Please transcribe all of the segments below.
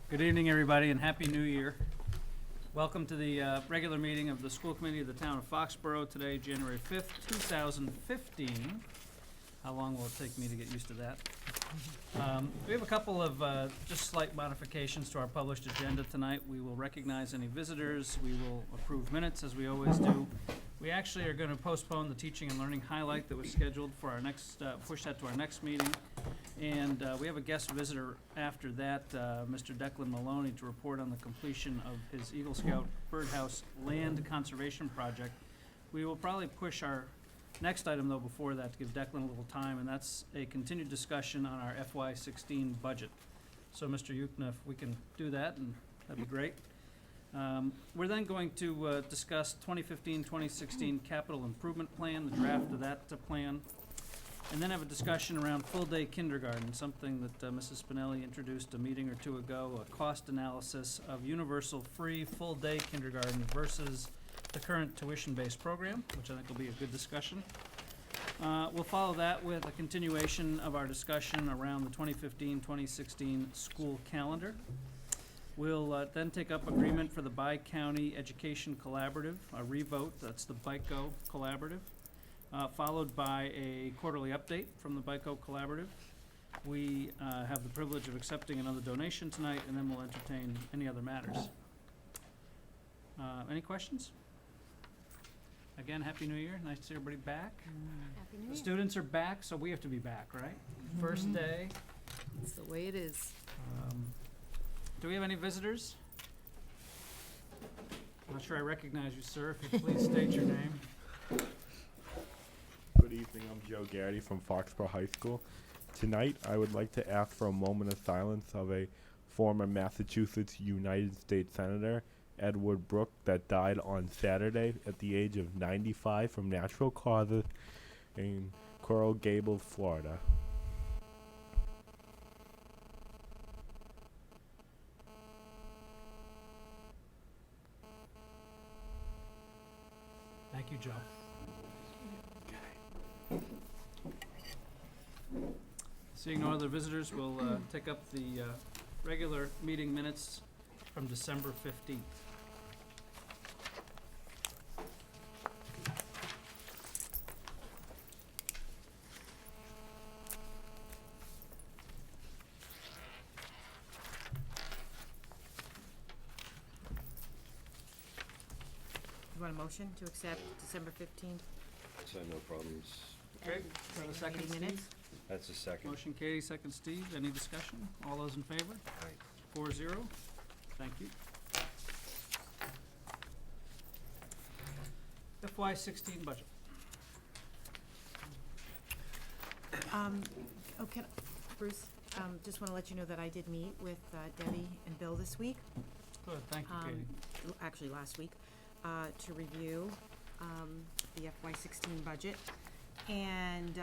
Good evening, everybody, and Happy New Year. Welcome to the regular meeting of the School Committee of the Town of Foxborough, today, January 5th, 2015. How long will it take me to get used to that? We have a couple of just slight modifications to our published agenda tonight. We will recognize any visitors. We will approve minutes, as we always do. We actually are going to postpone the teaching and learning highlight that was scheduled for our next, push that to our next meeting. And we have a guest visitor after that, Mr. Declan Maloney, to report on the completion of his Eagle Scout Birdhouse Land Conservation Project. We will probably push our next item, though, before that, to give Declan a little time, and that's a continued discussion on our FY16 budget. So, Mr. Yukna, if we can do that, and that'd be great. We're then going to discuss 2015-2016 capital improvement plan, the draft of that plan, and then have a discussion around full-day kindergarten, something that Mrs. Spinelli introduced a meeting or two ago, a cost analysis of universal free full-day kindergarten versus the current tuition-based program, which I think will be a good discussion. We'll follow that with a continuation of our discussion around the 2015-2016 school calendar. We'll then take up agreement for the Bi-County Education Collaborative, a revote, that's the BICO Collaborative, followed by a quarterly update from the BICO Collaborative. We have the privilege of accepting another donation tonight, and then we'll entertain any other matters. Any questions? Again, Happy New Year. Nice to see everybody back. Happy New Year. The students are back, so we have to be back, right? First day. It's the way it is. Do we have any visitors? I'm not sure I recognize you, sir. If you please state your name. Good evening, I'm Joe Garrity from Foxborough High School. Tonight, I would like to ask for a moment of silence of a former Massachusetts United States Senator, Edward Brooke, that died on Saturday at the age of 95 from natural causes in Coral Gables, Florida. Thank you, Joe. Seeing no other visitors, we'll take up the regular meeting minutes from December 15th. You want a motion to accept December 15th? So no problems. Okay, so the second, meeting Steve? minutes? That's a second. Motion Katie, second Steve. Any discussion? All those in favor? Aye. 4-0. Thank you. FY16 budget. Okay, Bruce, just want to let you know that I did meet with Debbie and Bill this week, Good, thank you, Katie. actually last week, to review the FY16 budget. And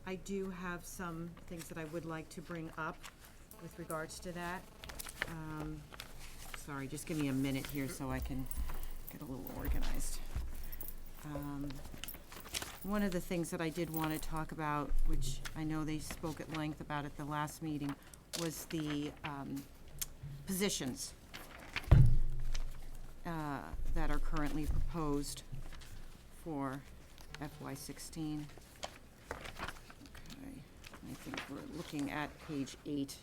I do have some things that I would like to bring up with regards to that. Sorry, just give me a minute here so I can get a little organized. One of the things that I did want to talk about, which I know they spoke at length about at the last meeting, was the positions that are currently proposed for FY16. Okay, I think we're looking at page 8.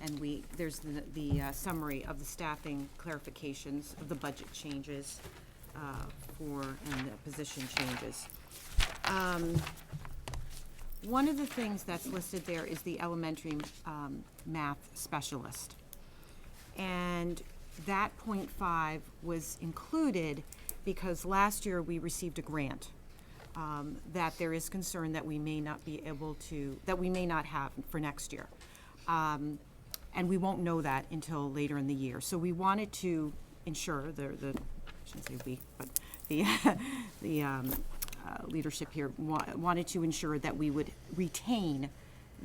And there's the summary of the staffing clarifications of the budget changes and the position changes. One of the things that's listed there is the elementary math specialist. And that .5 was included because last year we received a grant that there is concern that we may not be able to, that we may not have for next year. And we won't know that until later in the year. So we wanted to ensure, I shouldn't say we, but the leadership here wanted to ensure that we would retain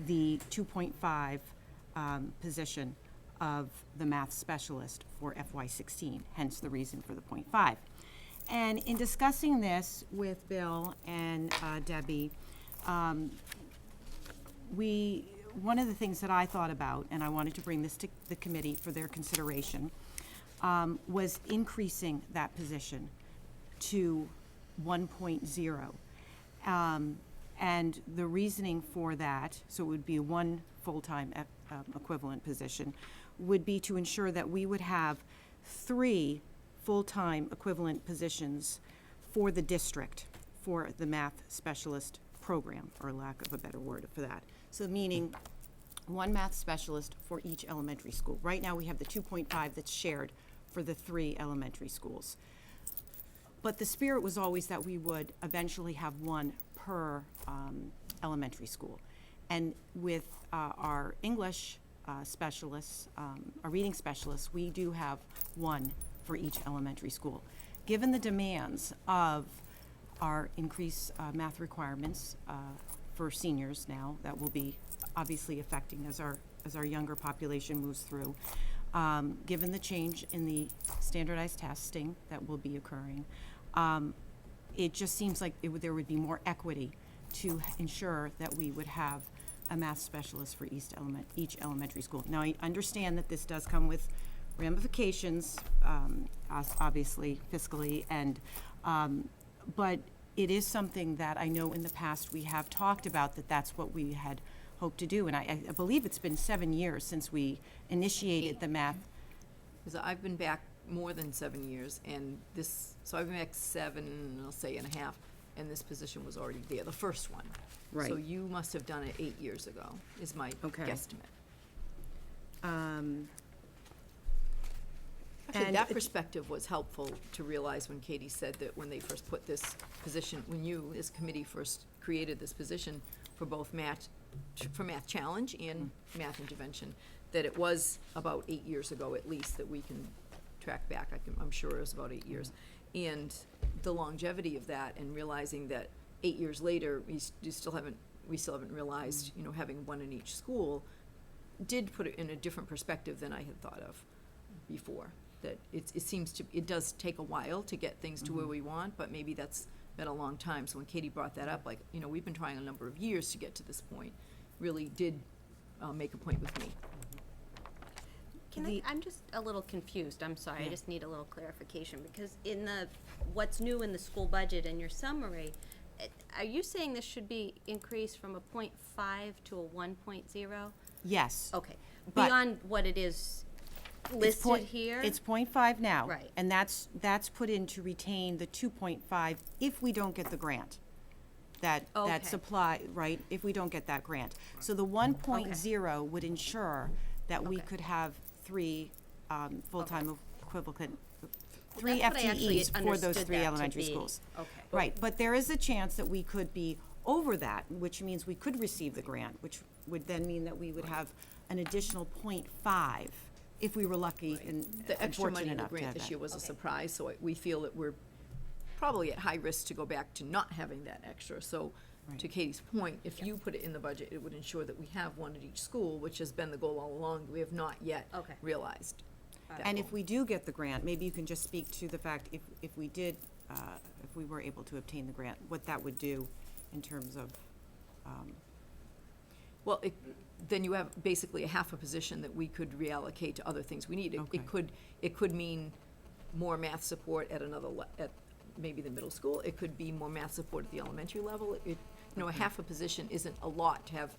the 2.5 position of the math specialist for FY16, hence the reason for the .5. And in discussing this with Bill and Debbie, we one of the things that I thought about, and I wanted to bring this to the committee for their consideration, was increasing that position to 1.0. And the reasoning for that, so it would be one full-time equivalent position, would be to ensure that we would have 3 full-time equivalent positions for the district for the math specialist program, or lack of a better word for that. So meaning 1 math specialist for each elementary school. Right now, we have the 2.5 that's shared for the 3 elementary schools. But the spirit was always that we would eventually have 1 per elementary school. And with our English specialists, our reading specialists, we do have 1 for each elementary school. Given the demands of our increased math requirements for seniors now, that will be obviously affecting as our younger population moves through, given the change in the standardized testing that will be occurring, it just seems like there would be more equity to ensure that we would have a math specialist for each elementary school. Now, I understand that this does come with ramifications, obviously fiscally, and but it is something that I know in the past we have talked about, that's what we had hoped to do. And I believe it's been 7 years since we initiated the math. Because I've been back more than 7 years, and so I've been back 7, I'll say, and a half, and this position was already there, the first one. Right. So you must have done it 8 years ago, is my Okay. guesstimate. And Actually, that it- perspective was helpful to realize when Katie said that when they first put this position, when you, as committee, first created this position for both Math Challenge and Math Intervention, that it was about 8 years ago at least that we can track back. I'm sure it was about 8 years. And the longevity of that, and realizing that 8 years later, we still haven't realized, having 1 in each school, did put it in a different perspective than I had thought of before. That it does take a while to get things to where we want, but maybe that's been a long time. So when Katie brought that up, we've been trying a number of years to get to this point, really did make a point with me. I'm just a little confused, I'm sorry, I Yeah. just need a little clarification, because in what's new in the school budget in your summary, are you saying this should be increased from a 0.5 to a 1.0? Yes. Okay, But- beyond what it is It's listed point- here? It's 0.5 now. Right. And that's put in to retain the 2.5 if we don't get the grant. That Okay. supply, right, if we don't get that grant. So the 1.0 would ensure that we Okay. could have 3 full-time equivalent, 3 That's what I actually FTEs for those understood 3 that to elementary be. schools. Okay. Right, but there is a chance that we could be over that, which means we could receive the grant, which would then mean that we would have an additional 0.5 if we were lucky and The extra fortunate money in the enough to grant have this that. year was a surprise, so we feel that we're probably at high risk to go back to not having that extra. So, to Right. Katie's point, if you put it in the budget, it would ensure that we have 1 at each school, which has been the goal all along. We have not yet Okay. realized that And goal. if we do get the grant, maybe you can just speak to the fact if we did, if we were able to obtain the grant, what that would do in terms of, Well, then you have basically a half a position that we could reallocate to other things we need. Okay. It could mean more math support at at maybe the middle school. It could be more math support at the elementary level. A half a position isn't a lot to have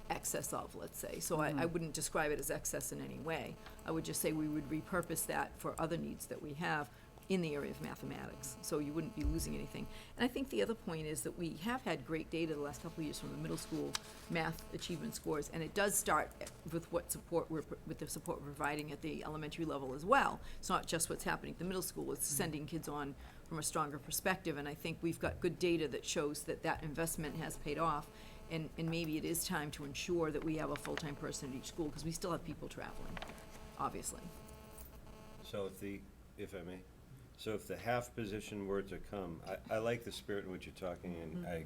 excess of, let's say. So I wouldn't describe it as excess in any way. I would just say we would repurpose that for other needs that we have in the area of mathematics, so you wouldn't be losing anything. And I think the other point is that we have had great data the last couple of years from the middle school math achievement scores, and it does start with with the support we're providing at the elementary level as well. It's not just what's happening at the middle school, it's sending kids on from a stronger perspective, and I think we've got good data that shows that investment has paid off, and maybe it is time to ensure that we have a full-time person at each school, because we still have people traveling, obviously. So if I may, so if the half position were to come, I like the spirit in which you're talking, and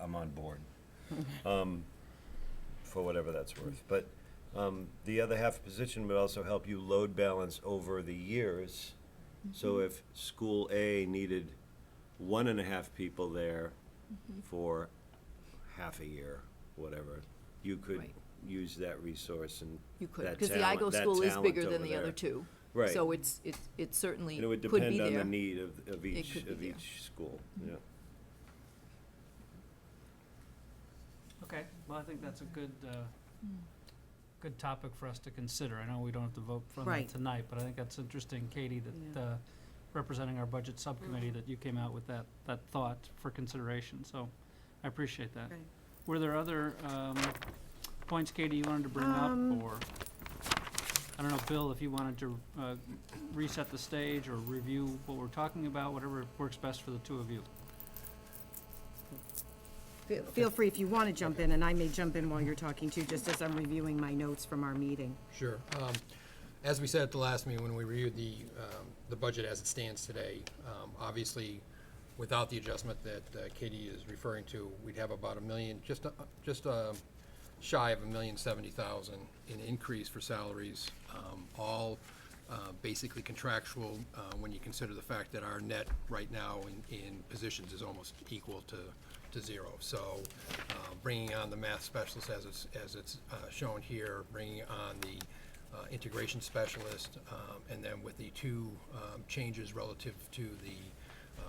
I'm on board, for whatever that's worth. But the other half position would also help you load balance over the years. So if school A needed 1.5 people there for half a year, whatever, you could Right. use that resource and You could, that because the talent- IGO that school is talent bigger over than the there. other two. Right. So it certainly And it would could be depend on the there. need of each, could be of there. each school, yeah. Okay, well, I think that's a good, good topic for us to consider. I know we don't have to vote from Right. that tonight, but I think that's interesting, Katie, that, representing our budget subcommittee, that you came out with that thought for consideration, so I appreciate that. Right. Were there other, points, Katie, you wanted to bring up, or, I don't know, Bill, if you wanted to, reset the stage or review what we're talking about, whatever works best for the two of you. Feel free if you want to jump in, and I may jump in while you're talking too, just as I'm reviewing my notes from our meeting. Sure. As we said at the last meeting, when we reviewed the budget as it stands today, obviously, without the adjustment that Katie is referring to, we'd have about $1 million, just shy of $1,070,000 in increase for salaries, all basically contractual, when you consider the fact that our net right now in positions is almost equal to zero. So bringing on the math specialist as it's shown here, bringing on the integration specialist, and then with the two changes relative to the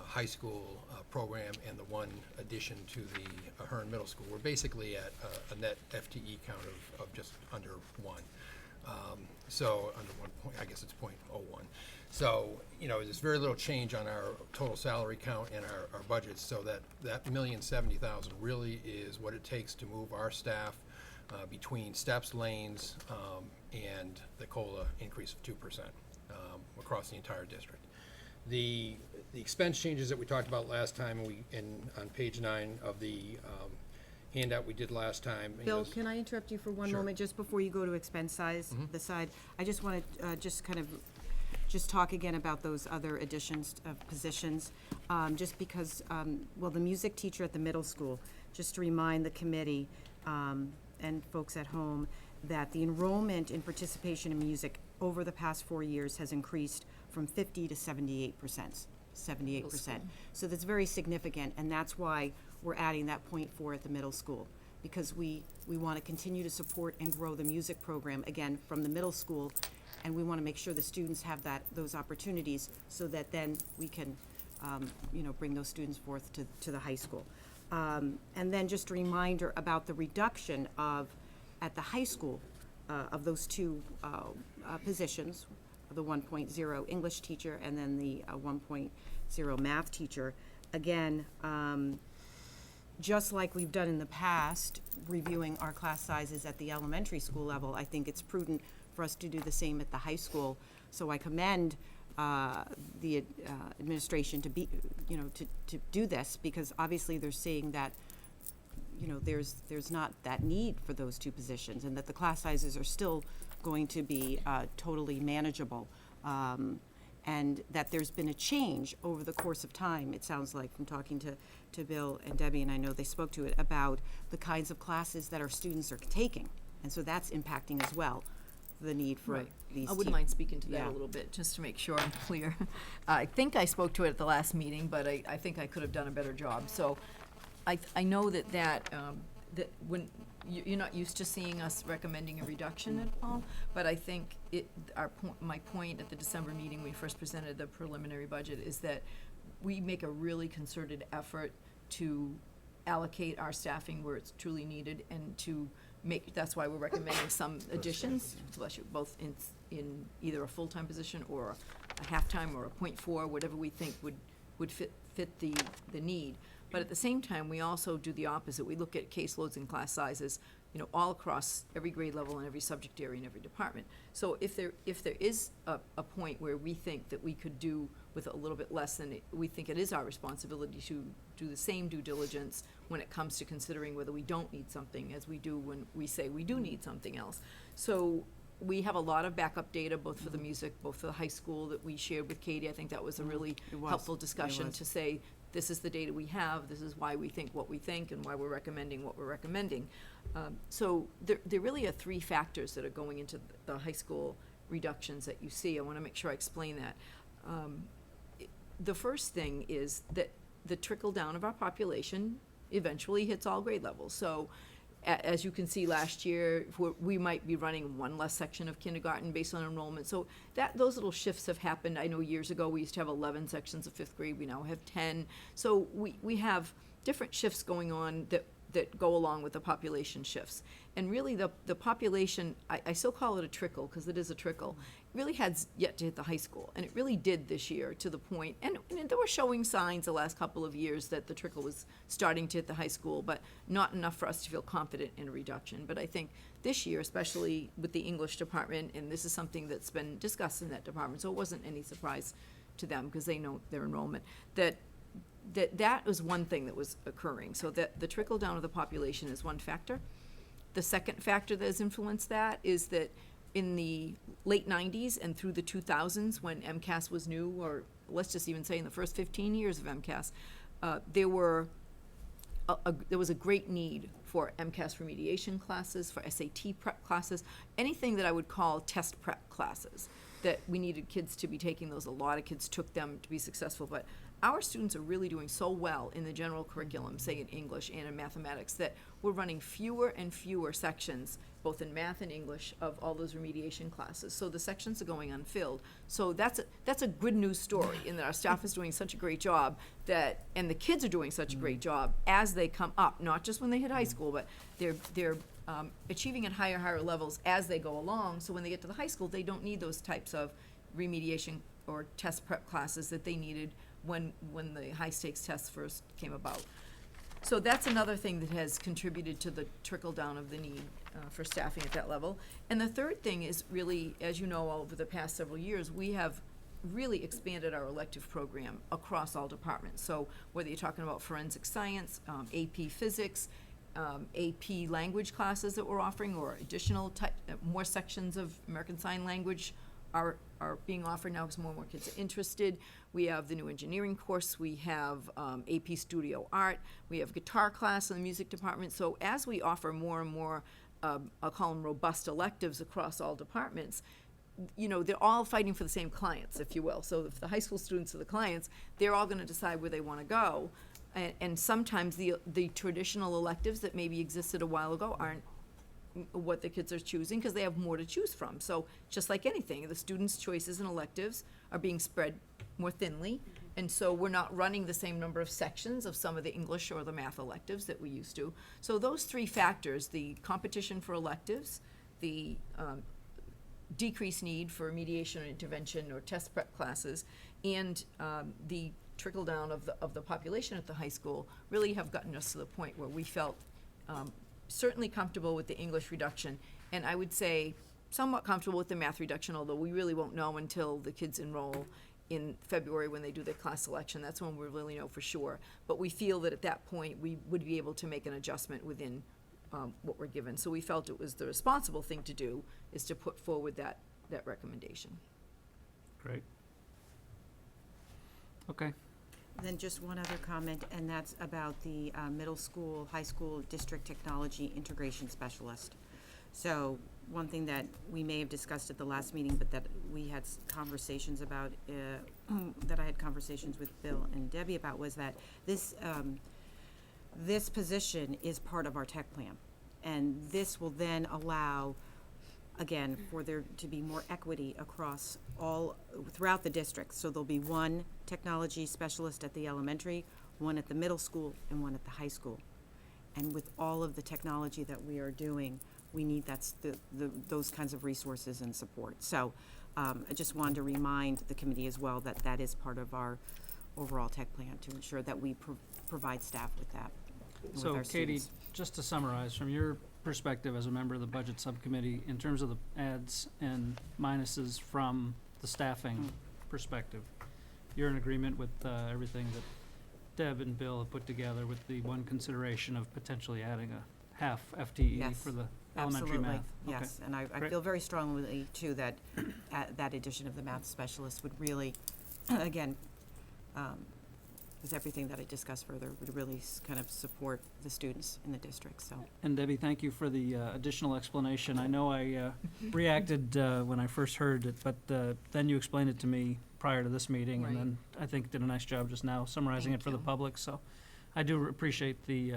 high school program and the one addition to the Hearn Middle School, we're basically at a net FTE count of just under 1. So under 1 point, I guess it's .01. So, there's very little change on our total salary count and our budgets, so that $1,070,000 really is what it takes to move our staff between steps, lanes, and the COLA increase of 2% across the entire district. The expense changes that we talked about last time, on page 9 of the handout we did last time. Bill, can I interrupt you for one Sure. moment, just before you go to expense the side? I just want to just talk again about those other additions of positions, just because, the music teacher at the middle school, just to remind the committee and folks at home that the enrollment in participation in music over the past 4 years has increased from 50 to 78%. 78%. So that's very significant, and that's why we're adding that .4 at the middle school, because we want to continue to support and grow the music program, again, from the middle school, and we want to make sure the students have those opportunities, so that then we can, bring those students forth to the high school. And then just a reminder about the reduction at the high school, of those two positions, the 1.0 English teacher and then the 1.0 math teacher. Again, just like we've done in the past, reviewing our class sizes at the elementary school level, I think it's prudent for us to do the same at the high school. So I commend the administration to do this, because obviously they're seeing that there's not that need for those two positions, and that the class sizes are still going to be totally manageable, and that there's been a change over the course of time, it sounds like, from talking to Bill and Debbie, and I know they spoke to it, about the kinds of classes that our students are taking, and so that's impacting as well the need for Right. these I wouldn't mind speaking to that a little bit, just to make sure I'm clear. I think I spoke to it at the last meeting, but I think I could have done a better job. So I know that when you're not used to seeing us recommending a reduction at all, but I think my point at the December meeting, when we first presented the preliminary budget, is that we make a really concerted effort to allocate our staffing where it's truly needed, and to that's why we're recommending some additions, bless you, both in either a full-time position or a half-time or a .4, whatever we think would fit the need. But at the same time, we also do the opposite. We look at caseloads and class sizes, all across every grade level and every subject area in every department. So if there is a point where we think that we could do with a little bit less, than we think it is our responsibility to do the same due diligence when it comes to considering whether we don't need something, as we do when we say we do need something else. So we have a lot of backup data, both for the music, both for the high school, that we shared with Katie. I think that was a really helpful discussion to say, this is the data we have, this is why we think what we think, and why we're recommending what we're recommending. So there really are 3 factors that are going into the high school reductions that you see. I want to make sure I explain that. The first thing is that the trickle down of our population eventually hits all grade levels. So as you can see last year, we might be running one less section of kindergarten based on enrollment. So those little shifts have happened. I know years ago, we used to have 11 sections of fifth grade, we now have 10. So we have different shifts going on that go along with the population shifts. And really, the population, I still call it a trickle, because it is a trickle, really has yet to hit the high school. And it really did this year, to the point, and there were showing signs the last couple of years that the trickle was starting to hit the high school, but not enough for us to feel confident in a reduction. But I think this year, especially with the English department, and this is something that's been discussed in that department, so it wasn't any surprise to them, because they know their enrollment, that was one thing that was occurring. So that the trickle down of the population is one factor. The second factor that has influenced that is that in the late 90s and through the 2000s, when MCAS was new, or let's just even say in the first 15 years of MCAS, there was a great need for MCAS remediation classes, for SAT prep classes, anything that I would call test prep classes, that we needed kids to be taking those. A lot of kids took them to be successful, but our students are really doing so well in the general curriculum, say in English and in mathematics, that we're running fewer and fewer sections, both in math and English, of all those remediation classes. So the sections are going unfilled. So that's a good news story, in that our staff is doing such a great job, and the kids are doing such a great job as they come up, not just when they hit high school, but they're achieving at higher levels as they go along. So when they get to the high school, they don't need those types of remediation or test prep classes that they needed when the high-stakes tests first came about. So that's another thing that has contributed to the trickle-down of the need for staffing at that level. And the third thing is really, as you know, over the past several years, we have really expanded our elective program across all departments. So whether you're talking about forensic science, AP physics, AP language classes that we're offering, or additional more sections of American Sign Language are being offered now, because more and more kids are interested. We have the new engineering course, we have AP Studio Art, we have guitar class in the music department. So as we offer more and more, I'll call them robust electives across all departments, they're all fighting for the same clients, if you will. So if the high school students are the clients, they're all gonna decide where they wanna go. And sometimes the traditional electives that maybe existed a while ago aren't what the kids are choosing, because they have more to choose from. So just like anything, the students' choices and electives are being spread more thinly, and so we're not running the same number of sections of some of the English or the math electives that we used to. So those three factors, the competition for electives, the decreased need for remediation or intervention or test prep classes, and the trickle down of the population at the high school, really have gotten us to the point where we felt certainly comfortable with the English reduction, and I would say somewhat comfortable with the math reduction, although we really won't know until the kids enroll in February when they do their class selection. That's when we'll really know for sure. But we feel that at that point, we would be able to make an adjustment within what we're given. So we felt it was the responsible thing to do, is to put forward that recommendation. Great. Okay. Then just one other comment, and that's about the middle school, high school district technology integration specialist. So one thing that we may have discussed at the last meeting, but that we had conversations about, that I had conversations with Bill and Debbie about, was that this position is part of our tech plan. And this will then allow, again, for there to be more equity across throughout the district. So there'll be one technology specialist at the elementary, one at the middle school, and one at the high school. And with all of the technology that we are doing, we need those kinds of resources and support. So I just wanted to remind the committee as well that that is part of our overall tech plan, to ensure that we provide staff with that. And with So our Katie, students. just to summarize, from your perspective as a member of the budget subcommittee, in terms of the adds and minuses from the staffing perspective, you're in agreement with everything that Deb and Bill have put together, with the one consideration of potentially adding a half FTE Yes, for the elementary Absolutely, math? Okay. yes. And I Great. feel very strongly, too, that that addition of the math specialist would really, again, with everything that I discussed further, would really kind of support the students in the district, so. And Debbie, thank you for the additional explanation. I know I reacted when I first heard it, but then you explained it to me prior to this meeting, and Right. then I think did a nice job just now summarizing it Thank for the you. public. So I do appreciate the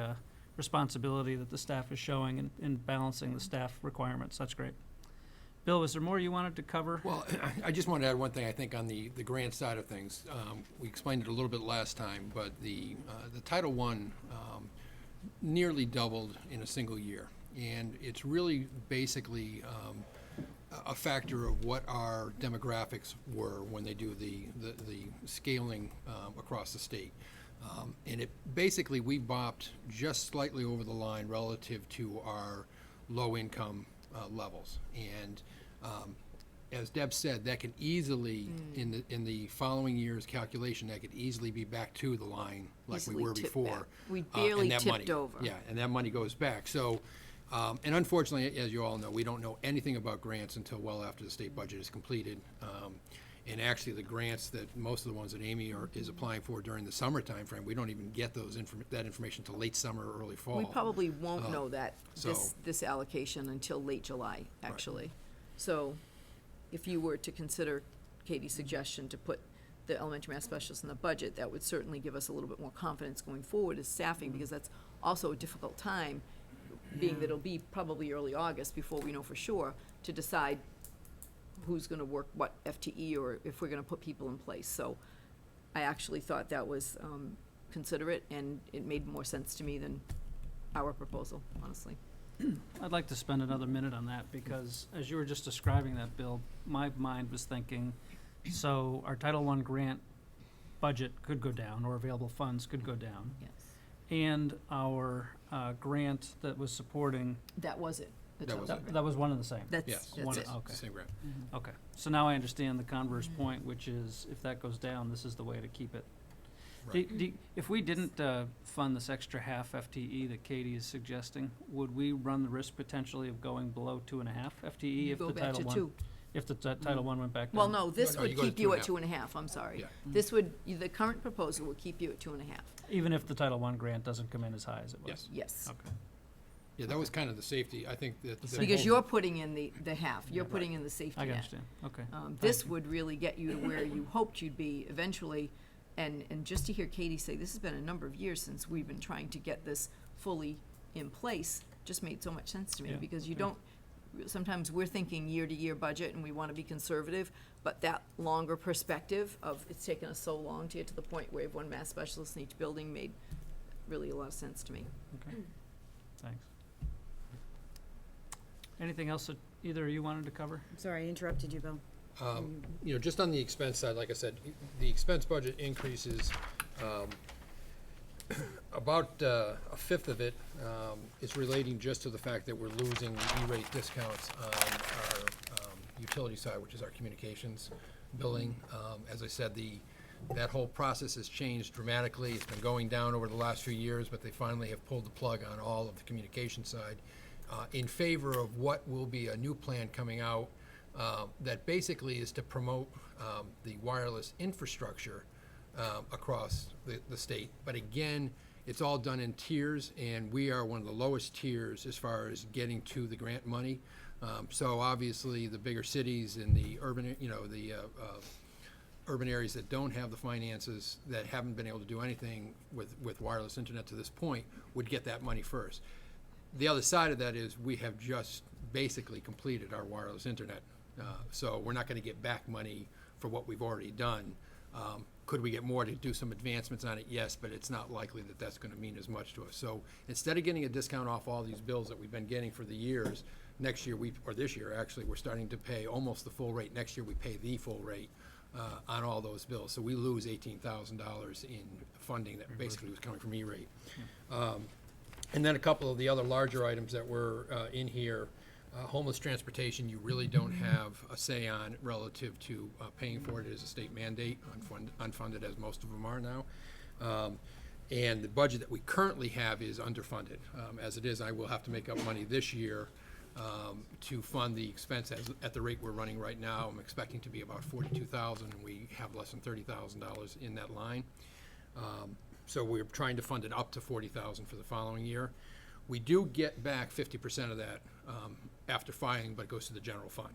responsibility that the staff is showing in balancing the staff requirements. That's great. Bill, was there more you wanted to cover? Well, I just want to add one thing, I think, on the grant side of things. We explained it a little bit last time, but the Title I nearly doubled in a single year. And it's really basically a factor of what our demographics were when they do the scaling across the state. And it basically, we bopped just slightly over the line relative to our low-income levels. And as Deb said, that can easily, in the following year's calculation, that could easily be back to the line like we Easily were tipped before. back. We and barely that tipped money- over. Yeah, and that money goes back. So, and unfortunately, as you all know, we don't know anything about grants until well after the state budget is completed. And actually, the grants that, most of the ones that Amy is applying for during the summer timeframe, we don't even get that information till late summer or early fall. We probably won't know that, so- this allocation until late July, actually. So if you were to consider Katie's suggestion to put the elementary math specialists in the budget, that would certainly give us a little bit more confidence going forward as staffing, because that's also a difficult time, being that it'll be probably early August before we know for sure, to decide who's gonna work what FTE, or if we're gonna put people in place. So I actually thought that was considerate, and it made more sense to me than our proposal, honestly. I'd like to spend another minute on that, because as you were just describing that, Bill, my mind was thinking, so our Title I grant budget could go down, or available funds could go down, Yes. and our grant that was supporting, That was it. the That was Title it. I. that was one and the same? That's, Yes. One- that's it. okay. Same grant. Okay, so now I understand the converse point, which is if that goes down, this is the way to keep it. Right. If we didn't fund this extra half FTE that Katie is suggesting, would we run the risk potentially of going below 2.5 FTE if Go the back to Title I? 2. If the Title I went back down? Well, no, this No, would you go to keep you at 2.5. 2.5, I'm sorry. Yeah. This would, the current proposal would keep you at 2.5. Even if the Title I grant doesn't come in as high as it was? Yes. Yes. Okay. Yeah, that was kind of the safety, I think that. that Because whole- you're putting in the half, you're Yeah. putting in the safety I net. understand, okay. This would really get you to where you hoped you'd be eventually, and just to hear Katie say, this has been a number of years since we've been trying to get this fully in place, just made so much sense to me, Yeah, because you yeah. don't, sometimes we're thinking year-to-year budget and we want to be conservative, but that longer perspective of it's taken us so long to get to the point where we have one math specialist in each building made really a lot of sense to me. Okay, thanks. Anything else that either of you wanted to cover? Sorry, I interrupted you, Bill. Just on the expense side, like I said, the expense budget increases, about a fifth of it is relating just to the fact that we're losing E-rate discounts on our utility side, which is our communications billing. As I said, that whole process has changed dramatically. It's been going down over the last few years, but they finally have pulled the plug on all of the communication side in favor of what will be a new plan coming out that basically is to promote the wireless infrastructure across the state. But again, it's all done in tiers, and we are one of the lowest tiers as far as getting to the grant money. So obviously, the bigger cities and the urban, urban areas that don't have the finances, that haven't been able to do anything with wireless internet to this point, would get that money first. The other side of that is we have just basically completed our wireless internet. So we're not going to get back money for what we've already done. Could we get more to do some advancements on it? Yes, but it's not likely that that's going to mean as much to us. So instead of getting a discount off all these bills that we've been getting for the years, next year, or this year actually, we're starting to pay almost the full rate. Next year, we pay the full rate on all those bills. So we lose $18,000 in funding that basically was coming from E-rate. And then a couple of the other larger items that were in here, homeless transportation, you really don't have a say on relative to paying for it as a state mandate, unfunded as most of them are now. And the budget that we currently have is underfunded. As it is, I will have to make up money this year to fund the expense at the rate we're running right now. I'm expecting to be about $42,000, and we have less than $30,000 in that line. So we're trying to fund it up to $40,000 for the following year. We do get back 50% of that after filing, but it goes to the general fund.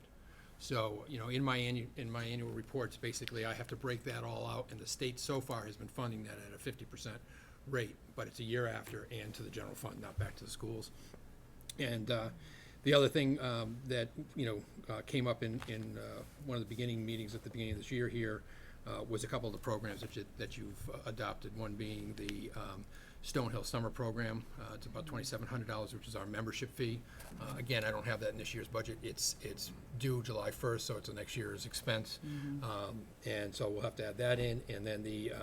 So, in my annual reports, basically, I have to break that all out, and the state so far has been funding that at a 50% rate, but it's a year after and to the general fund, not back to the schools. And the other thing that, came up in one of the beginning meetings at the beginning of this year here was a couple of the programs that you've adopted, one being the Stonehill Summer Program. It's about $2,700, which is our membership fee. Again, I don't have that in this year's budget. It's due July 1st, so it's the next year's expense. And so we'll have to add that in. And then the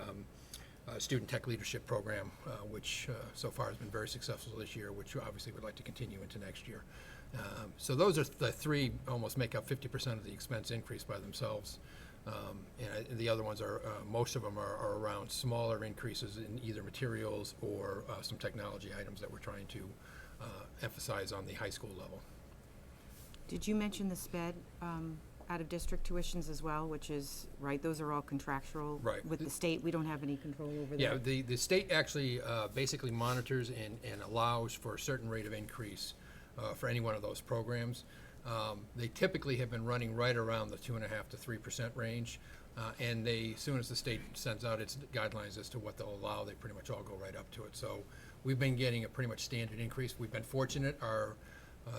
Student Tech Leadership Program, which so far has been very successful this year, which obviously would like to continue into next year. So those are the three, almost make up 50% of the expense increase by themselves. And the other ones are, most of them are around smaller increases in either materials or some technology items that we're trying to emphasize on the high school level. Did you mention the SPED out-of-district tuitions as well, which is, right, those are all contractual? Right. With the state, we don't have any control over that? Yeah, the state actually basically monitors and allows for a certain rate of increase for any one of those programs. They typically have been running right around the 2.5% to 3% range, and they, as soon as the state sends out its guidelines as to what they'll allow, they pretty much all go right up to it. So we've been getting a pretty much standard increase. We've been fortunate. Our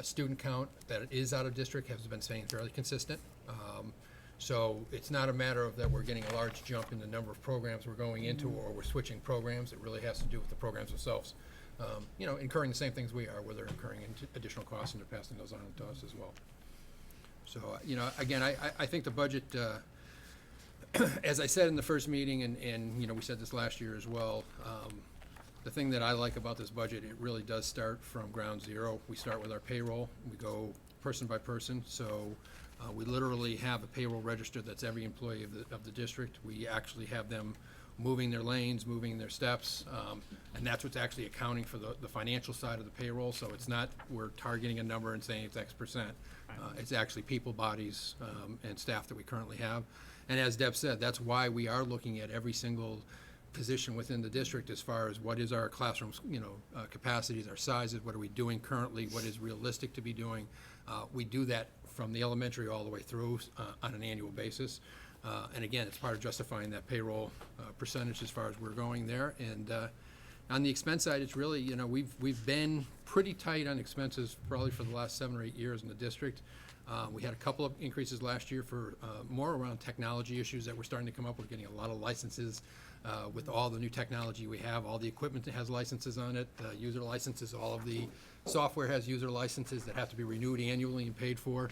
student count that is out of district has been staying fairly consistent. So it's not a matter of that we're getting a large jump in the number of programs we're going into or we're switching programs. It really has to do with the programs themselves. Incurring the same things we are, where they're incurring additional costs and they're passing those on to us as well. So, again, I think the budget, as I said in the first meeting, and we said this last year as well, the thing that I like about this budget, it really does start from ground zero. We start with our payroll. We go person by person. So we literally have a payroll register that's every employee of the district. We actually have them moving their lanes, moving their steps, and that's what's actually accounting for the financial side of the payroll. So it's not we're targeting a number and saying it's X%. It's actually people, bodies, and staff that we currently have. And as Deb said, that's why we are looking at every single position within the district as far as what is our classroom, capacities, our sizes, what are we doing currently, what is realistic to be doing. We do that from the elementary all the way through on an annual basis. And again, it's part of justifying that payroll percentage as far as we're going there. And on the expense side, it's really, we've been pretty tight on expenses probably for the last 7 or 8 years in the district. We had a couple of increases last year for more around technology issues that we're starting to come up. We're getting a lot of licenses with all the new technology we have. All the equipment that has licenses on it, user licenses, all of the software has user licenses that have to be renewed annually and paid for.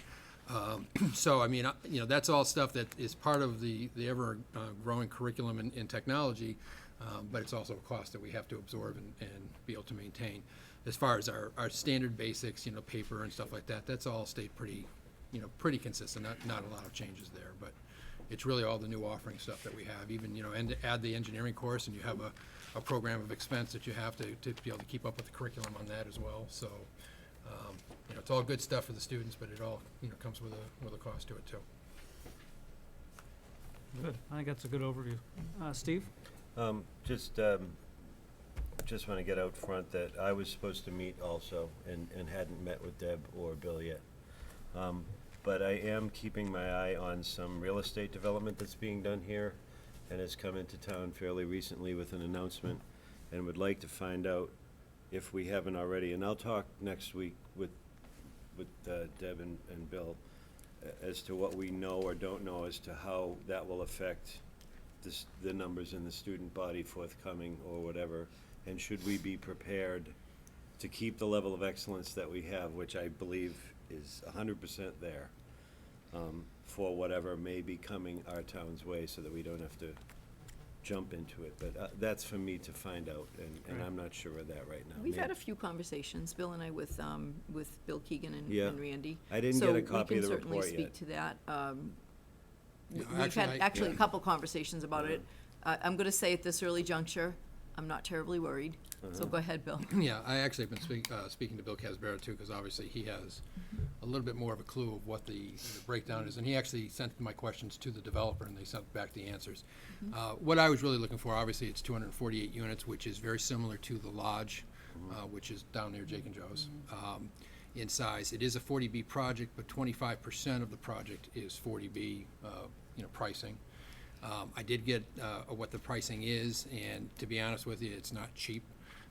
So, I mean, that's all stuff that is part of the ever growing curriculum in technology, but it's also a cost that we have to absorb and be able to maintain. As far as our standard basics, paper and stuff like that, that's all stayed pretty consistent, not a lot of changes there, but it's really all the new offering stuff that we have, even, and to add the engineering course, and you have a program of expense that you have to be able to keep up with the curriculum on that as well. So, it's all good stuff for the students, but it all, comes with a cost to it too. Good. I think that's a good overview. Steve? Just want to get out front that I was supposed to meet also and hadn't met with Deb or Bill yet. But I am keeping my eye on some real estate development that's being done here and has come into town fairly recently with an announcement, and would like to find out if we haven't already, and I'll talk next week with Deb and Bill as to what we know or don't know as to how that will affect the numbers in the student body forthcoming or whatever, and should we be prepared to keep the level of excellence that we have, which I believe is 100% there, for whatever may be coming our town's way, so that we don't have to jump into it. But that's for me to find out, and I'm not sure of that right now. We've had a few conversations, Bill and I, with Bill Keegan Yeah. and Randy. I didn't get a copy of the report So we can certainly yet. speak to that. Yeah, We've had actually a Yeah. couple conversations about it. I'm gonna say at this early juncture, I'm not terribly worried. So go ahead, Bill. Yeah, I actually have been speaking to Bill Casbera too, because obviously he has a little bit more of a clue of what the breakdown is, and he actually sent my questions to the developer, and they sent back the answers. What I was really looking for, obviously, it's 248 units, which is very similar to the Lodge, which is down near Jake and Joe's, in size. It is a 40B project, but 25% of the project is 40B, pricing. I did get what the pricing is, and to be honest with you, it's not cheap.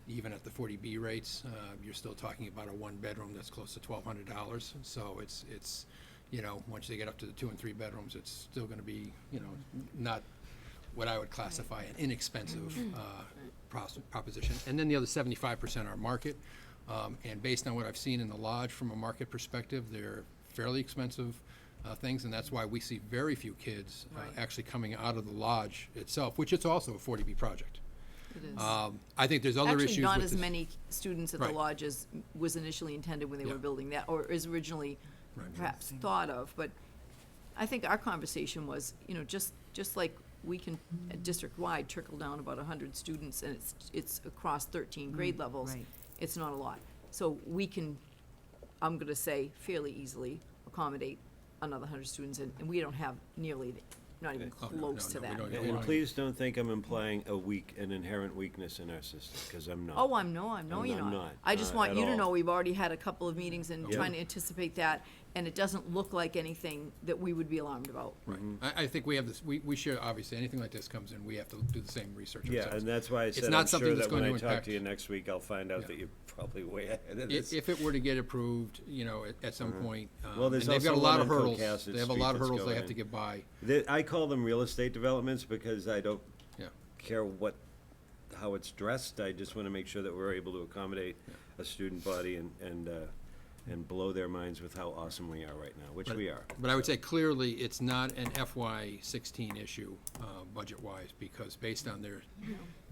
Even at the 40B rates, you're still talking about a one-bedroom that's close to $1,200. So it's, you know, once they get up to the 2 and 3 bedrooms, it's still gonna be, you know, not what I would classify an inexpensive proposition. And then the other 75% are market. And based on what I've seen in the lodge from a market perspective, they're fairly expensive things, and that's why we see very few kids actually coming out of the lodge itself, which it's also a 40B project. It is. I think there's other issues Actually, not with as this. many students at the Right. lodge as was initially intended when they were Yeah. building that, or is originally Right. perhaps thought of, but I think our conversation was, you know, just like we can, district-wide, trickle down about 100 students, and it's across 13 grade levels. right. It's not a lot. So we can, I'm gonna say fairly easily accommodate another 100 students, and we don't have nearly, not even Oh, no, close to no, we that. don't. And please don't think I'm implying an inherent weakness in our system, because I'm not. Oh, I know you're I'm not. not, I just want at you to all. know, we've already had a couple of meetings and Yeah. trying to anticipate that, and it doesn't look like anything that we would be alarmed about. Right. I think we have this, we share, obviously, anything like this comes in, we have to do the same research Yeah, ourselves. and that's why I It's said not I'm something sure that's that when going I to talk impact- to you next week, I'll find out Yeah. that you're probably way ahead of this. If it were to get approved, you know, at some point, Well, and there's they've got a also lot one of on hurdles, Cocasset they have a Street lot of that's hurdles they going have to in. get by, I call them real estate developments because I don't yeah. care how it's dressed. I just want to make sure that we're able to accommodate a student body and blow their minds with how awesome we are right now, which we are. But I would say clearly, it's not an FY16 issue, budget-wise, because based on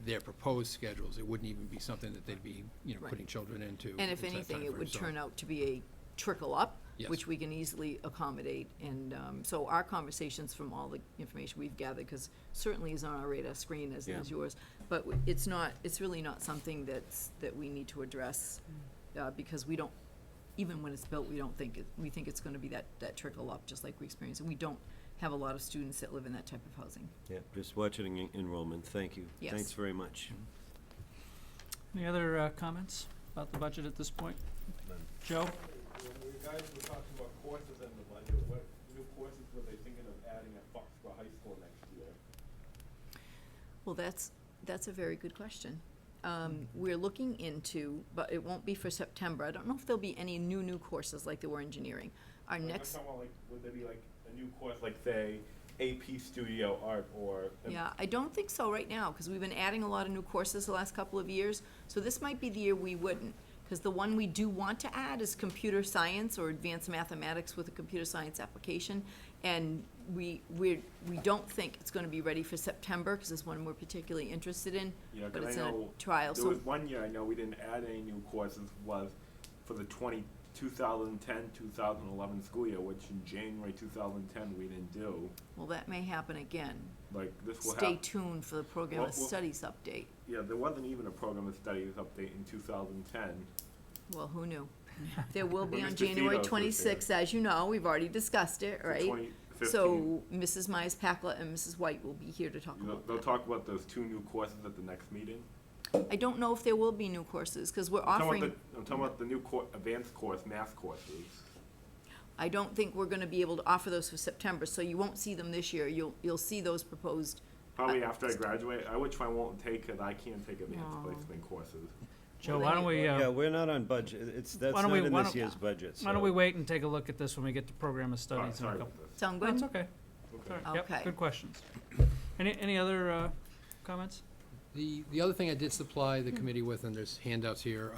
their proposed schedules, it wouldn't even be something that they'd be, you know, Right. putting children into. And if anything, it would turn out to be a trickle up, Yes. which we can easily accommodate. And so our conversations from all the information we've gathered, because certainly is on our radar screen as Yeah. yours, but it's really not something that we need to address, because we don't, even when it's built, we think it's gonna be that trickle up, just like we experienced. And we don't have a lot of students that live in that type of housing. Yeah, just watching enrollment. Thank you. Yes. Thanks very much. Any other comments about the budget at this point? Joe? When you guys were talking about courses in the budget, what new courses were they thinking of adding at Foxborough High School next year? Well, that's a very good question. We're looking into, but it won't be for September. I don't know if there'll be any new courses like there were engineering. Our next, I'm talking about, like, would there be like a new course, like say AP Studio Art or? yeah, I don't think so right now, because we've been adding a lot of new courses the last couple of years. So this might be the year we wouldn't, because the one we do want to add is computer science or advanced mathematics with a computer science application. And we don't think it's gonna be ready for September, because it's one we're particularly interested in, Yeah, but 'cause it's I in a know trial, there so. was one year I know we didn't add any new courses was for the 2010-2011 school year, which in January 2010 we didn't do. Well, that may happen again. Like this will Stay happen. tuned for the program Well, of well- studies update. Yeah, there wasn't even a program of studies update in 2010. Well, who knew? There will be When on Mr. January Fidos was 26th, as you know, we've already discussed it, For right? 2015. So Mrs. Myers-Packlet and Mrs. White will be here to talk about They'll that. talk about those 2 new courses at the next meeting. I don't know if there will be new courses, because we're I'm offering, talking about the new advanced course, math courses. I don't think we're gonna be able to offer those for September, so you won't see them this year. You'll see those proposed. Probably after I graduate, which I won't take because I can't take advanced Oh. placement courses. Joe, Well, why don't then we, Yeah, we're not on budget. That's why don't not we- in why this don't- year's budget, why don't so- we wait and take a look at this when we get to program of Oh, studies in a sorry couple? about this. Sound No, good? it's okay. Okay. Sorry. Yep, Okay. good questions. Any other comments? The other thing I did supply the committee with, and there's handouts here,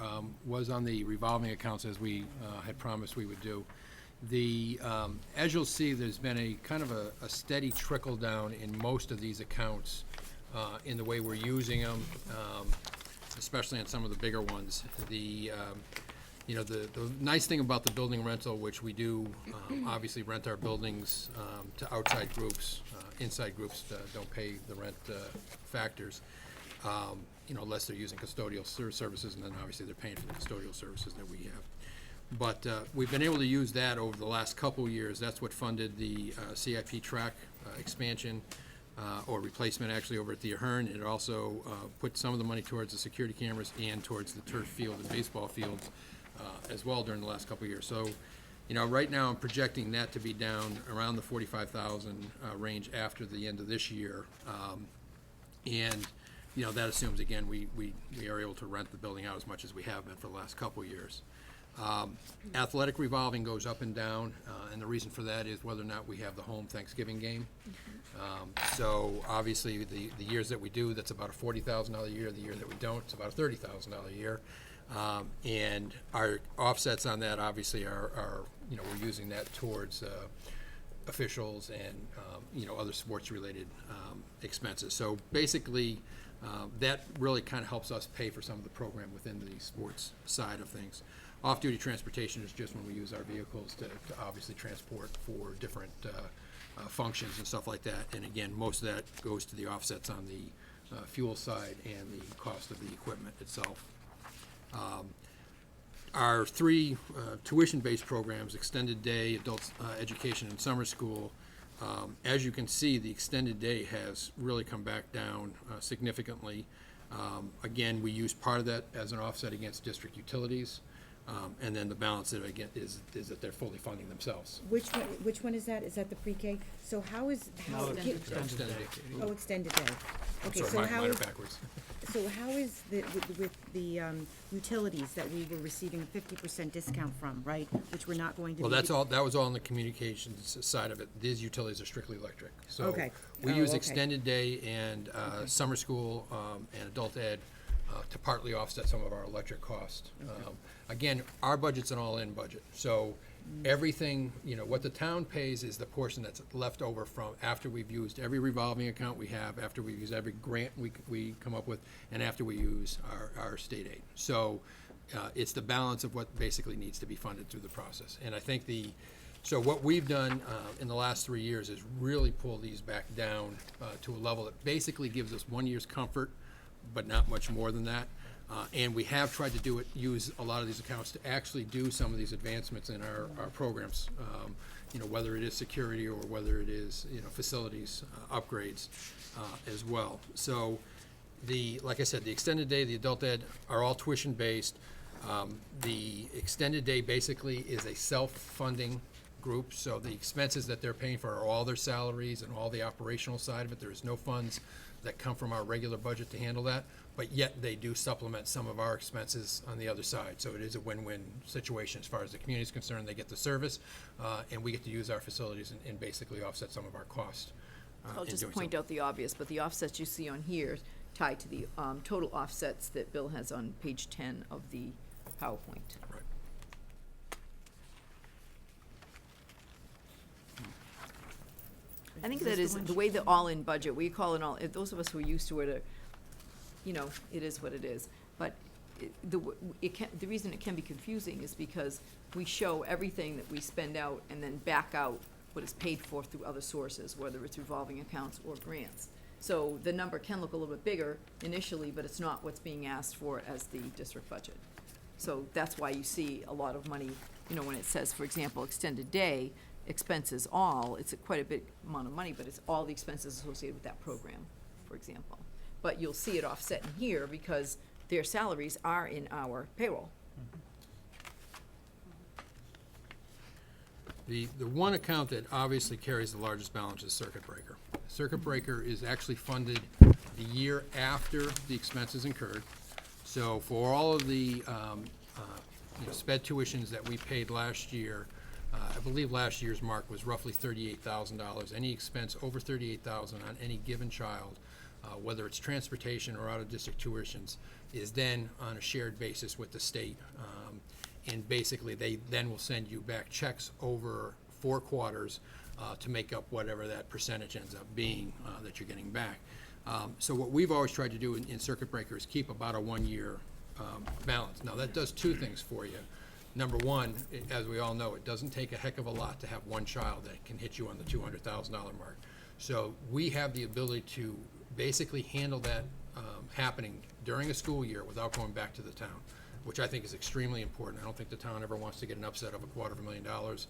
was on the revolving accounts, as we had promised we would do. As you'll see, there's been a kind of a steady trickle down in most of these accounts in the way we're using them, especially on some of the bigger ones. The nice thing about the building rental, which we do obviously rent our buildings to outside groups, inside groups don't pay the rent factors, unless they're using custodial services, and then obviously they're paying for the custodial services that we have. But we've been able to use that over the last couple years. That's what funded the CIP track expansion, or replacement actually, over at the Ahern. It also put some of the money towards the security cameras and towards the turf field and baseball fields as well during the last couple years. So Right now I'm projecting that to be down around the 45,000 range after the end of this year. And, that assumes, again, we are able to rent the building out as much as we have been for the last couple of years. Athletic revolving goes up and down, and the reason for that is whether or not we have the home Thanksgiving game. So obviously, the years that we do, that's about a $40,000 a year. The year that we don't, it's about a $30,000 a year. And our offsets on that obviously are we're using that towards officials and, other sports-related expenses. So basically, that really kind of helps us pay for some of the program within the sports side of things. Off-duty transportation is just when we use our vehicles to obviously transport for different functions and stuff like that. And again, most of that goes to the offsets on the fuel side and the cost of the equipment itself. Our three tuition-based programs, extended day, adult education, and summer school, as you can see, the extended day has really come back down significantly. Again, we use part of that as an offset against district utilities. And then the balance of it again is that they're fully funding themselves. Which one is that? Is that the pre-K? So how is, how? No, it's extended day. Oh, extended day. Okay, so Sorry, how mine are is, backwards. so how is with the utilities that we were receiving a 50% discount from, right? Which we're not going to be. Well, that was all on the communications side of it. These utilities are strictly electric. So Okay. we Oh, use okay. extended day and summer school and adult ed to partly offset some of our electric cost. Again, our budget's an all-in budget, so everything, what the town pays is the portion that's left over from after we've used every revolving account we have, after we use every grant we come up with, and after we use our state aid. So it's the balance of what basically needs to be funded through the process. And I think so what we've done in the last 3 years is really pull these back down to a level that basically gives us 1 year's comfort, but not much more than that. And we have tried to use a lot of these accounts to actually do some of these advancements in our programs, whether it is security or whether it is, facilities upgrades as well. So like I said, the extended day, the adult ed are all tuition-based. The extended day basically is a self-funding group, so the expenses that they're paying for are all their salaries and all the operational side of it. There is no funds that come from our regular budget to handle that, but yet they do supplement some of our expenses on the other side. So it is a win-win situation as far as the community is concerned. They get the service, and we get to use our facilities and basically offset some of our cost. I'll in just doing point so. out the obvious, but the offsets you see on here tie to the total offsets that Bill has on page 10 of the PowerPoint. Right. I think that is the way the all-in budget, we call it all, those of us who are used to it, it is what it is. But the reason it can be confusing is because we show everything that we spend out and then back out what is paid for through other sources, whether it's revolving accounts or grants. So the number can look a little bit bigger initially, but it's not what's being asked for as the district budget. So that's why you see a lot of money, when it says, for example, extended day, expenses all, it's quite a big amount of money, but it's all the expenses associated with that program, for example. But you'll see it offset in here because their salaries are in our payroll. The one account that obviously carries the largest balance is circuit breaker. Circuit breaker is actually funded the year after the expenses incurred. So for all of the sped tuitions that we paid last year, I believe last year's mark was roughly $38,000. Any expense over $38,000 on any given child, whether it's transportation or out-of-district tuitions, is then on a shared basis with the state. And basically, they then will send you back checks over 4 quarters to make up whatever that percentage ends up being that you're getting back. So what we've always tried to do in circuit breaker is keep about a 1-year balance. Now, that does 2 things for you. Number one, as we all know, it doesn't take a heck of a lot to have one child that can hit you on the $200,000 mark. So we have the ability to basically handle that happening during a school year without going back to the town. which I think is extremely important. I don't think the town ever wants to get an upset of $250,000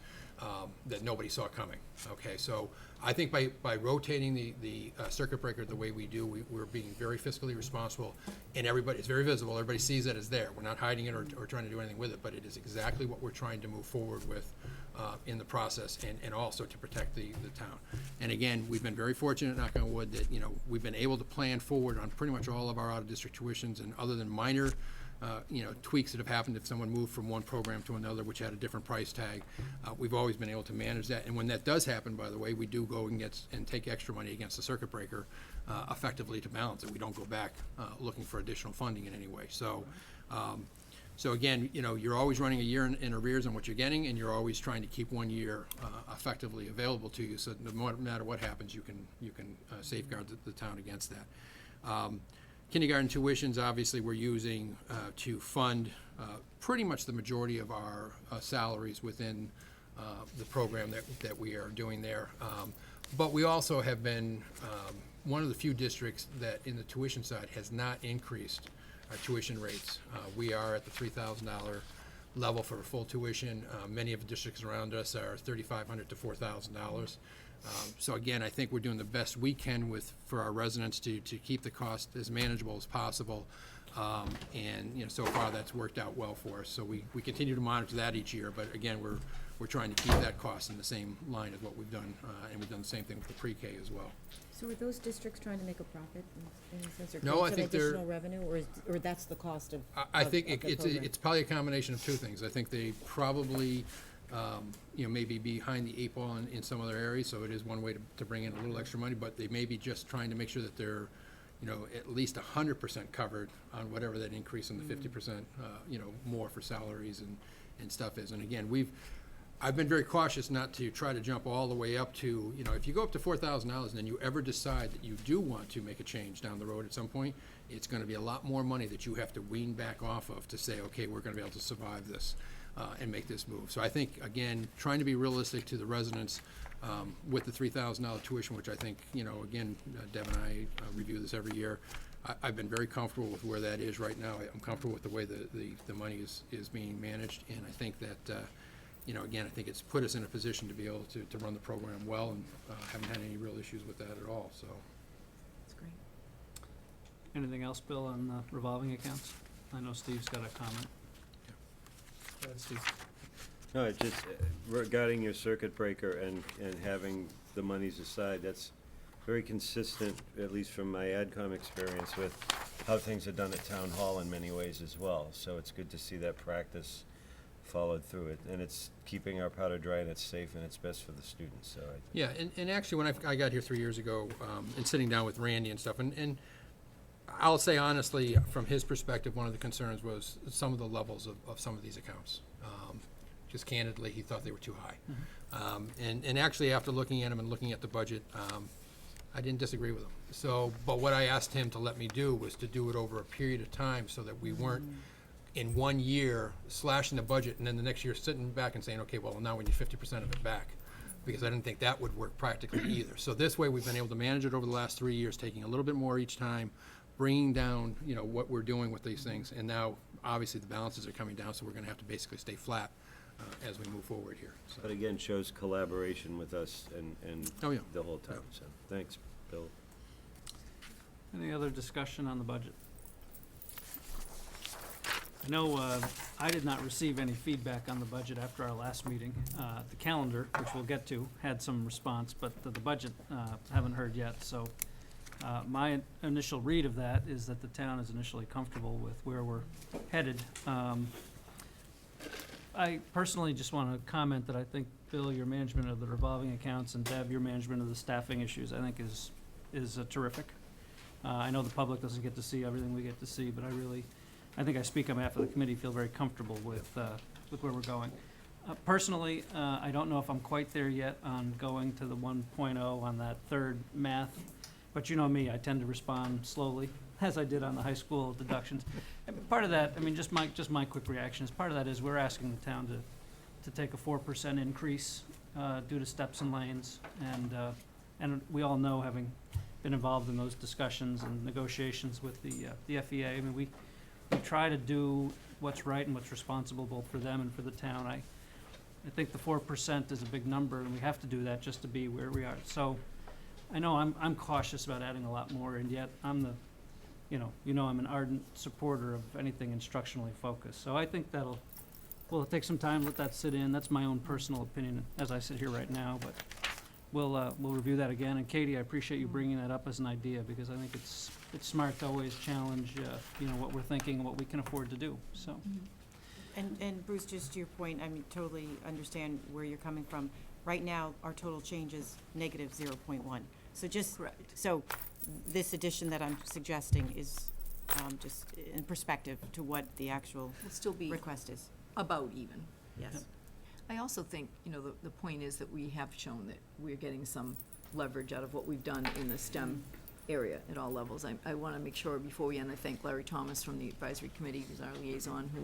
that nobody saw coming. Okay, so I think by rotating the circuit breaker the way we do, we're being very fiscally responsible, and it's very visible. Everybody sees that it's there. We're not hiding it or trying to do anything with it, but it is exactly what we're trying to move forward with in the process, and also to protect the town. And again, we've been very fortunate, knock on wood, that we've been able to plan forward on pretty much all of our out-of-district tuitions, and other than minor tweaks that have happened if someone moved from one program to another, which had a different price tag, we've always been able to manage that. And when that does happen, by the way, we do go and take extra money against the circuit breaker effectively to balance it. We don't go back looking for additional funding in any way. So again, you're always running a year in arrears on what you're getting, and you're always trying to keep 1 year effectively available to you, so no matter what happens, you can safeguard the town against that. Kindergarten tuitions, obviously, we're using to fund pretty much the majority of our salaries within the program that we are doing there. But we also have been one of the few districts that in the tuition side has not increased our tuition rates. We are at the $3,000 level for full tuition. Many of the districts around us are $3,500 to $4,000. So again, I think we're doing the best we can for our residents to keep the cost as manageable as possible. And so far that's worked out well for us. So we continue to monitor that each year, but again, we're trying to keep that cost in the same line as what we've done, and we've done the same thing with the pre-K as well. So are those districts trying to make a profit in a sense, or No, I create some think they're- additional revenue, or that's the cost of? I think of the it's program? probably a combination of two things. I think they probably, maybe behind the eight ball in some other areas, so it is one way to bring in a little extra money, but they may be just trying to make sure that they're, at least 100% covered on whatever that increase in the 50%, more for salaries and stuff is. And again, I've been very cautious not to try to jump all the way up to, if you go up to $4,000 and then you ever decide that you do want to make a change down the road at some point, it's going to be a lot more money that you have to wean back off of to say, okay, we're going to be able to survive this and make this move. So I think, again, trying to be realistic to the residents with the $3,000 tuition, which I think, again, Deb and I review this every year. I've been very comfortable with where that is right now. I'm comfortable with the way the money is being managed, and I think that again, I think it's put us in a position to be able to run the program well, and haven't had any real issues with that at all, so. That's great. Anything else, Bill, on the revolving accounts? I know Steve's got a comment. Go ahead, Steve. No, it's just regarding your circuit breaker and having the monies aside, that's very consistent, at least from my AdCom experience, with how things are done at Town Hall in many ways as well. So it's good to see that practice followed through it, and it's keeping our powder dry, and it's safe, and it's best for the students, so Yeah, and actually, when I got here 3 years ago, and sitting down with Randy and stuff, and I'll say honestly, from his perspective, one of the concerns was some of the levels of some of these accounts. Just candidly, he thought they were too high. And actually, after looking at them and looking at the budget, I didn't disagree with him. So, but what I asked him to let me do was to do it over a period of time so that we weren't in 1 year slashing the budget and then the next year sitting back and saying, okay, well, now we need 50% of it back, because I didn't think that would work practically either. So this way, we've been able to manage it over the last 3 years, taking a little bit more each time, bringing down, what we're doing with these things. And now, obviously, the balances are coming down, so we're gonna have to basically stay flat as we move forward here. So. But again, shows collaboration with us and Oh, yeah. the whole time, so, thanks, Bill. Any other discussion on the budget? I know I did not receive any feedback on the budget after our last meeting. The calendar, which we'll get to, had some response, but the budget, haven't heard yet. So my initial read of that is that the town is initially comfortable with where we're headed. I personally just want to comment that I think, Bill, your management of the revolving accounts, and Deb, your management of the staffing issues, I think is terrific. I know the public doesn't get to see everything we get to see, but I think I speak on behalf of the committee, feel very comfortable with where we're going. Personally, I don't know if I'm quite there yet on going to the 1.0 on that third math, but you know me, I tend to respond slowly, as I did on the high school deductions. And part of that, I mean, just my quick reaction is, part of that is we're asking the town to take a 4% increase due to steps and lanes, and we all know, having been involved in those discussions and negotiations with the FEA, I mean, we try to do what's right and what's responsible both for them and for the town. I think the 4% is a big number, and we have to do that just to be where we are. So I know I'm cautious about adding a lot more, and yet I'm I'm an ardent supporter of anything instructionally focused. So I think we'll take some time, let that sit in. That's my own personal opinion as I sit here right now, but we'll review that again. And Katie, I appreciate you bringing that up as an idea, because I think it's smart to always challenge, what we're thinking and what we can afford to do, so. And Bruce, just to your point, I mean, totally understand where you're coming from. Right now, our total change is negative 0.1. So Correct. so this addition that I'm suggesting is just in perspective to what the actual We'll still be request is. about even. Yes. I also think, the point is that we have shown that we're getting some leverage out of what we've done in the STEM area at all levels. I want to make sure before we end, I thank Larry Thomas from the advisory committee, who's our liaison, who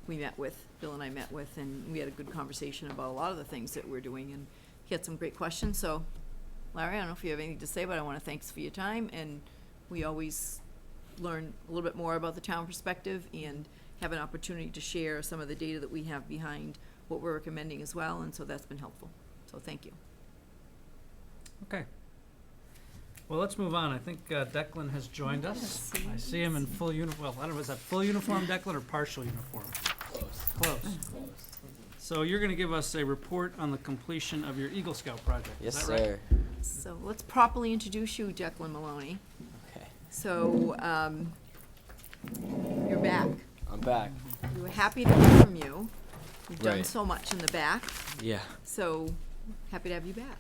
we met with, Bill and I met with, and we had a good conversation about a lot of the things that we're doing, and he had some great questions. So, Larry, I don't know if you have anything to say, but I want to thank you for your time, and we always learn a little bit more about the town perspective and have an opportunity to share some of the data that we have behind what we're recommending as well, and so that's been helpful. So thank you. Okay. Well, let's move on. I think Declan has joined us. I see him in full uniform. Well, I don't know, is that full uniform, Declan, or partial uniform? Close. So you're going to give us a report on the completion of your Eagle Scout project. Yes, is that right? sir. So let's properly introduce you, Declan Maloney. Okay. So, you're back. I'm back. We were happy to hear from you. You've done Right. so much in the back, Yeah. so happy to have you back.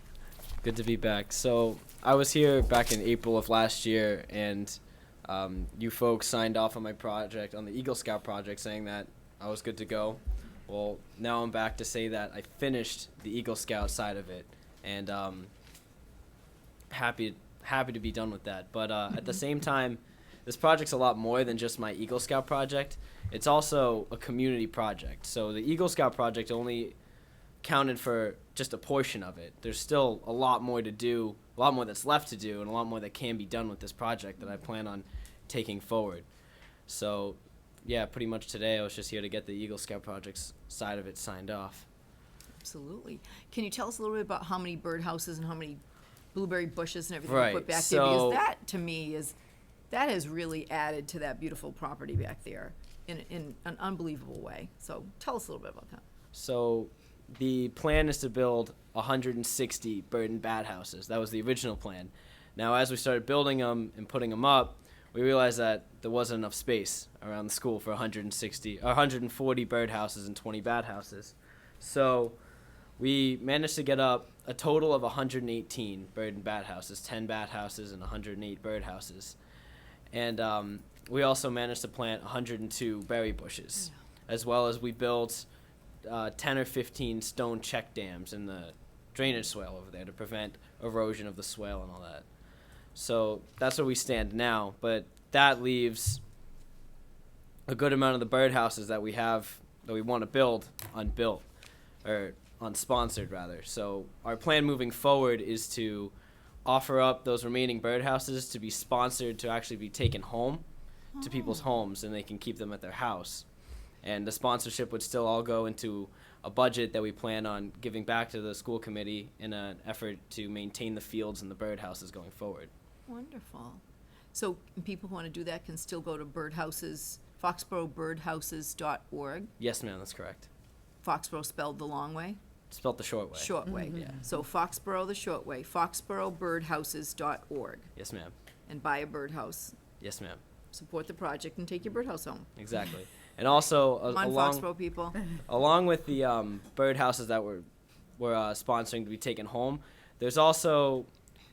Good to be back. So I was here back in April of last year, and you folks signed off on my project, on the Eagle Scout project, saying that I was good to go. Well, now I'm back to say that I finished the Eagle Scout side of it, and happy to be done with that. But at the same time, this project's a lot more than just my Eagle Scout project. It's also a community project. So the Eagle Scout project only counted for just a portion of it. There's still a lot more to do, a lot more that's left to do, and a lot more that can be done with this project that I plan on taking forward. So, yeah, pretty much today I was just here to get the Eagle Scout project's side of it signed off. Absolutely. Can you tell us a little bit about how many birdhouses and how many blueberry bushes and everything Right, you put back there? Because so- that, to me, that has really added to that beautiful property back there in an unbelievable way. So tell us a little bit about that. So the plan is to build 160 bird and bat houses. That was the original plan. Now, as we started building them and putting them up, we realized that there wasn't enough space around the school for 140 bird houses and 20 bat houses. So we managed to get up a total of 118 bird and bat houses, 10 bat houses and 108 bird houses. And we also managed to plant 102 berry bushes, as well as we built 10 or 15 stone check dams in the drainage swale over there to prevent erosion of the swale and all that. So that's where we stand now, but that leaves a good amount of the birdhouses that we have, that we want to build, unbuilt, or unsponsored rather. So our plan moving forward is to offer up those remaining birdhouses to be sponsored, to actually be taken home to people's homes, and they can keep them at their house. And the sponsorship would still all go into a budget that we plan on giving back to the school committee in an effort to maintain the fields and the birdhouses going forward. Wonderful. So people who want to do that can still go to birdhouses, foxboroughbirdhouses.org. Yes, ma'am, that's correct. Foxborough spelled the long way? Spelt the short way. Short way. Yeah. So Foxborough the short way, foxboroughbirdhouses.org. Yes, ma'am. And buy a birdhouse. Yes, ma'am. Support the project and take your birdhouse home. Exactly. And also, Come on, Foxborough people. along with the birdhouses that we're sponsoring to be taken home, there's also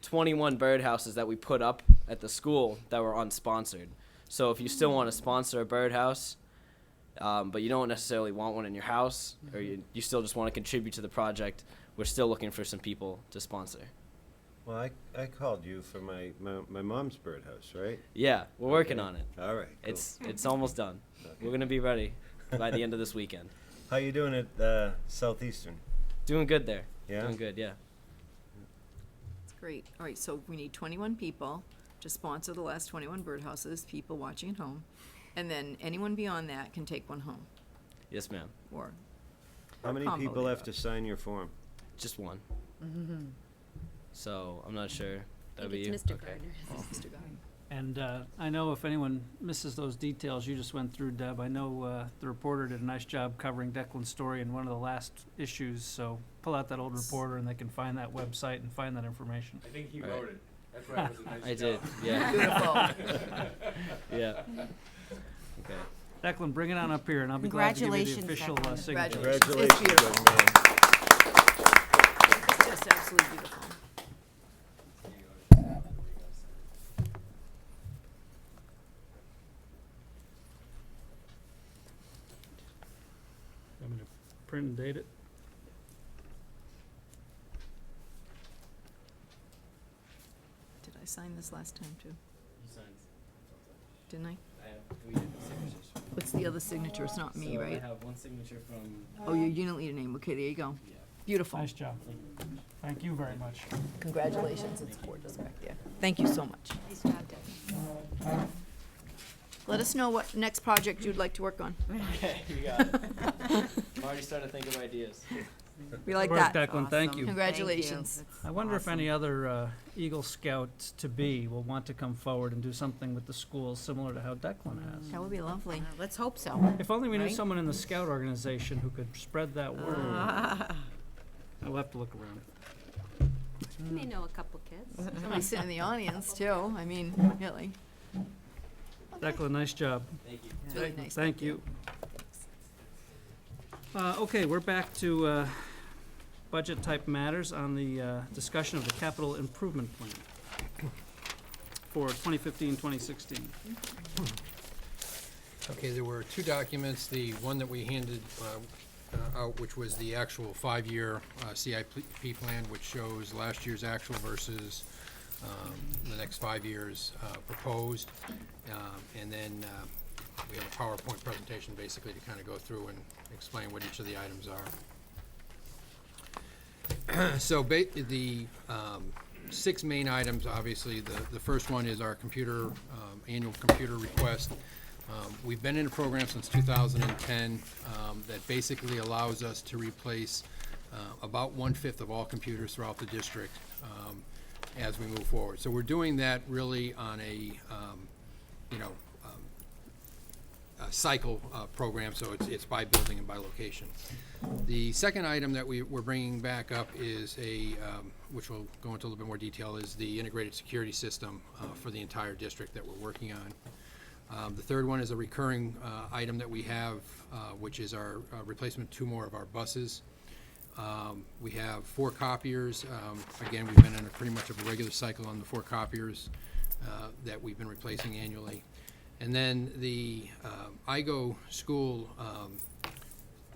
21 birdhouses that we put up at the school that were unsponsored. So if you still want to sponsor a birdhouse, but you don't necessarily want one in your house, or you still just want to contribute to the project, we're still looking for some people to sponsor. Well, I called you for my mom's birdhouse, right? Yeah, we're working Okay. on it. All right. Cool. It's almost done. We're going to be ready by the end of this weekend. How you doing at Southeastern? Doing good there. Yeah? Doing good, yeah. That's great. All right, so we need 21 people to sponsor the last 21 birdhouses, people watching at home. And then anyone beyond that can take one home, Yes, ma'am. or, How many combo people have thereof. to sign your form? Just one. So I'm not sure. I That'd be think you. it's Mr. Okay. Gardner. Mr. Gardner. And I know if anyone misses those details you just went through, Deb, I know the reporter did a nice job covering Declan's story in one of the last issues, so pull out that old reporter and they can find that website and find that information. I think he All right. wrote it. That's why it was a nice I job. did. Yeah. Beautiful. Yeah. Okay. Declan, bring it on up here, and I'll be glad to give you the Congratulations, official Declan. signature. Congratulations. It's Congratulations, beautiful. young man. It's just absolutely beautiful. I'm gonna print and date it. Did I sign this last time too? You signed. Didn't I? I have 3 different signatures. What's the other signature? It's not me, So right? I have one signature from. Oh, your unit leader name. Okay, there you go. Yeah. Beautiful. Nice job. Thank you very much. Congratulations and support us back there. Thank you so much. Nice job, Deb. Let us know what next project you'd like to work on. Okay, you got it. I'm already starting to think of ideas. We like Work, that. Declan, thank Awesome. you. Congratulations. Thank you. I wonder if Awesome. any other Eagle Scouts to be will want to come forward and do something with the schools similar to how Declan has. That would be lovely. Let's hope so. If only we knew Right? someone in the Scout organization who could spread that word. I'll have to look around. You may know a couple kids. Somebody sit in the audience too. I mean, really. Declan, nice job. Thank you. It's really nice. Thank you. Okay, we're back to budget-type matters on the discussion of the capital improvement plan for 2015-2016. Okay, there were 2 documents. The one that we handed out, which was the actual 5-year CIP plan, which shows last year's actual versus the next 5 years proposed. And then we have a PowerPoint presentation basically to kind of go through and explain what each of the items are. So the 6 main items, obviously, the first one is our annual computer request. We've been in a program since 2010 that basically allows us to replace about 1/5 of all computers throughout the district as we move forward. So we're doing that really on a cycle program, so it's by building and by location. The second item that we're bringing back up is which we'll go into a little bit more detail, is the integrated security system for the entire district that we're working on. The third one is a recurring item that we have, which is our replacement 2 more of our buses. We have 4 copiers. Again, we've been in pretty much of a regular cycle on the 4 copiers that we've been replacing annually. And then the IGO school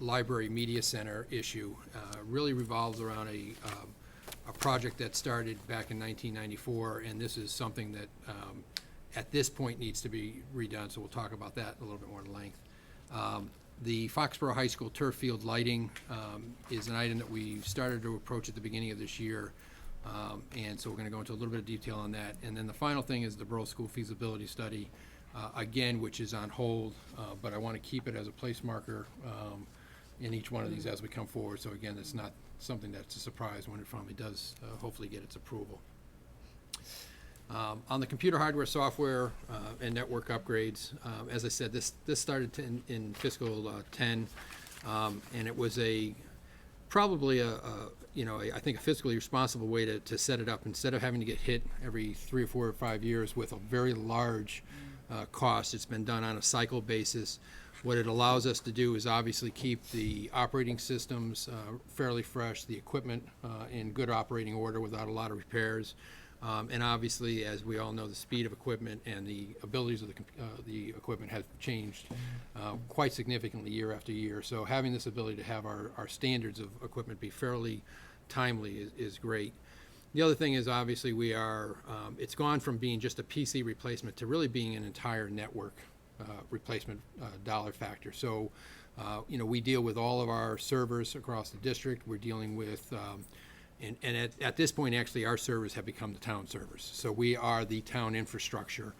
library media center issue really revolves around a project that started back in 1994, and this is something that at this point needs to be redone, so we'll talk about that a little bit more in length. The Foxborough High School turf field lighting is an item that we started to approach at the beginning of this year, and so we're going to go into a little bit of detail on that. And then the final thing is the Borough School feasibility study, again, which is on hold, but I want to keep it as a place marker in each one of these as we come forward. So again, it's not something that's a surprise when it finally does hopefully get its approval. On the computer hardware, software, and network upgrades, as I said, this started in fiscal 10, and it was probably I think a fiscally responsible way to set it up. Instead of having to get hit every 3 or 4 or 5 years with a very large cost, it's been done on a cycle basis. What it allows us to do is obviously keep the operating systems fairly fresh, the equipment in good operating order without a lot of repairs. And obviously, as we all know, the speed of equipment and the abilities of the equipment have changed quite significantly year after year. So having this ability to have our standards of equipment be fairly timely is great. The other thing is obviously it's gone from being just a PC replacement to really being an entire network replacement dollar factor. So, we deal with all of our servers across the district. We're dealing with and at this point, actually, our servers have become the town servers. So we are the town infrastructure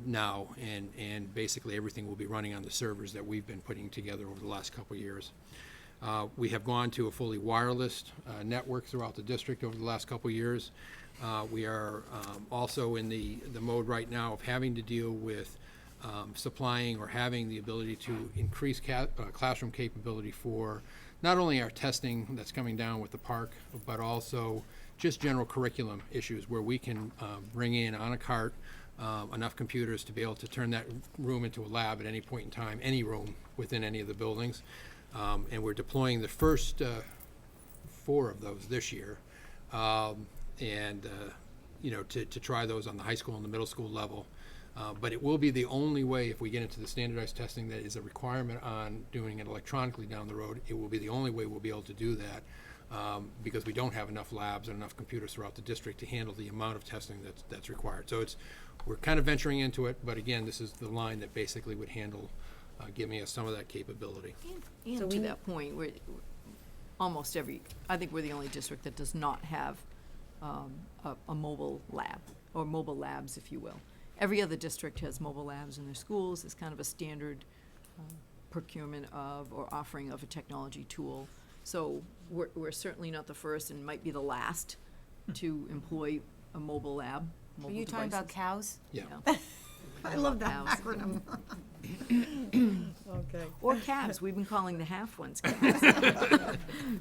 now, and basically everything will be running on the servers that we've been putting together over the last couple of years. We have gone to a fully wireless network throughout the district over the last couple of years. We are also in the mode right now of having to deal with supplying or having the ability to increase classroom capability for not only our testing that's coming down with the park, but also just general curriculum issues where we can bring in on a cart enough computers to be able to turn that room into a lab at any point in time, any room within any of the buildings. And we're deploying the first 4 of those this year. To try those on the high school and the middle school level. But it will be the only way, if we get into the standardized testing that is a requirement on doing it electronically down the road, it will be the only way we'll be able to do that, because we don't have enough labs and enough computers throughout the district to handle the amount of testing that's required. So we're kind of venturing into it, but again, this is the line that basically would handle giving us some of that capability. And So to we- that point, I think we're the only district that does not have a mobile lab, or mobile labs, if you will. Every other district has mobile labs in their schools. It's kind of a standard procurement of or offering of a technology tool. So we're certainly not the first and might be the last to employ a mobile lab, Are mobile you talking about devices. cows? Yeah. I love that Cows. acronym. Okay. Or calves. We've been calling the half ones calves.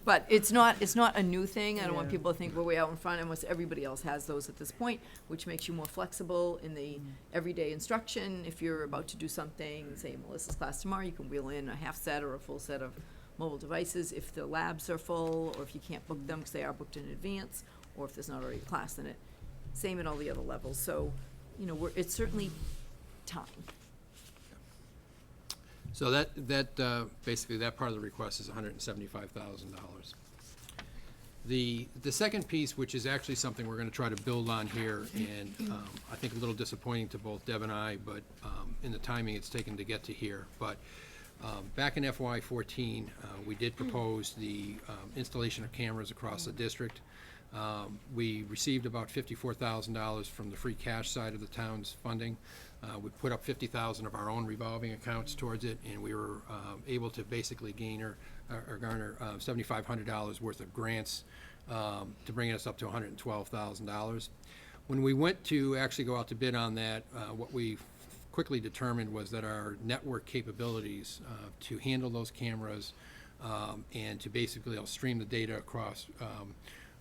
But it's not a new thing. I don't want Yeah. people to think we're way out in front unless everybody else has those at this point, which makes you more flexible in the everyday instruction. If you're about to do something, say Melissa's class tomorrow, you can wheel in a half set or a full set of mobile devices. If the labs are full, or if you can't book them because they are booked in advance, or if there's not already a class in it. Same at all the other levels. So, it's certainly time. So that basically that part of the request is $175,000. The second piece, which is actually something we're going to try to build on here, and I think a little disappointing to both Deb and I, but in the timing it's taken to get to here. But back in FY14, we did propose the installation of cameras across the district. We received about $54,000 from the free cash side of the town's funding. We put up $50,000 of our own revolving accounts towards it, and we were able to basically garner $7,500 worth of grants to bring us up to $112,000. When we went to actually go out to bid on that, what we quickly determined was that our network capabilities to handle those cameras and to basically stream the data across,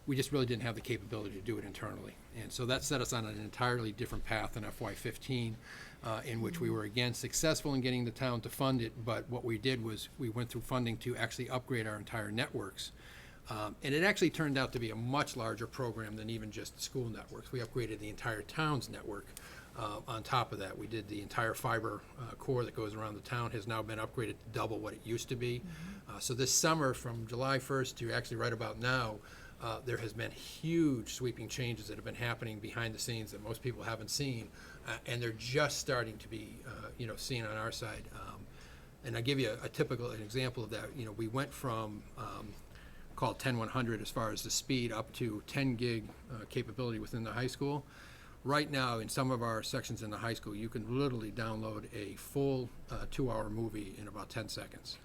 we just really didn't have the capability to do it internally. And so that set us on an entirely different path than FY15, in which we were again successful in getting the town to fund it, but what we did was we went through funding to actually upgrade our entire networks. And it actually turned out to be a much larger program than even just the school networks. We upgraded the entire town's network. On top of that, we did the entire fiber core that goes around the town has now been upgraded to double what it used to be. So this summer, from July 1st to actually right about now, there has been huge sweeping changes that have been happening behind the scenes that most people haven't seen, and they're just starting to be, seen on our side. And I give you an example of that. We went from called 10-100 as far as the speed up to 10 gig capability within the high school. Right now, in some of our sections in the high school, you can literally download a full 2-hour movie in about 10 seconds.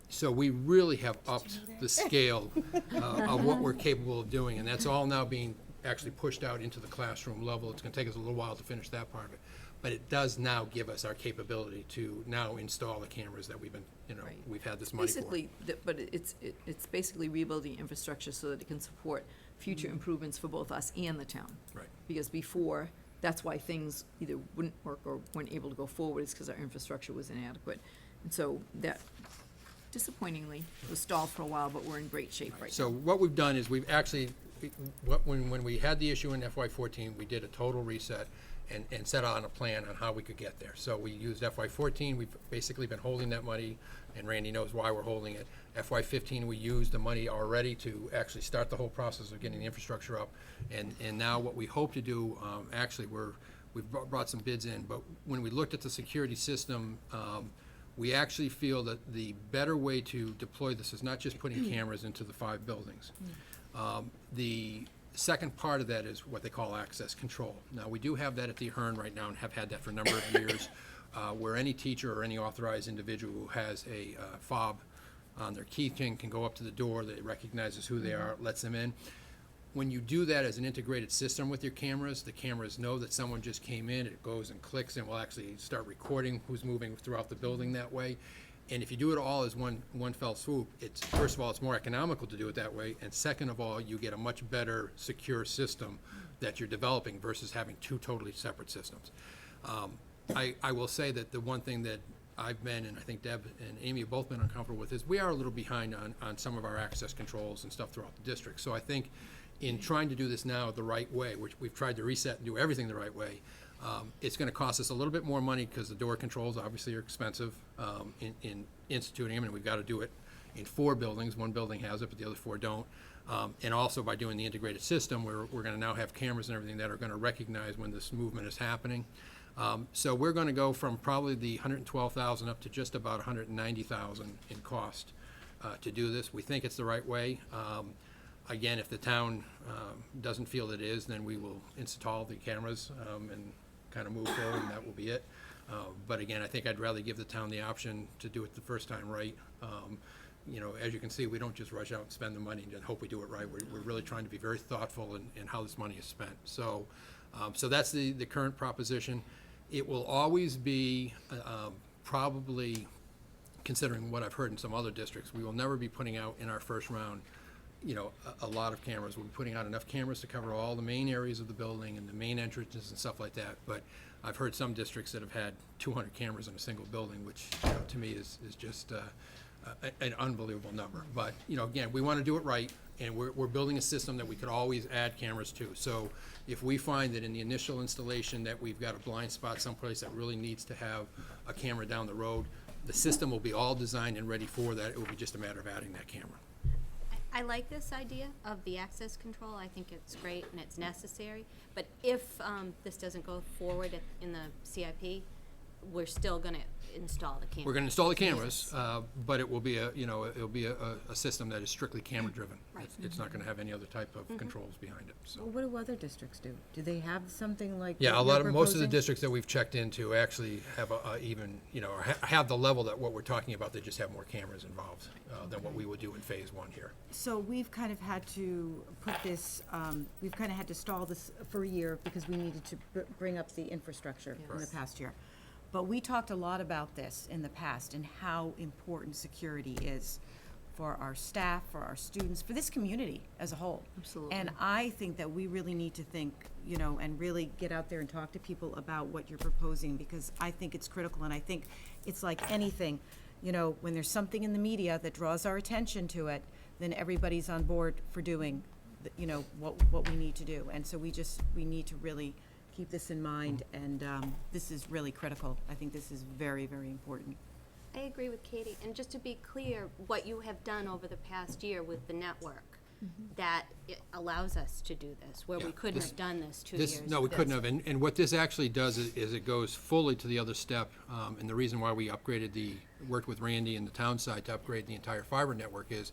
So we really have upped the scale of what we're capable of doing, and that's all now being actually pushed out into the classroom level. It's going to take us a little while to finish that part of it, but it does now give us our capability to now install the cameras that we've been, Right. we've had this money for. Basically, but it's basically rebuilding infrastructure so that it can support future improvements for both us and the town. Right. Because before, that's why things either wouldn't work or weren't able to go forward, is because our infrastructure was inadequate. And so that, disappointingly, was stalled for a while, but we're in great shape right now. So what we've done is we've actually, when we had the issue in FY14, we did a total reset and set out on a plan on how we could get there. So we used FY14, we've basically been holding that money, and Randy knows why we're holding it. FY15, we used the money already to actually start the whole process of getting the infrastructure up. And now what we hope to do, actually we've brought some bids in, but when we looked at the security system, we actually feel that the better way to deploy this is not just putting cameras into the 5 buildings. Second part of that is what they call access control. Now, we do have that at the Ahern right now and have had that for a number of years, where any teacher or any authorized individual who has a fob on their keychain can go up to the door, that recognizes who they are, lets them in. When you do that as an integrated system with your cameras, the cameras know that someone just came in, it goes and clicks and will actually start recording who's moving throughout the building that way. And if you do it all as one fell swoop, it's, first of all, it's more economical to do it that way, and second of all, you get a much better secure system that you're developing versus having two totally separate systems. I will say that the one thing that I've been, and I think Deb and Amy have both been uncomfortable with, is we are a little behind on some of our access controls and stuff throughout the district. So I think in trying to do this now the right way, which we've tried to reset and do everything the right way, it's going to cost us a little bit more money because the door controls obviously are expensive in instituting them, and we've got to do it in 4 buildings. One building has it, but the other 4 don't. And also by doing the integrated system, we're going to now have cameras and everything that are going to recognize when this movement is happening. So we're going to go from probably the $112,000 up to just about $190,000 in cost to do this. We think it's the right way. Again, if the town doesn't feel it is, then we will install the cameras and kind of move forward, and that will be it. But again, I think I'd rather give the town the option to do it the first time right. You know, as you can see, we don't just rush out and spend the money and just hope we do it right. We're really trying to be very thoughtful in how this money is spent. So, so that's the current proposition. It will always be probably, considering what I've heard in some other districts, we will never be putting out in our first round, you know, a lot of cameras. We'll be putting out enough cameras to cover all the main areas of the building and the main entrances and stuff like that. But I've heard some districts that have had 200 cameras in a single building, which, you know, to me is just an unbelievable number. But, you know, again, we want to do it right, and we're building a system that we could always add cameras to. So if we find that in the initial installation that we've got a blind spot someplace that really needs to have a camera down the road, the system will be all designed and ready for that. It will be just a matter of adding that camera. I like this idea of the access control. I think it's great and it's necessary. But if this doesn't go forward in the CIP, we're still going to install the cameras. We're going to install the cameras, but it will be it'll be a system that is strictly camera driven. Right. It's not going to have any other type of controls behind it. So. Well, what do other districts do? Do they have something like Yeah, what you're most of the proposing? districts that we've checked into actually have even, you know, have the level that what we're talking about. They just have more cameras involved than what we would do in phase 1 here. So we've kind of had to put this, we've kind of had to stall this for a year because we needed to bring up the infrastructure in the Yes. past year. But we talked a lot about this in the past and how important security is for our staff, for our students, for this community as a whole. Absolutely. And I think that we really need to think, you know, and really get out there and talk to people about what you're proposing, because I think it's critical, and I think it's like anything, you know, when there's something in the media that draws our attention to it, then everybody's on board for doing, you know, what we need to do. And so we need to really keep this in mind, and this is really critical. I think this is very, very important. I agree with Katie. And just to be clear, what you have done over the past year with the network, that it allows us to do this, where Yeah, we couldn't this- have done this 2 years ago. No, we couldn't have. And what this actually does is it goes fully to the other step. And the reason why we worked with Randy and the town side to upgrade the entire fiber network is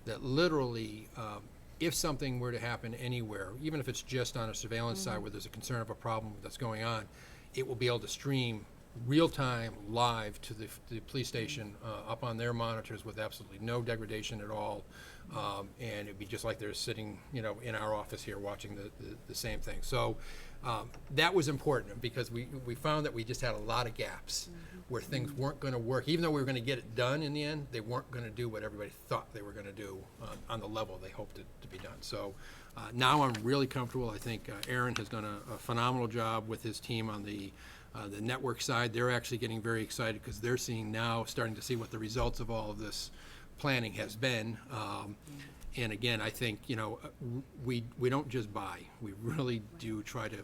that literally, if something were to happen anywhere, even if it's just on a surveillance side where there's a concern of a problem that's going on, it will be able to stream real-time, live to the police station up on their monitors with absolutely no degradation at all. And it'd be just like they're sitting, you know, in our office here watching the same thing. So that was important because we found that we just had a lot of gaps where things weren't going to work. Even though we were going to get it done in the end, they weren't going to do what everybody thought they were going to do on the level they hoped it to be done. So now I'm really comfortable. I think Aaron has done a phenomenal job with his team on the network side. They're actually getting very excited because they're seeing now, starting to see what the results of all of this planning has been. And again, I think, you know, we don't just buy. We really do try to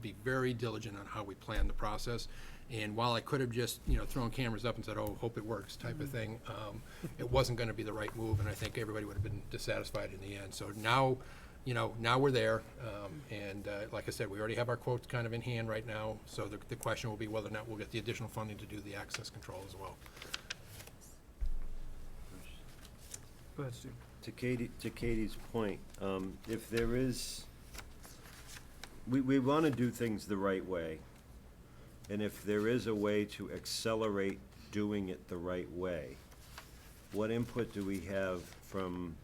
be very diligent on how we plan the process. And while I could have just, you know, thrown cameras up and said, oh, hope it works type of thing, it wasn't going to be the right move, and I think everybody would have been dissatisfied in the end. So now, you know, now we're there, and like I said, we already have our quotes kind of in hand right now, so the question will be whether or not we'll get the additional funding to do the access control as well. Go ahead, Steve. To Katie's point, if there is we want to do things the right way. And if there is a way to accelerate doing it the right way, what input do we have from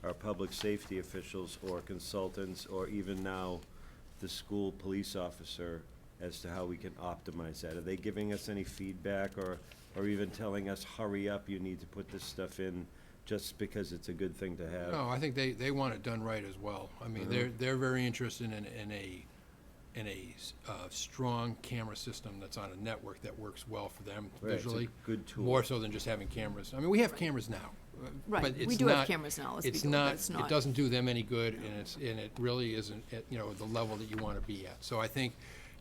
our public safety officials or consultants, or even now the school police officer, as to how we can optimize that? Are they giving us any feedback, or even telling us, hurry up, you need to put this stuff in just because it's a good thing to have? No, I think they want it done right as well. I mean, they're very interested in a strong camera system that's on a network that works well for them Right, it's a visually. good tool. More so than just having cameras. I mean, we have cameras now. Right, but we it's do have not- cameras now, let's be It's clear, but not, it's it not. doesn't do them any good, and it really isn't at, the level that you want to be at. So I think,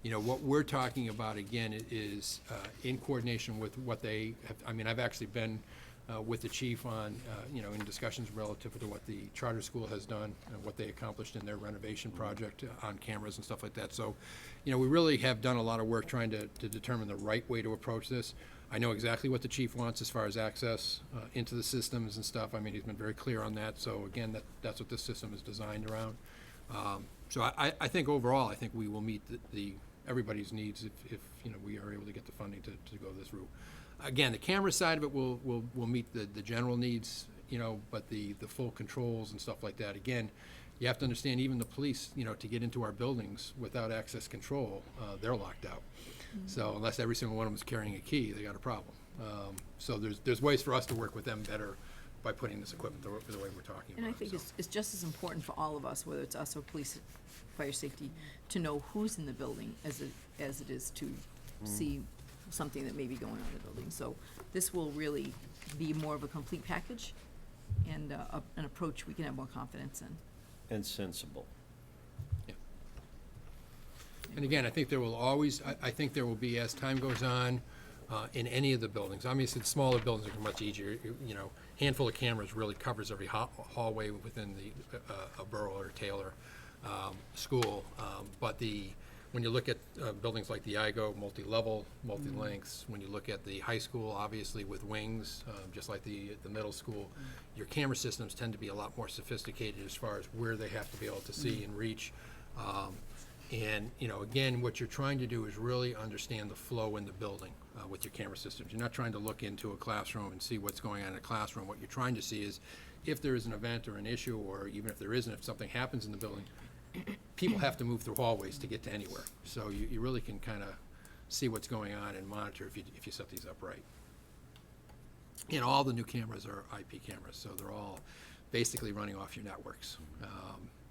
what we're talking about, again, is in coordination with what they have. I mean, I've actually been with the chief on, in discussions relative to what the charter school has done and what they accomplished in their renovation project on cameras and stuff like that. So, we really have done a lot of work trying to determine the right way to approach this. I know exactly what the chief wants as far as access into the systems and stuff. I mean, he's been very clear on that. So again, that's what this system is designed around. So I think overall, I think we will meet everybody's needs if we are able to get the funding to go this route. Again, the camera side of it will meet the general needs, but the full controls and stuff like that, again, you have to understand, even the police, to get into our buildings without access control, they're locked out. So unless every single one of them is carrying a key, they got a problem. So there's ways for us to work with them better by putting this equipment the way we're talking about. And I think so. it's just as important for all of us, whether it's us or police, fire safety, to know who's in the building as it is to see something that may be going on in the building. So this will really be more of a complete package and an approach we can have more confidence in. And sensible. And again, I think there will always, I think there will be, as time goes on, in any of the buildings, obviously the smaller buildings are much easier, handful of cameras really covers every hallway within a borough or Taylor school. But when you look at buildings like the IGO, multi-level, multi-lengths, when you look at the high school, obviously with wings, just like the middle school, your camera systems tend to be a lot more sophisticated as far as where they have to be able to see and reach. And, again, what you're trying to do is really understand the flow in the building with your camera systems. You're not trying to look into a classroom and see what's going on in a classroom. What you're trying to see is if there is an event or an issue, or even if there isn't, if something happens in the building, people have to move through hallways to get to anywhere. So you really can kind of see what's going on and monitor if you set these up right. And all the new cameras are IP cameras, so they're all basically running off your networks.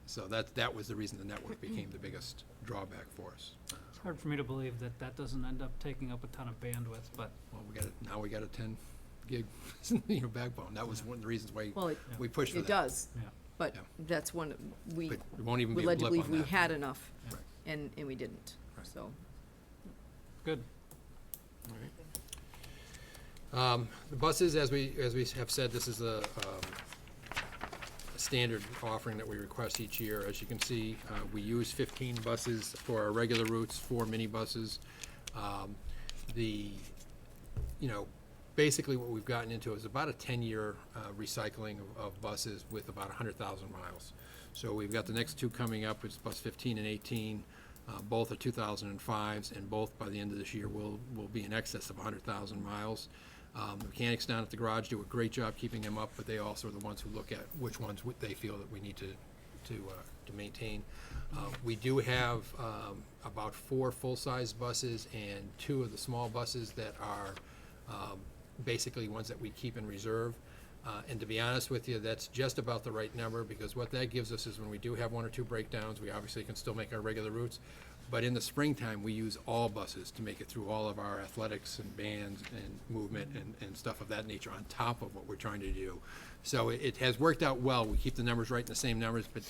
So that was the reason the network became the biggest drawback for us. It's hard for me to believe that doesn't end up taking up a ton of bandwidth, but Well, now we got a 10 gig, backbone. That was one of the reasons why Well, we pushed for that. it does, yeah. but Yeah. that's one, we But it won't even were be a led to blip believe on we that. had enough, Right. and we didn't, Right. so. Good. The buses, as we have said, this is a standard offering that we request each year. As you can see, we use 15 buses for our regular routes, 4 minibuses. Basically what we've gotten into is about a 10-year recycling of buses with about 100,000 miles. So we've got the next 2 coming up, it's bus 15 and 18. Both are 2005s, and both by the end of this year will be in excess of 100,000 miles. The mechanics down at the garage do a great job keeping them up, but they also are the ones who look at which ones they feel that we need to maintain. We do have about 4 full-size buses and 2 of the small buses that are basically ones that we keep in reserve. And to be honest with you, that's just about the right number, because what that gives us is when we do have 1 or 2 breakdowns, we obviously can still make our regular routes. But in the springtime, we use all buses to make it through all of our athletics and bands and movement and stuff of that nature on top of what we're trying to do. So it has worked out well. We keep the numbers right in the same numbers, but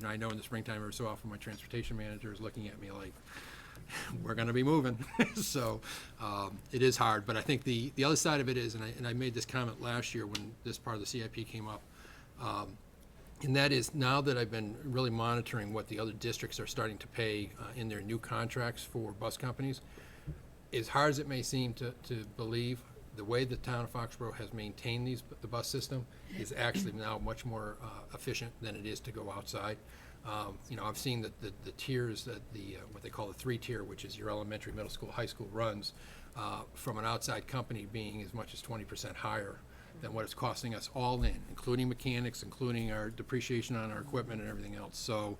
I know in the springtime every so often my transportation manager is looking at me like, we're going to be moving. So it is hard. But I think the other side of it is, and I made this comment last year when this part of the CIP came up, and that is, now that I've been really monitoring what the other districts are starting to pay in their new contracts for bus companies, as hard as it may seem to believe, the way the town of Foxborough has maintained the bus system is actually now much more efficient than it is to go outside. You know, I've seen the tiers that what they call the 3-tier, which is your elementary, middle school, high school runs, from an outside company being as much as 20% higher than what it's costing us all in, including mechanics, including our depreciation on our equipment and everything else. So,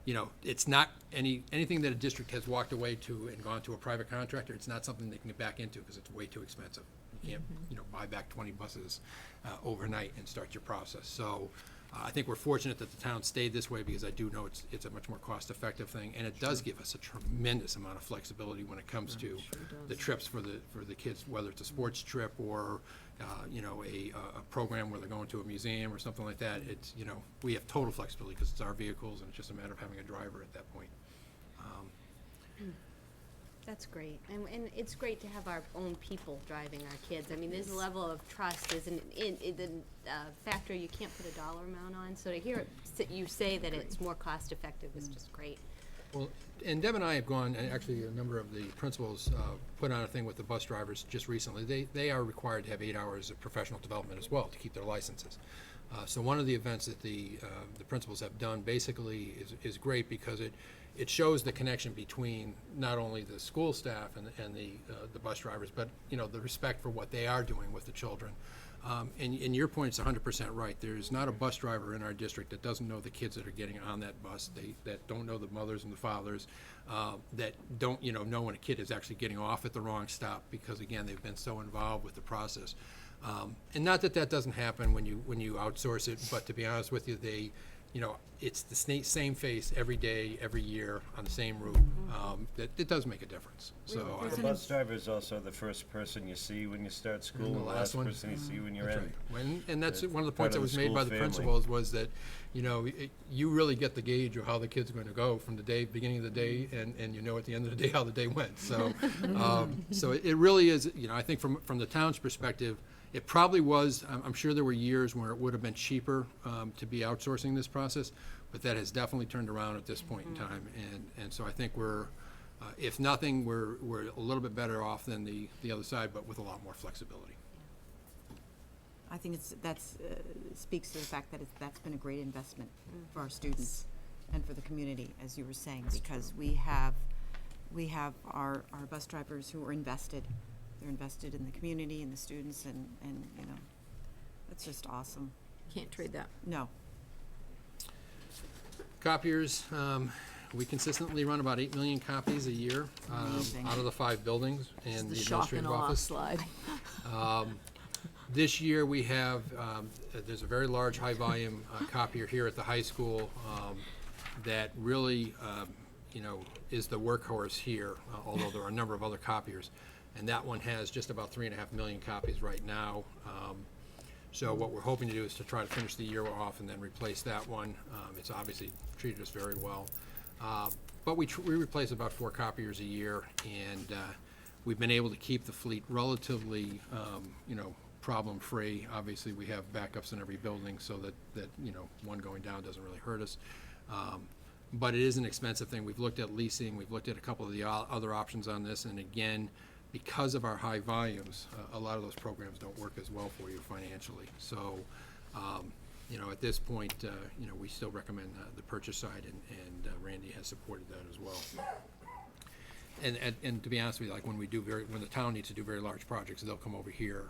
you know, it's not anything that a district has walked away to and gone to a private contractor. It's not something they can get back into because it's way too expensive. You can't, you know, buy back 20 buses overnight and start your process. So I think we're fortunate that the town stayed this way because I do know it's a much more cost-effective thing, and it does give us a tremendous amount of flexibility when it comes to the trips for the kids, whether it's a sports trip or you know, a program where they're going to a museum or something like that. It's, you know, we have total flexibility because it's our vehicles, and it's just a matter of having a driver at that point. That's great, and it's great to have our own people driving our kids. I mean, this level of trust is the factor you can't put a dollar amount on, so to hear you say that it's more cost-effective is just great. Well, and Deb and I have gone, and actually a number of the principals put on a thing with the bus drivers just recently. They are required to have 8 hours of professional development as well to keep their licenses. So one of the events that the principals have done basically is great because it shows the connection between not only the school staff and the bus drivers, but, you know, the respect for what they are doing with the children. And your point's 100% right. There's not a bus driver in our district that doesn't know the kids that are getting on that bus, that don't know the mothers and the fathers, that don't, you know when a kid is actually getting off at the wrong stop because, again, they've been so involved with the process. And not that doesn't happen when you outsource it, but to be honest with you, it's the same face every day, every year on the same route. That it does make a difference. So The bus driver is also the first person you see when you start school, and the last person you see when you're that's in. right. And that's one of the Part points of that was the made school by the family. principals was that, you really get the gauge of how the kid's going to go from the beginning of the day, and you know at the end of the day how the day went. So, so it really is. I think from the town's perspective, it probably was. I'm sure there were years where it would have been cheaper to be outsourcing this process, but that has definitely turned around at this point in time. And so I think we're, if nothing, we're a little bit better off than the other side, but with a lot more flexibility. I think speaks to the fact that that's been a great investment for our students and for the community, as you were saying, because we have our bus drivers who are invested. They're invested in the community and the students, and it's just awesome. Can't trade that. No. Copiers, we consistently run about 8 million copies a year Amazing. out of the 5 buildings and the The shock and administrative awe office. slide. This year we have, there's a very large high-volume copier here at the high school that really, is the workhorse here, although there are a number of other copiers. And that one has just about 3.5 million copies right now. So what we're hoping to do is to try to finish the year off and then replace that one. It's obviously treated us very well. But we replace about 4 copiers a year, and we've been able to keep the fleet relatively, problem-free. Obviously, we have backups in every building so that one going down doesn't really hurt us. But it is an expensive thing. We've looked at leasing. We've looked at a couple of the other options on this, and again, because of our high volumes, a lot of those programs don't work as well for you financially. So, at this point, we still recommend the purchase side, and Randy has supported that as well. And to be honest with you, like when the town needs to do very large projects, they'll come over here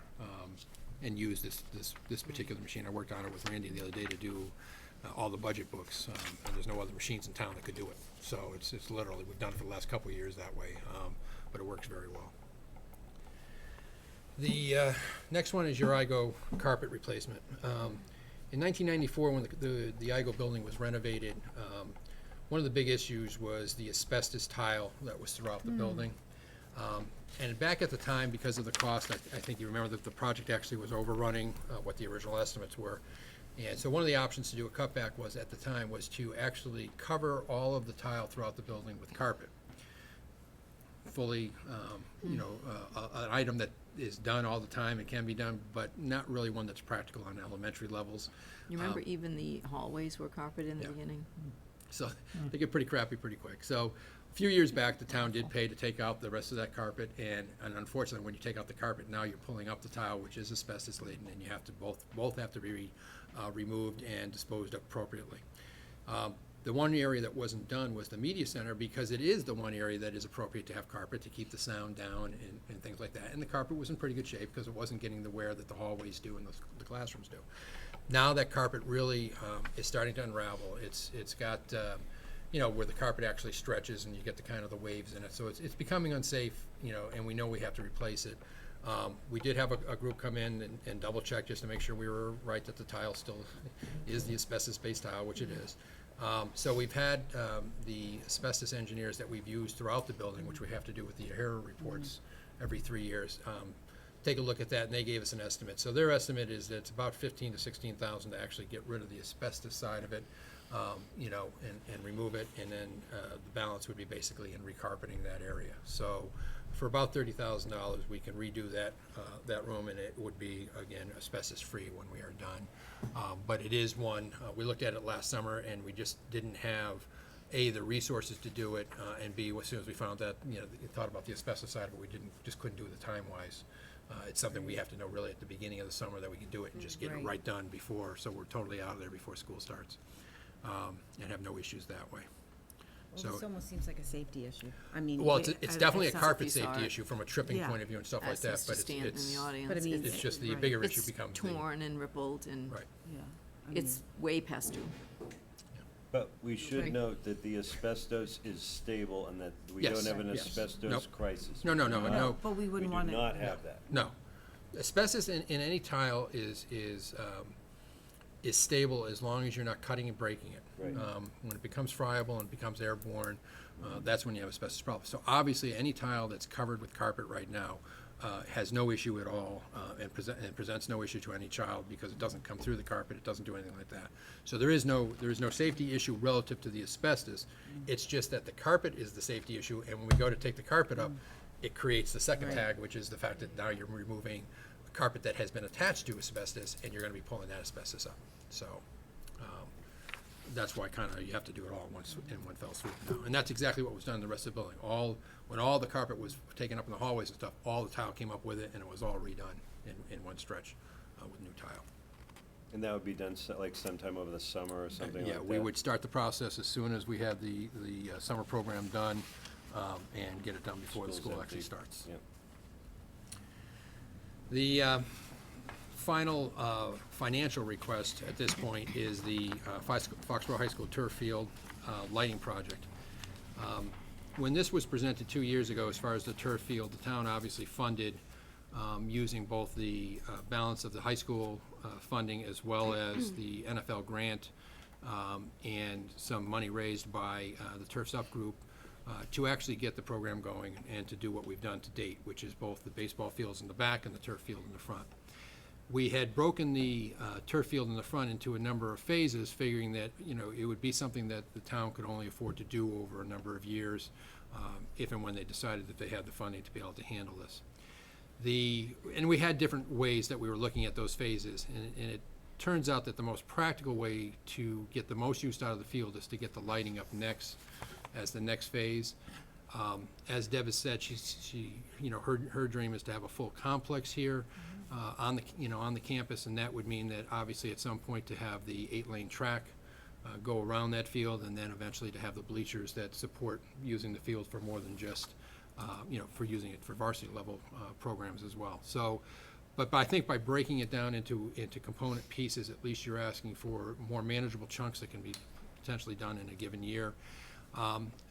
and use this particular machine. I worked on it with Randy the other day to do all the budget books, and there's no other machines in town that could do it. So it's literally, we've done it for the last couple of years that way, but it works very well. The next one is your IGO carpet replacement. In 1994, when the IGO building was renovated, one of the big issues was the asbestos tile that was throughout the building. And back at the time, because of the cost, I think you remember that the project actually was overrunning what the original estimates were. And so one of the options to do a cutback at the time was to actually cover all of the tile throughout the building with carpet. Fully, an item that is done all the time and can be done, but not really one that's practical on elementary levels. You remember even the hallways were carpeted in the beginning? So they get pretty crappy pretty quick. So a few years back, the town did pay to take out the rest of that carpet, and unfortunately, when you take out the carpet, now you're pulling up the tile, which is asbestos laden, and you have to both have to be removed and disposed of appropriately. The one area that wasn't done was the media center, because it is the one area that is appropriate to have carpet to keep the sound down and things like that. And the carpet was in pretty good shape because it wasn't getting the wear that the hallways do and the classrooms do. Now that carpet really is starting to unravel. It's got, where the carpet actually stretches and you get the kind of the waves in it. So it's becoming unsafe, and we know we have to replace it. We did have a group come in and double check just to make sure we were right that the tile still is the asbestos-based tile, which it is. So we've had the asbestos engineers that we've used throughout the building, which we have to do with the Adair reports every 3 years, take a look at that, and they gave us an estimate. So their estimate is that it's about $15,000 to $16,000 to actually get rid of the asbestos side of it, and remove it, and then the balance would be basically in recarpeting that area. So for about $30,000, we can redo that room, and it would be, again, asbestos-free when we are done. But it is one, we looked at it last summer, and we just didn't have, A, the resources to do it, and B, as soon as we found that, thought about the asbestos side of it, we just couldn't do it time-wise. It's something we have to know really at the beginning of the summer that we can do it and just get it Right. right done before, so we're totally out of there before school starts, and have no issues that way. Well, So, this almost seems like a safety issue. I mean. well, it's definitely a not- carpet you saw safety it. issue from a tripping Yeah. point of view and stuff like that, Access but to stand in the audience. But I mean, it's just the right. bigger issue It's becomes the, torn and rippled, and right. Yeah. I mean, it's way past due. But we should Right. note that the asbestos is stable and that we Yes. don't have an Yes. asbestos Nope. crisis. No, But we We wouldn't do want to. not have that. no. Asbestos in any tile is stable as long as you're not cutting and breaking it. Right. When it becomes friable and becomes airborne, that's when you have asbestos problems. So obviously, any tile that's covered with carpet right now has no issue at all, and presents no issue to any child because it doesn't come through the carpet, it doesn't do anything like that. So there is no safety issue relative to the asbestos. It's just that the carpet is the safety issue, and when we go to take the carpet up, it creates the second Right. tag, which is the fact that now you're removing a carpet that has been attached to asbestos, and you're gonna be pulling that asbestos up. So, that's why kinda you have to do it all once in one fell swoop now. And that's exactly what was done in the rest of the building. When all the carpet was taken up in the hallways and stuff, all the tile came up with it, and it was all redone in one stretch with new tile. And that would be done like sometime over the summer or something like Yeah, that? we would start the process as soon as we have the summer program done, and get it done before the School's school actually empty. starts. Yeah. The final financial request at this point is the Foxborough High School turf field lighting project. When this was presented 2 years ago, as far as the turf field, the town obviously funded using both the balance of the high school funding as well as the NFL grant and some money raised by the Turf's Up group to actually get the program going and to do what we've done to date, which is both the baseball fields in the back and the turf field in the front. We had broken the turf field in the front into a number of phases, figuring that, it would be something that the town could only afford to do over a number of years, if and when they decided that they had the funding to be able to handle this. And we had different ways that we were looking at those phases, and it turns out that the most practical way to get the most use out of the field is to get the lighting up next, as the next phase. As Deb has said, her dream is to have a full complex here on the campus, and that would mean that obviously at some point to have the 8-lane track go around that field, and then eventually to have the bleachers that support using the field for more than just, for using it for varsity level programs as well. So, but I think by breaking it down into component pieces, at least you're asking for more manageable chunks that can be potentially done in a given year.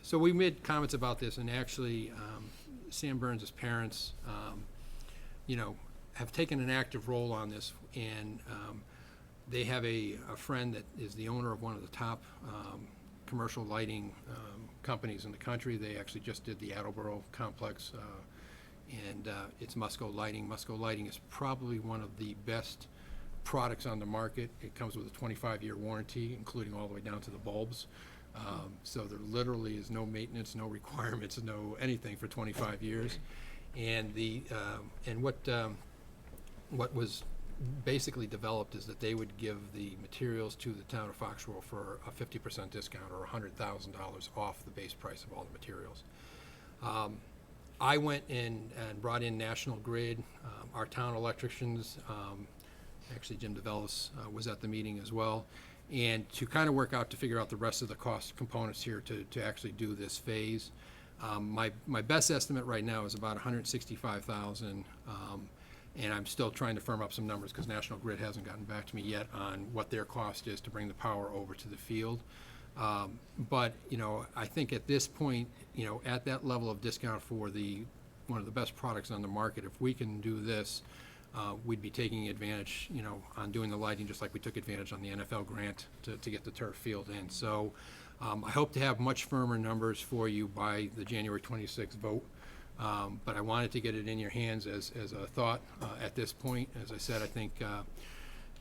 So we made comments about this, and actually, Sam Burns' parents, have taken an active role on this, and they have a friend that is the owner of one of the top commercial lighting companies in the country. They actually just did the Attleboro complex, and it's Musco Lighting. Musco Lighting is probably one of the best products on the market. It comes with a 25-year warranty, including all the way down to the bulbs. So there literally is no maintenance, no requirements, no anything for 25 years. And what was basically developed is that they would give the materials to the town of Foxborough for a 50% discount, or $100,000 off the base price of all the materials. I went in and brought in National Grid, our town electricians, actually Jim DeVellis was at the meeting as well, and to kind of work out to figure out the rest of the cost components here to actually do this phase. My best estimate right now is about 165,000, and I'm still trying to firm up some numbers because National Grid hasn't gotten back to me yet on what their cost is to bring the power over to the field. But, you know, I think at this point, you know, at that level of discount for one of the best products on the market, if we can do this, we'd be taking advantage, you know, on doing the lighting just like we took advantage on the NFL grant to get the turf field in. So I hope to have much firmer numbers for you by the January 26th vote. But I wanted to get it in your hands as a thought at this point. As I said, I think,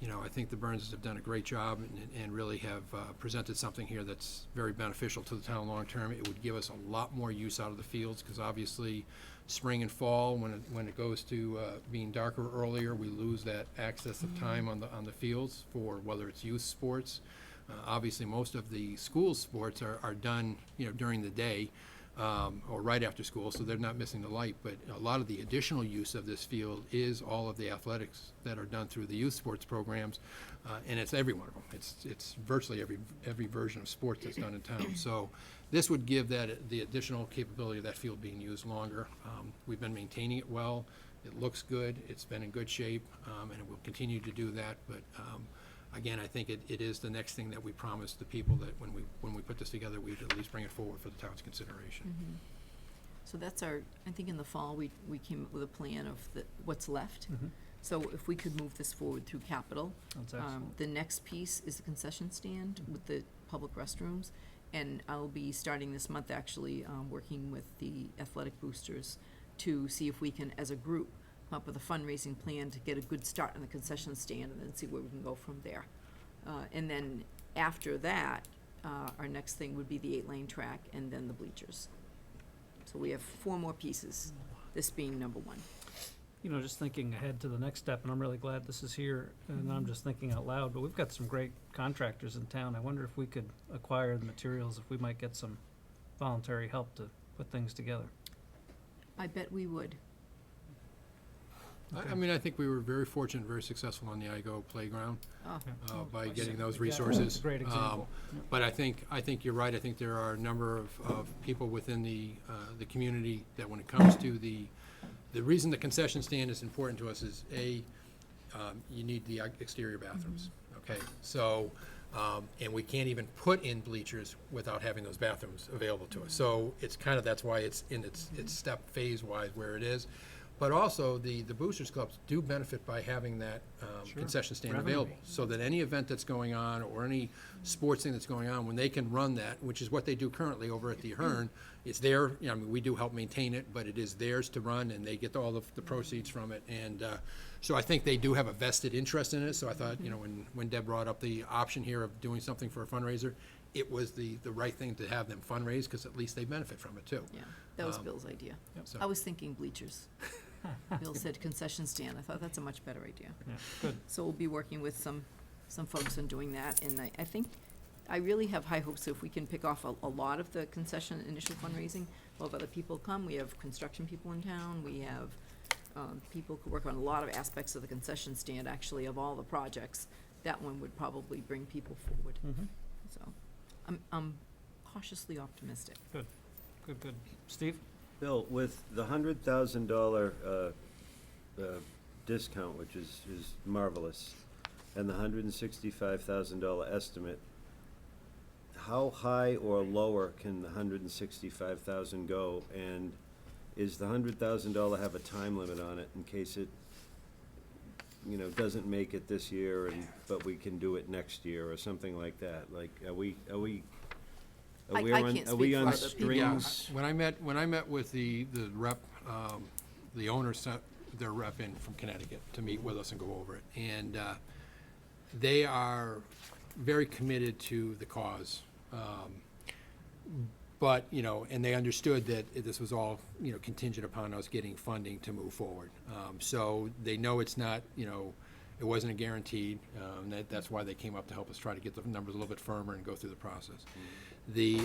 you know, I think the Burnses have done a great job and really have presented something here that's very beneficial to the town long term. It would give us a lot more use out of the fields because obviously spring and fall, when it goes to being darker earlier, we lose that access of time on the fields for whether it's youth sports. Obviously, most of the school sports are done, you know, during the day. Or right after school, so they're not missing the light. But a lot of the additional use of this field is all of the athletics that are done through the youth sports programs, and it's every one of them. It's virtually every version of sports that's done in town. So this would give that the additional capability of that field being used longer. We've been maintaining it well. It looks good. It's been in good shape, and it will continue to do that. But again, I think it is the next thing that we promised the people that when we put this together, we'd at least bring it forward for the town's consideration. So that's I think in the fall, we came up with a plan of what's left. So if we could move this forward through capital. That's excellent. The next piece is the concession stand with the public restrooms. And I'll be starting this month actually, working with the athletic boosters to see if we can, as a group, come up with a fundraising plan to get a good start on the concession stand and then see where we can go from there. And then after that, our next thing would be the 8-lane track and then the bleachers. So we have 4 more pieces, this being number 1. You know, just thinking ahead to the next step, and I'm really glad this is here, and I'm just thinking out loud, but we've got some great contractors in town. I wonder if we could acquire the materials, if we might get some voluntary help to put things together. I bet we would. I mean, I think we were very fortunate, very successful on the IGO playground Oh, by getting those resources. Great example. But I think you're right. I think there are a number of people within the community that when it comes to the reason the concession stand is important to us is you need the exterior bathrooms. Okay, so and we can't even put in bleachers without having those bathrooms available to us. So it's kind of that's why it's in its step phase wise where it is. But also, the boosters clubs do benefit by having that concession stand Revenue. available, so that any event that's going on or any sports thing that's going on, when they can run that, which is what they do currently over at the Ahern, it's their, you know, I mean, we do help maintain it, but it is theirs to run, and they get all the proceeds from it. And so I think they do have a vested interest in it. So I thought, you know, when Deb brought up the option here of doing something for a fundraiser, it was the right thing to have them fundraise, because at least they benefit from it too. Yeah, that was Bill's idea. So- I was thinking bleachers. Bill said concession stand. I thought that's a much better idea. Yeah, good. So we'll be working with some folks on doing that, and I think, I really have high hopes if we can pick off a lot of the concession initial fundraising. We'll have other people come. We have construction people in town. We have people who work on a lot of aspects of the concession stand, actually, of all the projects. That one would probably bring people forward. So I'm cautiously optimistic. Good. Steve? Bill, with the $100,000 discount, which is marvelous, and the $165,000 estimate, how high or lower can the $165,000 go? And is the $100,000 have a time limit on it in case it, you know, doesn't make it this year, but we can do it next year or something like that? Like, are we I can't speak on for other people. strings? When I met with the rep, the owner sent their rep in from Connecticut to meet with us and go over it. And they are very committed to the cause. But, you know, and they understood that this was all, you know, contingent upon us getting funding to move forward. So they know it's not, you know, it wasn't a guaranteed. That's why they came up to help us try to get the numbers a little bit firmer and go through the process.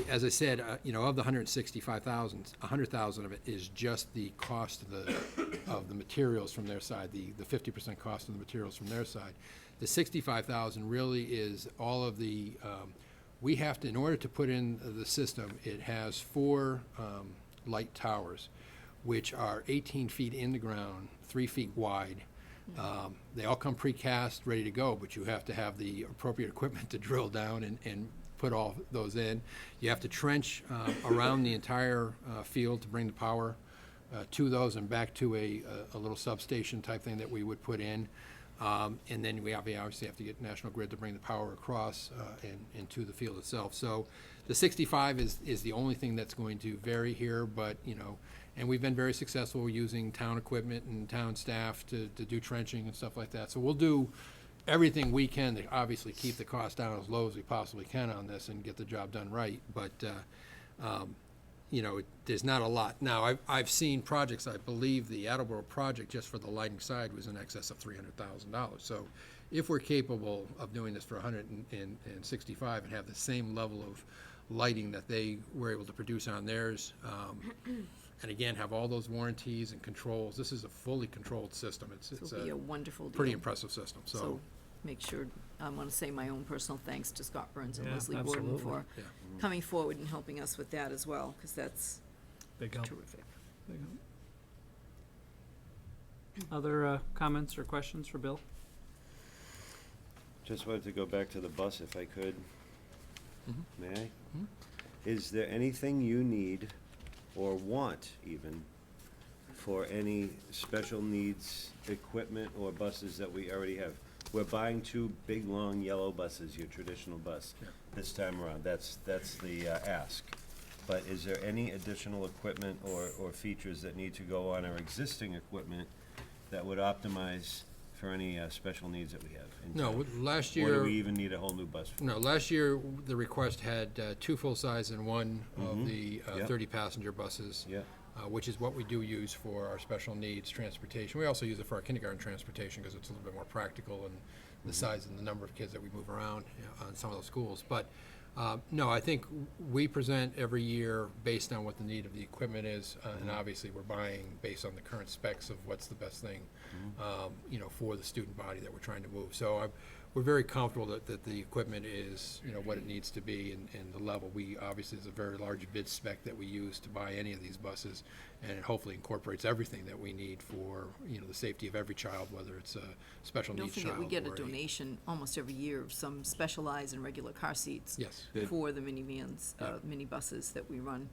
As I said, you know, of the 165,000, 100,000 of it is just the cost of the materials from their side, the 50% cost of the materials from their side. The 65,000 really is all of the, we have to, in order to put in the system, it has 4 light towers, which are 18 feet in the ground, 3 feet wide. They all come precast, ready to go, but you have to have the appropriate equipment to drill down and put all those in. You have to trench around the entire field to bring the power to those and back to a little substation type thing that we would put in. And then we obviously have to get National Grid to bring the power across and to the field itself. So the 65 is the only thing that's going to vary here, but, you know, and we've been very successful using town equipment and town staff to do trenching and stuff like that. So we'll do everything we can to obviously keep the cost down as low as we possibly can on this and get the job done right. But, you know, there's not a lot. Now, I've seen projects, I believe the Attleboro project just for the lighting side was in excess of $300,000. So if we're capable of doing this for 165 and have the same level of lighting that they were able to produce on theirs, and again, have all those warranties and controls, this is a fully controlled system. It's It'll be a wonderful deal. pretty impressive system, So make sure, I want to say my own personal thanks to Scott Burns and Yeah, Leslie Gordon absolutely. for yeah. coming forward and helping us with that as well, because that's Big help. terrific. Big help. Other comments or questions for Bill? Just wanted to go back to the bus if I could. May I? Mhm. Is there anything you need or want even for any special needs equipment or buses that we already have? We're buying 2 big, long yellow buses, your traditional bus, Yeah. this time around. That's the ask. But is there any additional equipment or features that need to go on our existing equipment that would optimize for any special needs that we have? in No, town? last Or year. do we even need a whole new bus? No, last year, the request had 2 full-size and 1 of Mhm. the Yep. 30-passenger buses, Yeah, which is what we do use for our special needs transportation. We also use it for our kindergarten transportation because it's a little bit more practical and the size and the number of kids that we move around on some of those schools. But, no, I think we present every year based on what the need of the equipment is, and obviously, we're buying based on the current specs of what's the best thing, you know, for the student body that we're trying to move. So we're very comfortable that the equipment is, you know, what it needs to be and the level. We, obviously, there's a very large bid spec that we use to buy any of these buses, and it hopefully incorporates everything that we need for, you know, the safety of every child, whether it's a special Don't needs child forget, we get a or donation almost every year of some specialized and regular car seats Yes. Good. for the minivans, Yeah. minibuses that we run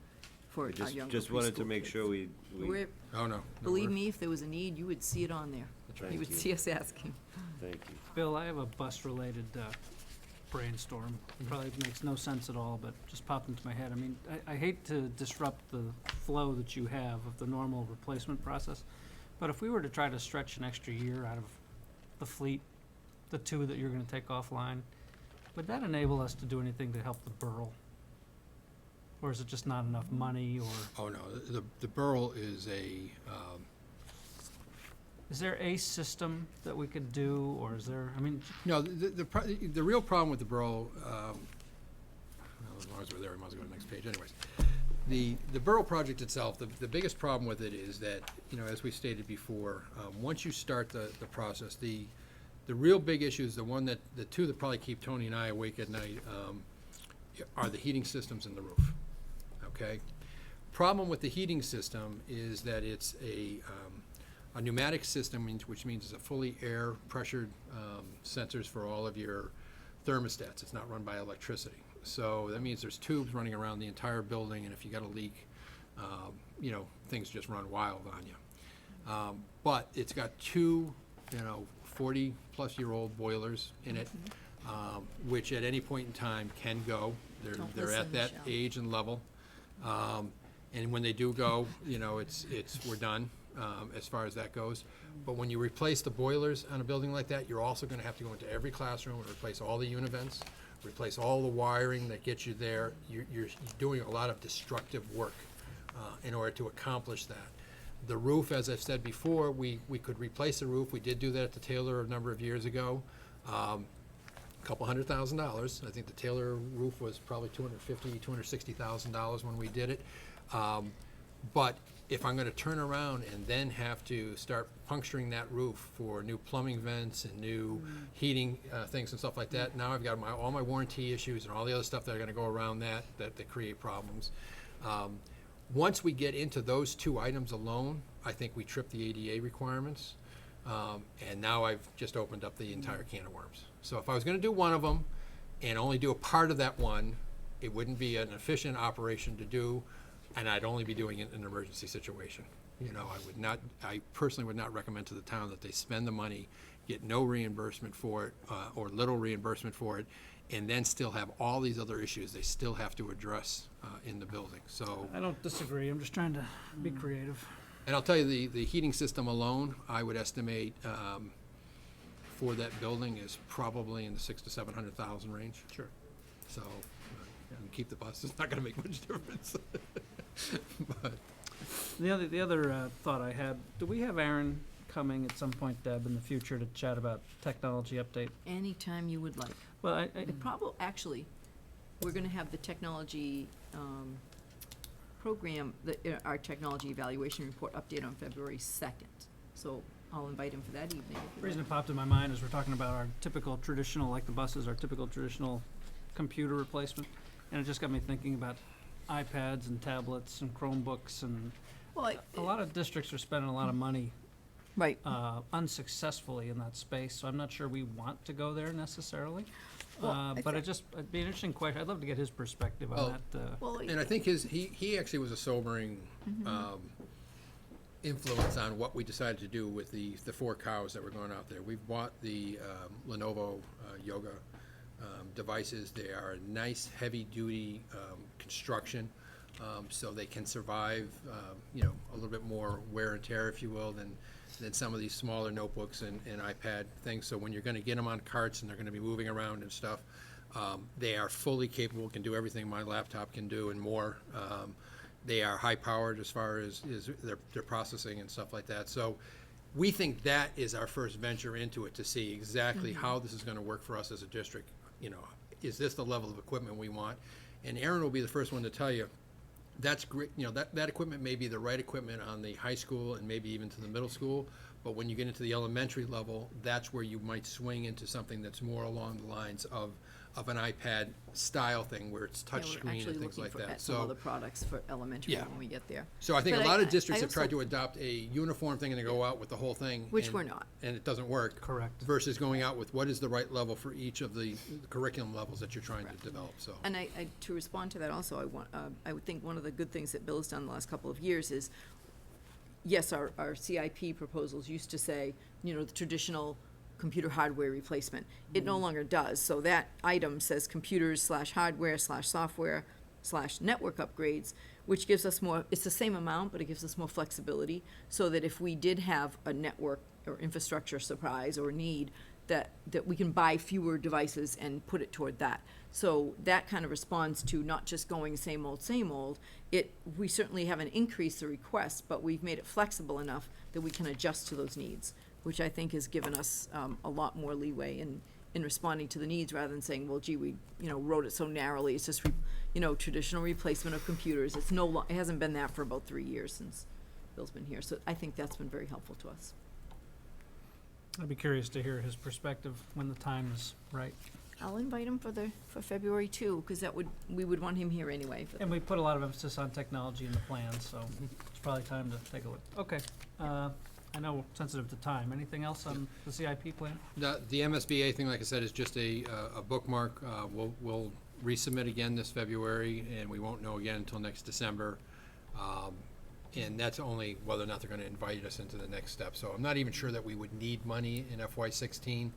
for our younger just wanted to preschool make kids. sure we We're- Oh, no. Believe me, if there was a need, you would see it on there. Thank You would you. see us asking. Thank you. Bill, I have a bus-related brainstorm. Probably makes no sense at all, but just popped into my head. I mean, I hate to disrupt the flow that you have of the normal replacement process, but if we were to try to stretch an extra year out of the fleet, the 2 that you're gonna take offline, would that enable us to do anything to help the borough? Or is it just not enough money, or Oh, no, the Burl is is there a system that we could do, or is there, I mean, no, the real problem with the Burl, well, as long as we're there, we might as well go to the next page anyways. The Burl project itself, the biggest problem with it is that, you know, as we stated before, once you start the process, the real big issue is the 2 that probably keep Tony and I awake at night, are the heating systems and the roof, okay? Problem with the heating system is that it's a pneumatic system, which means it's a fully air pressured sensors for all of your thermostats. It's not run by electricity. So that means there's tubes running around the entire building, and if you got a leak, you know, things just run wild on you. But it's got 2, you know, 40-plus-year-old boilers in it, which at any point in time can go. Don't They're listen, at that Michelle. age and level. And when they do go, you know, we're done as far as that goes. But when you replace the boilers on a building like that, you're also going to have to go into every classroom and replace all the univents, replace all the wiring that gets you there. You're doing a lot of destructive work in order to accomplish that. The roof, as I've said before, we could replace the roof. We did do that at the Taylor a number of years ago. A couple $100,000. I think the Taylor roof was probably $250,000, $260,000 when we did it. But if I'm gonna turn around and then have to start puncturing that roof for new plumbing vents and new heating, things and stuff like that, now I've got all my warranty issues and all the other stuff that are gonna go around that create problems. Once we get into those two items alone, I think we trip the ADA requirements. And now I've just opened up the entire can of worms. So if I was gonna do one of them and only do a part of that one, it wouldn't be an efficient operation to do, and I'd only be doing it in an emergency situation. You know, I personally would not recommend to the town that they spend the money, get no reimbursement for it, or little reimbursement for it, and then still have all these other issues they still have to address in the building. So, I don't disagree, I'm just trying to be creative. and I'll tell you, the heating system alone, I would estimate for that building is probably in the $600,000 to $700,000 range. Sure. So, you can keep the bus, it's not gonna make much difference. But, The other thought I had, do we have Aaron coming at some point, Deb, in the future to chat about technology update? Anytime you would like. Well, Actually, we're gonna have the technology, program, our technology evaluation report update on February 2nd. So I'll invite him for that evening. the reason it popped in my mind is we're talking about our typical traditional, like the buses, our typical traditional computer replacement. And it just got me thinking about iPads and tablets and Chromebooks, and Well, a lot of districts are spending a lot of money right. unsuccessfully in that space, so I'm not sure we want to go there necessarily. Well, But it'd be an interesting question. I'd love to get his perspective Oh. on that. Well, and I think he actually was a sobering influence on what we decided to do with the 4 cows that were going out there. We've bought the Lenovo yoga devices. They are a nice, heavy-duty construction, so they can survive, a little bit more wear and tear, if you will, than some of these smaller notebooks and iPad things. So when you're going to get them on carts and they're going to be moving around and stuff, they are fully capable, can do everything my laptop can do and more. They are high-powered as far as their processing and stuff like that. So we think that is our first venture into it, to see exactly how this is going to work for us as a district. Is this the level of equipment we want? And Aaron will be the first one to tell you, that's great, that equipment may be the right equipment on the high school and maybe even to the middle school, but when you get into the elementary level, that's where you might swing into something that's more along the lines of an iPad style thing, where it's Yeah, we're touchscreen actually and things looking like for that. at some So, other products for elementary Yeah. when we get there. so I think But a lot I of districts have also- tried to adopt a uniform thing and they go out with the whole thing. Which and- we're not. And it doesn't work. Correct. Versus going out with what is the right level for each of the curriculum levels that you're trying to develop, so. And to respond to that also, I would think one of the good things that Bill's done the last couple of years is, yes, our CIP proposals used to say, the traditional computer hardware replacement. It no longer does, so that item says computers/hardware/software/network upgrades, which gives us more, it's the same amount, but it gives us more flexibility, so that if we did have a network or infrastructure surprise or need, that we can buy fewer devices and put it toward that. So that kind of responds to not just going same old, we certainly haven't increased the request, but we've made it flexible enough that we can adjust to those needs, which I think has given us a lot more leeway in responding to the needs, rather than saying, well, gee, we, wrote it so narrowly, it's just, traditional replacement of computers. It hasn't been that for about 3 years since Bill's been here, so I think that's been very helpful to us. I'd be curious to hear his perspective when the time is right. I'll invite him for February too, because we would want him here anyway. And we put a lot of emphasis on technology in the plan, so it's probably time to take a look. Okay, I know sensitive to time. Anything else on the CIP plan? The MSBA thing, like I said, is just a bookmark. We'll resubmit again this February, and we won't know again until next December. And that's only whether or not they're gonna invite us into the next step. So I'm not even sure that we would need money in FY16,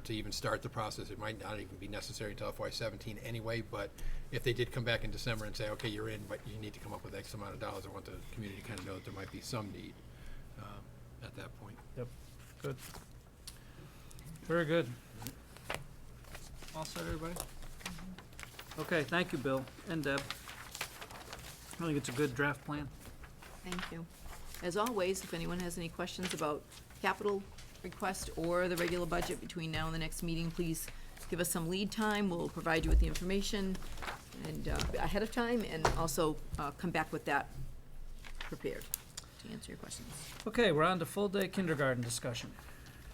to even start the process. It might not even be necessary until FY17 anyway, but if they did come back in December and say, okay, you're in, but you need to come up with X amount of dollars, I want the community to kind of know that there might be some need at that point. Yep, good. Very good. All set, everybody? Okay, thank you, Bill and Deb. I think it's a good draft plan. Thank you. As always, if anyone has any questions about capital request or the regular budget between now and the next meeting, please give us some lead time. We'll provide you with the information. and ahead of time, and also come back with that prepared to answer your questions. Okay, we're on to full-day kindergarten discussion.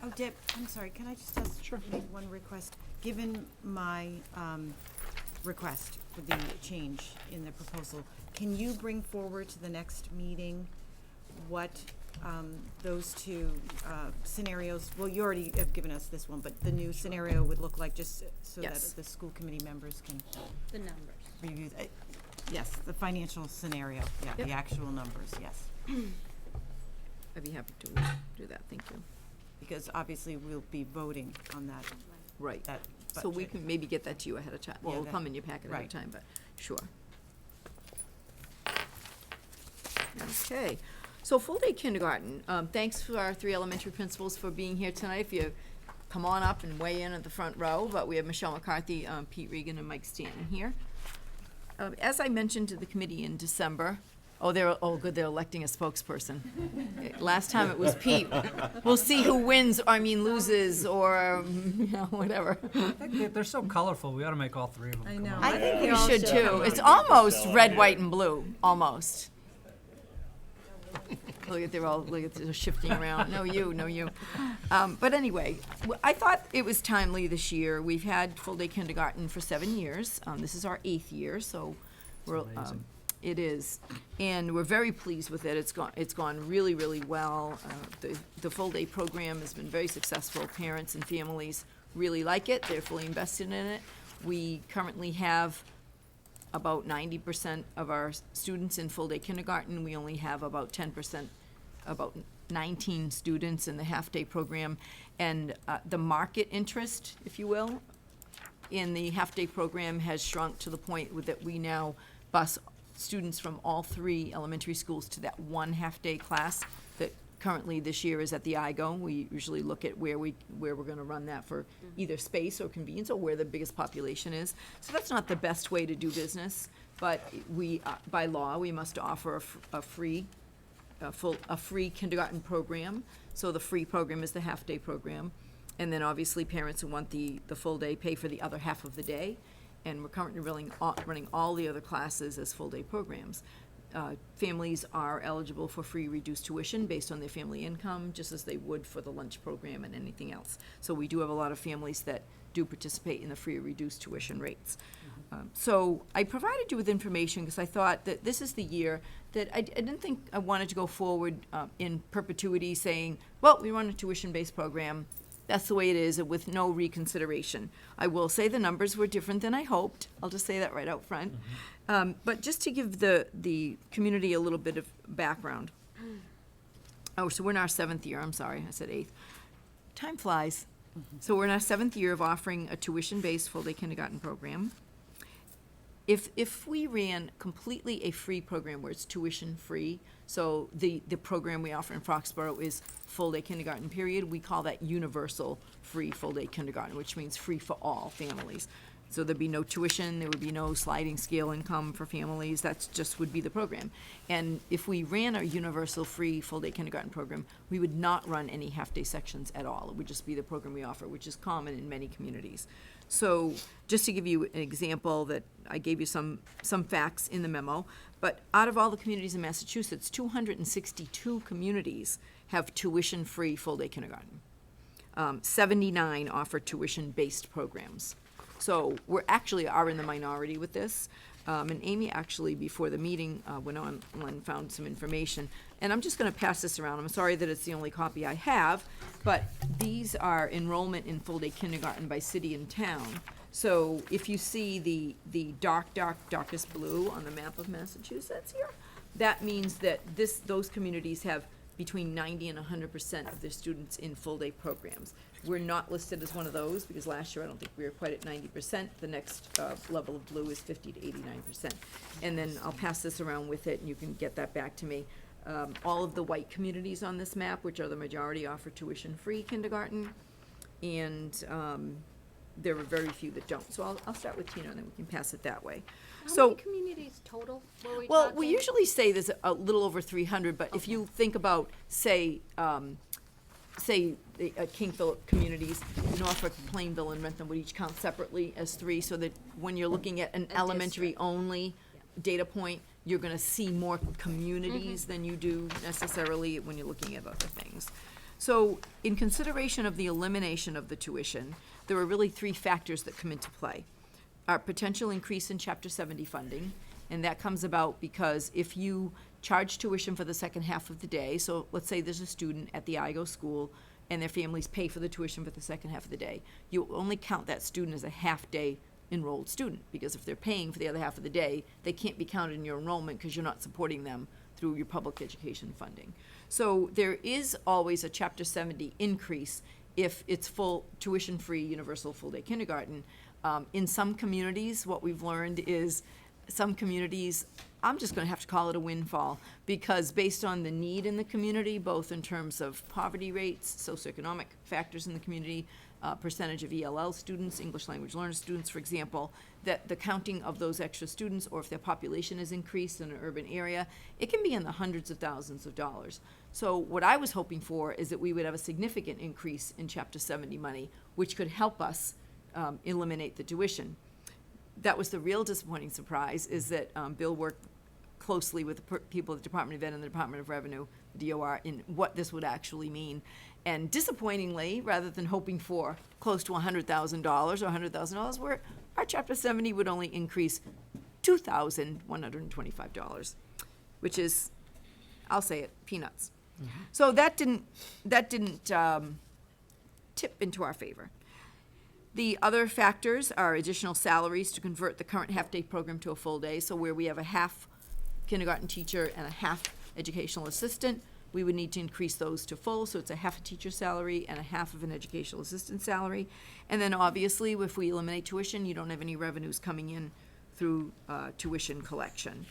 Oh, Deb, I'm sorry, can I just ask, make one request? Given my request for the change in the proposal, can you bring forward to the next meeting what those two scenarios, well, you already have given us this one, but the new scenario would look like, just so that Yes. the school committee members can The numbers. review, yes, the financial scenario, yeah, Yep. the actual numbers, yes. I'd be happy to do that, thank you. Because obviously we'll be voting on that, Right. that So we budget. can maybe get that to you ahead of time. Well, Yeah, it'll that- come in your packet ahead of right. time, but sure. Okay, so full-day kindergarten, thanks for our 3 elementary principals for being here tonight. If you come on up and weigh in at the front row, but we have Michelle McCarthy, Pete Regan, and Mike Stanton here. As I mentioned to the committee in December, good, they're electing a spokesperson. Last time it was Pete. We'll see who wins, loses, or, whatever. They're so colorful, we ought to make all 3 of them I come know. on. I think we should too. It's almost red, white, and blue, almost. They're shifting around. No, you. But anyway, I thought it was timely this year. We've had full-day kindergarten for 7 years. This is our 8th year, so we're, amazing. it is. And we're very pleased with it. It's gone really, really well. The full-day program has been very successful. Parents and families really like it. They're fully invested in it. We currently have about 90% of our students in full-day kindergarten. We only have about 10%, about 19 students in the half-day program. And the market interest, if you will, in the half-day program has shrunk to the point that we now bus students from all 3 elementary schools to that one half-day class that currently this year is at the IGO. We usually look at where we're gonna run that for either space or convenience, or where the biggest population is. So that's not the best way to do business, but we, by law, we must offer a free kindergarten program. So the free program is the half-day program. And then obviously parents who want the full day pay for the other half of the day. And we're currently running all the other classes as full-day programs. Families are eligible for free reduced tuition based on their family income, just as they would for the lunch program and anything else. So we do have a lot of families that do participate in the free reduced tuition rates. So I provided you with information because I thought that this is the year that I didn't think I wanted to go forward in perpetuity saying, well, we run a tuition-based program. That's the way it is, with no reconsideration. I will say the numbers were different than I hoped. I'll just say that right out front. But just to give the community a little bit of background. Oh, so we're in our 7th year. I'm sorry, I said 8th. Time flies. So we're in our 7th year of offering a tuition-based full-day kindergarten program. If we ran completely a free program where it's tuition-free, so the program we offer in Foxborough is full-day kindergarten period, we call that universal free full-day kindergarten, which means free for all families. So there'd be no tuition, there would be no sliding scale income for families, that's just would be the program. And if we ran our universal free full-day kindergarten program, we would not run any half-day sections at all. It would just be the program we offer, which is common in many communities. So just to give you an example, that I gave you some facts in the memo, but out of all the communities in Massachusetts, 262 communities have tuition-free full-day kindergarten. 79 offer tuition-based programs. So we're actually are in the minority with this. And Amy actually, before the meeting, went on and found some information. And I'm just gonna pass this around. I'm sorry that it's the only copy I have, but these are enrollment in full-day kindergarten by city and town. So if you see the darkest blue on the map of Massachusetts here, that means that those communities have between 90 and 100% of their students in full-day programs. We're not listed as one of those, because last year I don't think we were quite at 90%. The next level of blue is 50 to 89%. And then I'll pass this around with it, and you can get that back to me. All of the white communities on this map, which are the majority, offer tuition-free kindergarten, and there are very few that don't. So I'll start with Tina, and then we can pass it that way. How many communities total were we Well, talking? we usually say there's a little over 300, but if you think about, say, say, King Philip communities, Norfolk, Plainville, and Rentham would each count separately as 3, so that when you're looking at an A elementary-only data point, you're gonna see more communities than you do necessarily when you're looking at other things. So, in consideration of the elimination of the tuition, there are really 3 factors that come into play. Our potential increase in Chapter 70 funding, and that comes about because if you charge tuition for the second half of the day, so let's say there's a student at the IGO school and their families pay for the tuition for the second half of the day, you only count that student as a half-day enrolled student, because if they're paying for the other half of the day, they can't be counted in your enrollment because you're not supporting them through your public education funding. So there is always a Chapter 70 increase if it's full tuition-free universal full-day kindergarten. In some communities, what we've learned is some communities, I'm just gonna have to call it a windfall, because based on the need in the community, both in terms of poverty rates, socioeconomic factors in the community, percentage of ELL students, English language learner students, for example, that the counting of those extra students, or if their population is increased in an urban area, it can be in the hundreds of thousands of dollars. So what I was hoping for is that we would have a significant increase in Chapter 70 money, which could help us eliminate the tuition. That was the real disappointing surprise, is that Bill worked closely with the people at the Department of Ed and the Department of Revenue, the DOR, in what this would actually mean. And disappointingly, rather than hoping for close to $100,000 or $100,000, our Chapter 70 would only increase $2,125, which is, I'll say it, peanuts. So that didn't tip into our favor. The other factors are additional salaries to convert the current half-day program to a full day. So where we have a half kindergarten teacher and a half educational assistant, we would need to increase those to full, so it's a half a teacher salary and a half of an educational assistant salary. And then obviously, if we eliminate tuition, you don't have any revenues coming in through tuition collection.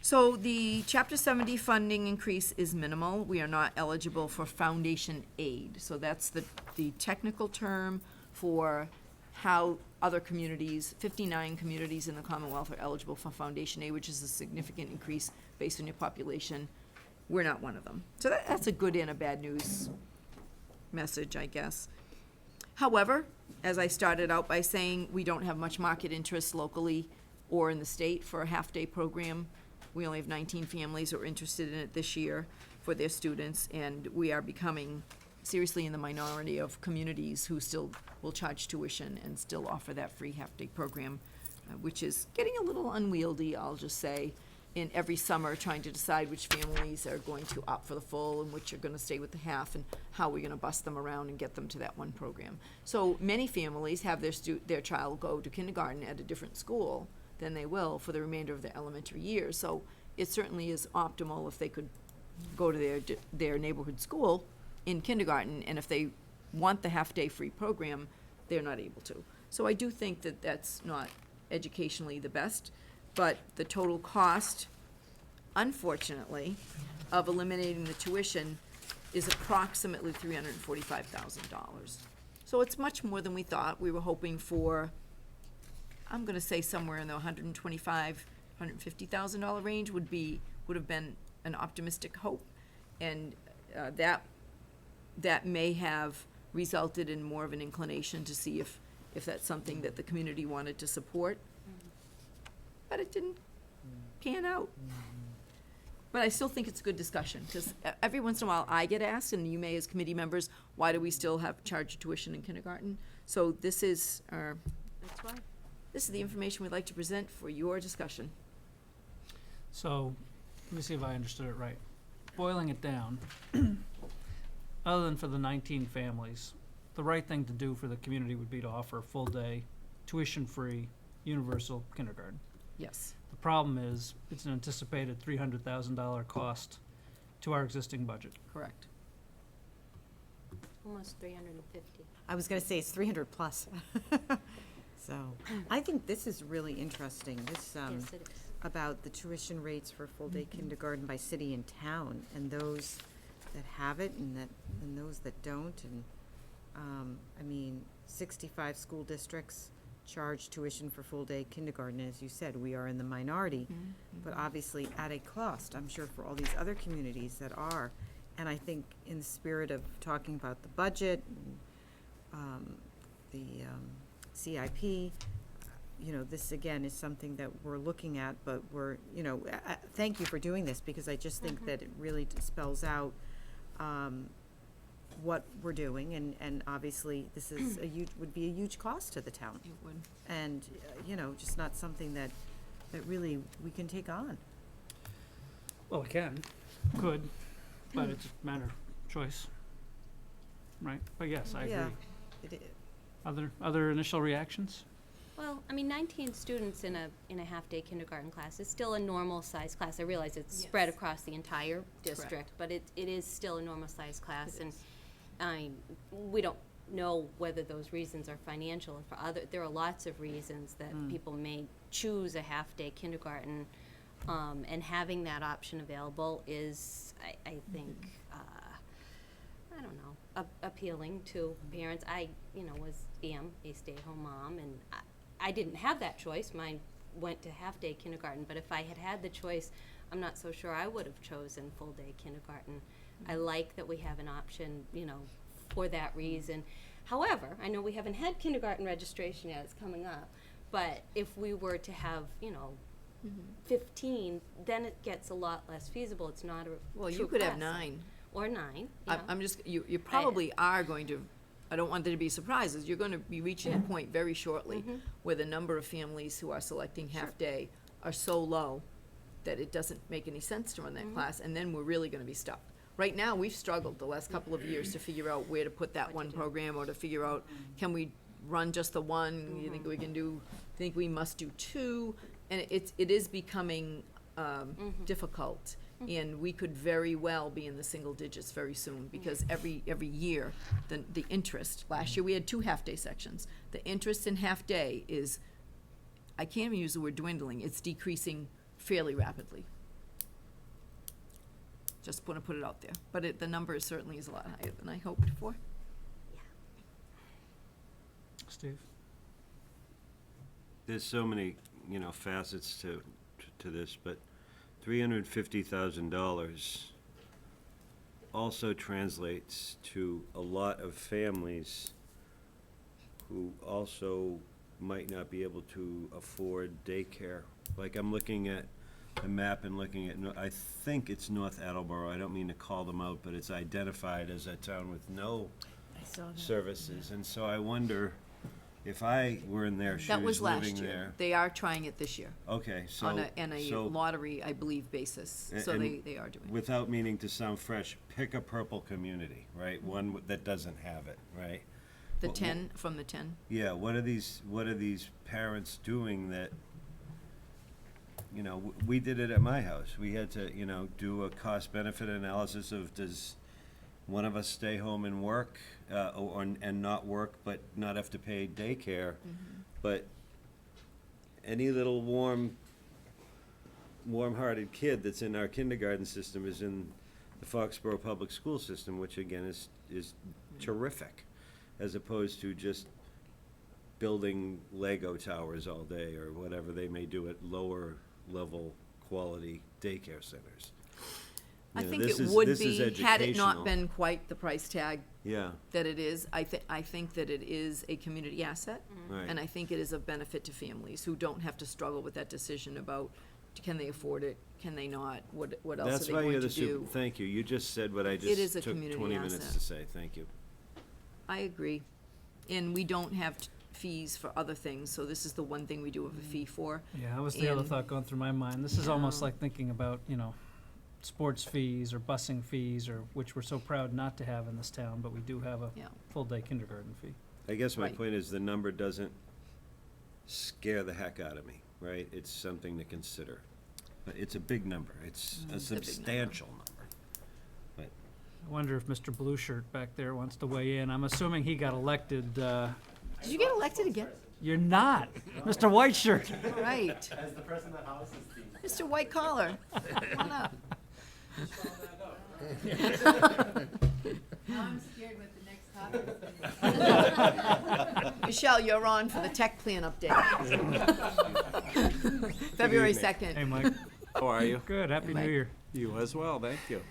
So the Chapter 70 funding increase is minimal. We are not eligible for foundation aid. So that's the technical term for how other communities, 59 communities in the Commonwealth, are eligible for foundation aid, which is a significant increase based on your population. We're not one of them. So that's a good and a bad news message, I guess. However, as I started out by saying, we don't have much market interest locally or in the state for a half-day program. We only have 19 families who are interested in it this year for their students, and we are becoming seriously in the minority of communities who still will charge tuition and still offer that free half-day program, which is getting a little unwieldy, I'll just say, in every summer trying to decide which families are going to opt for the full and which are going to stay with the half, and how we're going to bus them around and get them to that one program. So many families have their child go to kindergarten at a different school than they will for the remainder of their elementary years. So it certainly is optimal if they could go to their neighborhood school in kindergarten, and if they want the half-day free program, they're not able to. So I do think that that's not educationally the best, but the total cost, unfortunately, of eliminating the tuition is approximately $345,000. So it's much more than we thought. We were hoping for, I'm gonna say somewhere in the $125,000, $150,000 range would have been an optimistic hope. And that may have resulted in more of an inclination to see if that's something that the community wanted to support. But it didn't pan out. But I still think it's a good discussion, because every once in a while I get asked, and you may as committee members, why do we still have charged tuition in kindergarten? So this is That's why. this is the information we'd like to present for your discussion. So, let me see if I understood it right. Boiling it down, other than for the 19 families, the right thing to do for the community would be to offer a full-day, tuition-free, universal kindergarten. Yes. The problem is, it's an anticipated $300,000 cost to our existing budget. Correct. Almost 350. I was gonna say it's 300 plus. So, I think this is really interesting, this, Yes, it is. about the tuition rates for full-day kindergarten by city and town, and those that have it and those that don't, and, I mean, 65 school districts charge tuition for full-day kindergarten. As you said, we are in the minority, but obviously at a cost, I'm sure, for all these other communities that are And I think in the spirit of talking about the budget, and, the CIP, you know, this again is something that we're looking at, but we're, you know, thank you for doing this, because I just think that it really spells out what we're doing, and obviously this is would be a huge cost to the town. It would. And, you know, just not something that really we can take on. Well, we could, but it's a matter of choice. Right, but yes, I Yeah, agree. it Other initial reactions? Well, I mean, 19 students in a half-day kindergarten class is still a normal-sized class. I realize it's spread Yes. across the entire district, but it is still a normal-sized class. It And is. we don't know whether those reasons are financial or for other, there are lots of reasons that people may choose a half-day kindergarten. And having that option available is, I think, I don't know, appealing to parents. I, you know, am a stay-at-home mom, and I didn't have that choice. Mine went to half-day kindergarten, but if I had had the choice, I'm not so sure I would have chosen full-day kindergarten. I like that we have an option, you know, for that reason. However, I know we haven't had kindergarten registration yet, it's coming up, but if we were to have, you know, 15, then it gets a lot less feasible. It's not a Well, you true could have class. 9. Or 9, I'm just, you probably are going to, I don't want there to be surprises, you're gonna be reaching a point very shortly where the number of families who are selecting half-day are so low that it doesn't make any sense to run that class, and then we're really gonna be stuck. Right now, we've struggled the last couple of years to figure out where to put that one program, or to figure out, can we run just the one? You think we can do, think we must do 2? And it is becoming difficult. And we could very well be in the single digits very soon, because every year, the interest, last year we had 2 half-day sections. The interest in half-day is, I can't even use the word dwindling, it's decreasing fairly rapidly. Just want to put it out there. But the number certainly is a lot higher than I hoped for. Steve? There's so many, you know, facets to this, but $350,000 also translates to a lot of families who also might not be able to afford daycare. Like, I'm looking at the map and looking at, I think it's North Attleboro, I don't mean to call them out, but it's identified as a town with no services. And so I wonder, if I were in their That was shoes last living year. there. They are trying it this year, Okay, so. on a so- lottery, I believe, basis. So and they are doing it. Without meaning to sound fresh, pick a purple community, right? One that doesn't have it, right? The Wh- wh- 10, from the 10. Yeah, what are these parents doing that, you know, we did it at my house. We had to, you know, do a cost-benefit analysis of, does one of us stay home and work, and not work, but not have to pay daycare? But any little warm-hearted kid that's in our kindergarten system is in the Foxborough Public School System, which again is terrific, as opposed to just building Lego towers all day or whatever they may do at lower level quality daycare centers. I You know, think this it is- would this is be, had it not educational. been quite the price tag Yeah, that it is. I think that it is a community asset. right. And I think it is of benefit to families who don't have to struggle with that decision about, can they afford it, can they not, what else That's are why they you're going the to do? thank you. You just said what I It is just a took community 20 minutes asset. to say. Thank you. I agree. And we don't have fees for other things, so this is the one thing we do have a fee for. Yeah, that was the other And- thought going through my mind. This is almost Yeah. like thinking about, you know, sports fees or busing fees, or which we're so proud not to have in this town, but we do have a Yeah. full-day kindergarten fee. I guess my Right. point is the number doesn't scare the heck out of me, right? It's something to consider. But it's a big number. It's a big number. substantial number. I wonder if Mr. Blue Shirt back there wants to weigh in. I'm assuming he got elected, Did you get elected again? you're not, Mr. White Shirt. Right. As the president of the House is the Mr. White Collar, come on up. I'm scared what the next topic is gonna be. Michelle, you're on for the tech plan update. February evening. 2nd. Hey, Mike. How are you? Good, Happy New Mike. Year. You as well, thank you.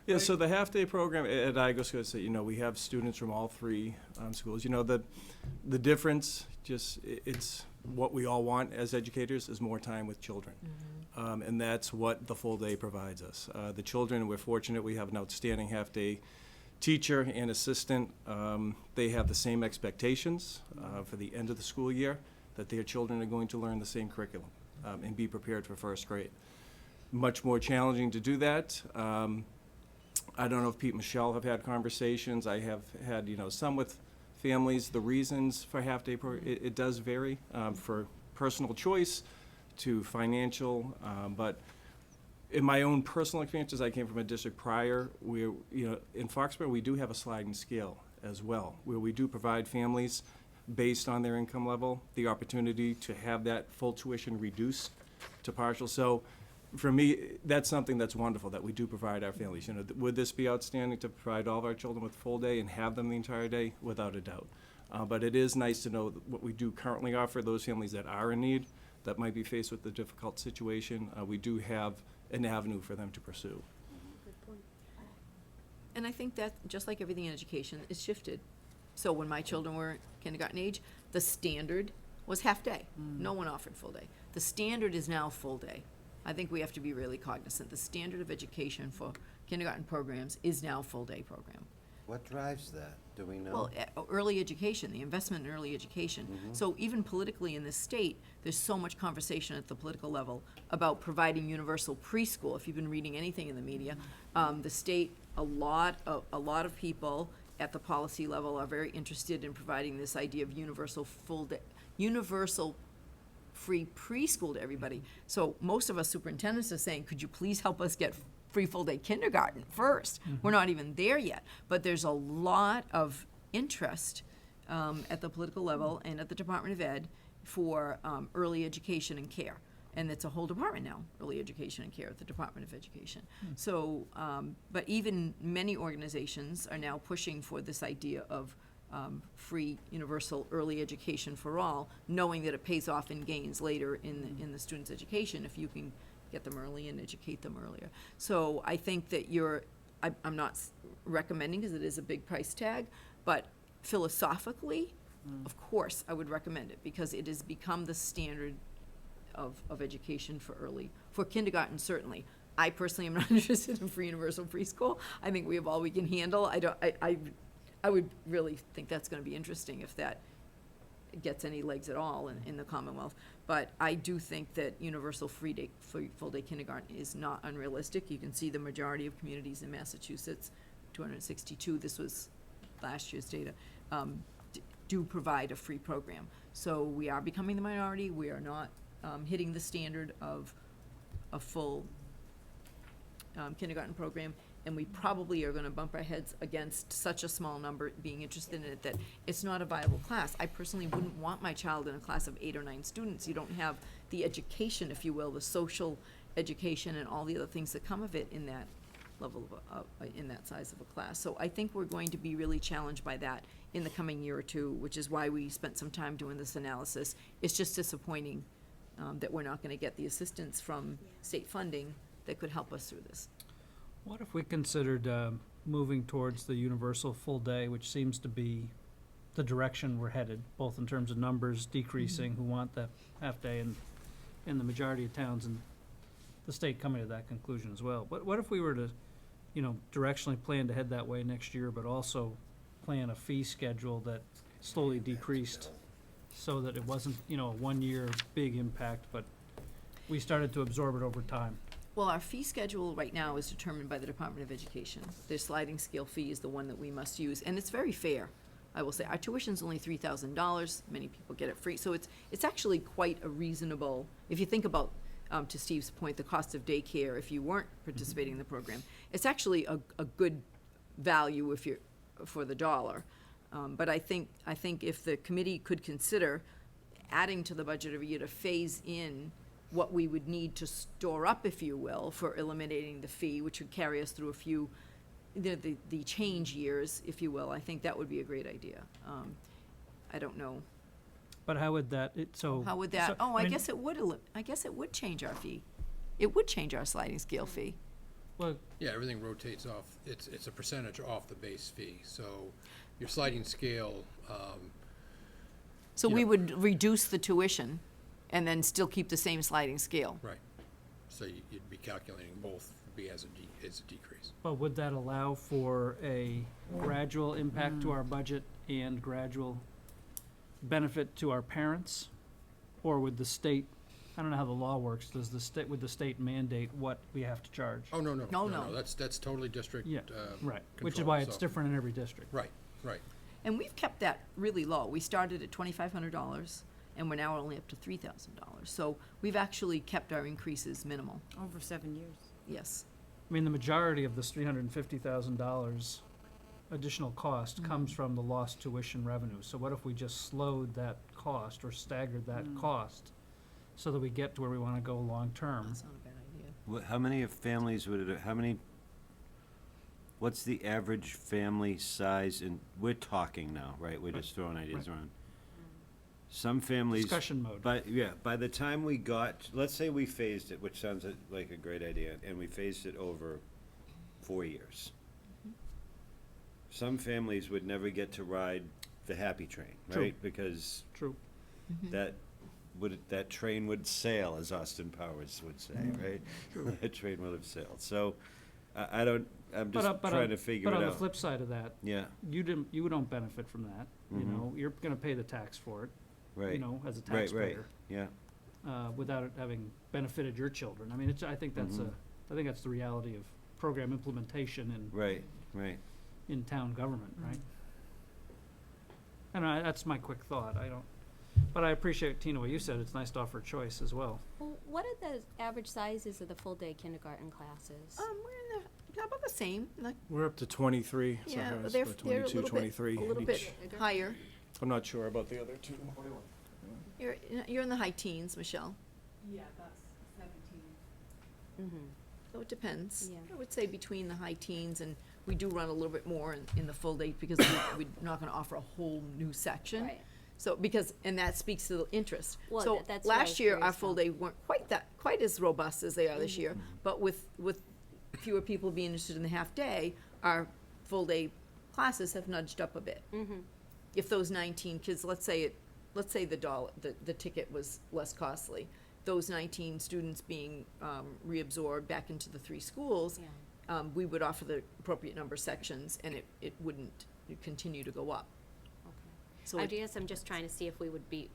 Yeah, so the half-day program at IGO, so, we have students from all three schools. The difference, it's what we all want as educators is more time with children. And that's what the full day provides us. The children, we're fortunate, we have an outstanding half-day teacher and assistant. They have the same expectations for the end of the school year, that their children are going to learn the same curriculum and be prepared for first grade. Much more challenging to do that. I don't know if Pete and Michelle have had conversations. I have had, some with families. The reasons for half-day it does vary for personal choice to financial, but in my own personal experiences, I came from a district prior where, in Foxborough, we do have a sliding scale as well, where we do provide families based on their income level the opportunity to have that full tuition reduced to partial. So for me, that's something that's wonderful that we do provide our families. Would this be outstanding to provide all of our children with full day and have them the entire day? Without a doubt. But it is nice to know what we do currently offer those families that are in need, that might be faced with a difficult situation. We do have an avenue for them to pursue. And I think that, just like everything in education, it's shifted. So when my children were kindergarten age, the standard was half-day. No one offered full day. The standard is now full day. I think we have to be really cognizant. The standard of education for kindergarten programs is now full-day program. What drives that? Do we know? Well, early education, the investment in early education. So even politically in this state, there's so much conversation at the political level about providing universal preschool. If you've been reading anything in the media, the state, a lot of people at the policy level are very interested in providing this idea of universal free preschool to everybody. So most of us superintendents are saying, could you please help us get free full-day kindergarten first? We're not even there yet, but there's a lot of interest at the political level and at the Department of Ed for early education and care. And it's a whole department now, early education and care at the Department of Education. So, but even many organizations are now pushing for this idea of free universal early education for all, knowing that it pays off in gains later in the student's education if you can get them early and educate them earlier. So I think that I'm not recommending, because it is a big price tag, but philosophically, of course, I would recommend it, because it has become the standard of education for kindergarten, certainly. I personally am not interested in free universal preschool. I think we have all we can handle. I would really think that's gonna be interesting if that gets any legs at all in the Commonwealth. But I do think that universal full-day kindergarten is not unrealistic. You can see the majority of communities in Massachusetts, 262, this was last year's data, do provide a free program. So we are becoming the minority. We are not hitting the standard of a full kindergarten program, and we probably are gonna bump our heads against such a small number being interested in it that it's not a viable class. I personally wouldn't want my child in a class of 8 or 9 students. You don't have the education, if you will, the social education and all the other things that come of it in that level of, in that size of a class. So I think we're going to be really challenged by that in the coming year or two, which is why we spent some time doing this analysis. It's just disappointing that we're not gonna get the assistance from state funding that could help us through this. What if we considered moving towards the universal full day, which seems to be the direction we're headed, both in terms of numbers decreasing who want the half day, and in the majority of towns in the state coming to that conclusion as well. But what if we were to, directionally plan to head that way next year, but also plan a fee schedule that slowly decreased so that it wasn't, a 1 year big impact, but we started to absorb it over time? Well, our fee schedule right now is determined by the Department of Education. Their sliding scale fee is the one that we must use, and it's very fair, I will say. Our tuition's only $3,000, many people get it free, so it's actually quite a reasonable, if you think about, to Steve's point, the cost of daycare if you weren't participating in the program, it's actually a good value if you're, for the dollar. But I think if the committee could consider adding to the budget every year to phase in what we would need to store up, if you will, for eliminating the fee, which would carry us through a few, the change years, if you will, I think that would be a great idea. I don't know. But how would that, How would that, I guess it would change our fee. It would change our sliding scale fee. Well, Yeah, everything rotates off, it's a percentage off the base fee, so your sliding scale, So You we know- would reduce the tuition and then still keep the same sliding scale. right, so you'd be calculating both would be as a decrease. but would that allow for a gradual impact to our budget and gradual benefit to our parents? Or would the state, I don't know how the law works, would the state mandate what we have to charge? Oh, no, no, No, no, no. no, that's totally district, Yeah, right, which is control, why it's so- different in every district. Right, right. And we've kept that really low. We started at $2,500 and we're now only up to $3,000. So we've actually kept our increases minimal, Over 7 years. yes. I mean, the majority of this $350,000 additional cost comes from the lost tuition revenue. So what if we just slowed that cost or staggered that cost so that we get to where we want to go long-term? That's not a bad idea. How many families would it, what's the average family size, and we're talking now, right? We're just throwing ideas around. Some families. Discussion mode. But, yeah, by the time we got, let's say we phased it, which sounds like a great idea, and we phased it over 4 years. Some families would never get to ride the happy train, True. right? Because True. that train would sail, as Austin Powers would say, right? That train would have sailed. So, I'm just trying to figure it But on the out. flip side of that, Yeah, you don't benefit from that, you Mhm. know, you're gonna pay the tax for it, you right, know, as a right, right, taxpayer, yeah. without it having benefited your children. I mean, I think that's Mhm. I think that's the reality of program implementation Right, right. in town government, right? And that's my quick thought, but I appreciate, Tina, what you said, it's nice to offer choice as well. Well, what are the average sizes of the full-day kindergarten classes? We're about the same, like, We're up to 23, so yeah, it's they're about a 22, little 23 bit, a little each. bit higher. I'm not sure about the other two. You're in the high teens, Michelle, Yeah, that's 17. Mm-hmm. so it depends. Yeah. I would say between the high teens, and we do run a little bit more in the full day because we're not gonna offer a whole new section. Right. So, and that speaks to the interest. Well, So, that's what I was last year, our curious full about. day weren't quite as robust as they are this year, but with fewer people being interested in the half day, our full day classes have nudged up a bit. Mm-hmm. If those 19 kids, let's say the ticket was less costly, those 19 students being reabsorbed back into the 3 schools, Yeah. we would offer the appropriate number of sections, and it wouldn't continue to go up. So I it- guess I'm just trying to see if we would be,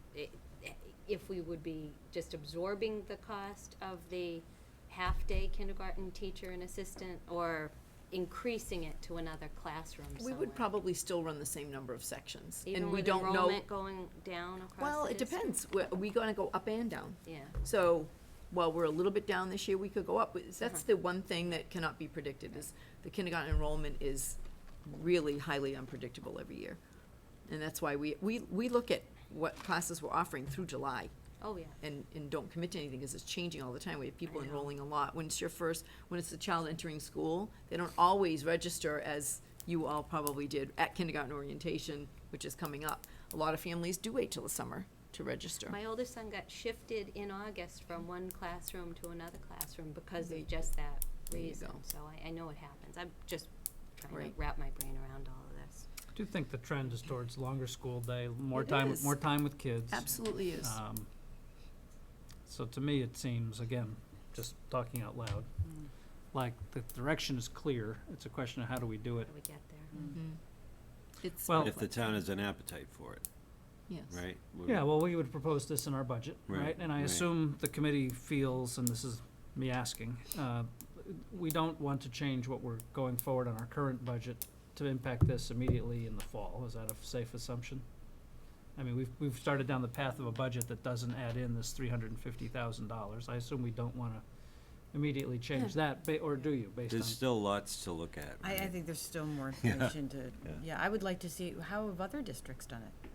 just absorbing the cost of the half-day kindergarten teacher and assistant, or increasing it to another classroom We somewhere. would probably still run the same number of sections, Even and we with don't know. enrollment going down across the Well, it district? depends. Are we gonna go up and down? Yeah. So, while we're a little bit down this year, we could go up. That's Uh-huh. the one thing that cannot be predicted, is the kindergarten enrollment is really highly unpredictable every year. And that's why we look at what classes we're offering through July Oh, yeah. and don't commit to anything, because it's changing all the time. We have people I know. enrolling a lot. When it's the child entering school, they don't always register as you all probably did at kindergarten orientation, which is coming up. A lot of families do wait till the summer to register. My oldest son got shifted in August from one classroom to another classroom because There- of just that there you reason. go. So I know it happens. I'm just trying Right. to wrap my brain around all of this. I do think the trend is towards longer school day, more It time, is. more time with kids. Absolutely is. So to me, it seems, again, just talking out loud, like the direction is clear. It's a question of how do we do How it? do we get there? Mhm. It's Well- If the town has an appetite for it, yes. right? Yeah, well, we would propose this in our budget, right? Right, And I right. assume the committee feels, and this is me asking, we don't want to change what we're going forward on our current budget to impact this immediately in the fall. Is that a safe assumption? I mean, we've started down the path of a budget that doesn't add in this $350,000. I assume we don't want to immediately change that, or do you, based on? There's still lots to look at, I right? think there's still more information to, Yeah. yeah, I would like to see, how have other districts done it?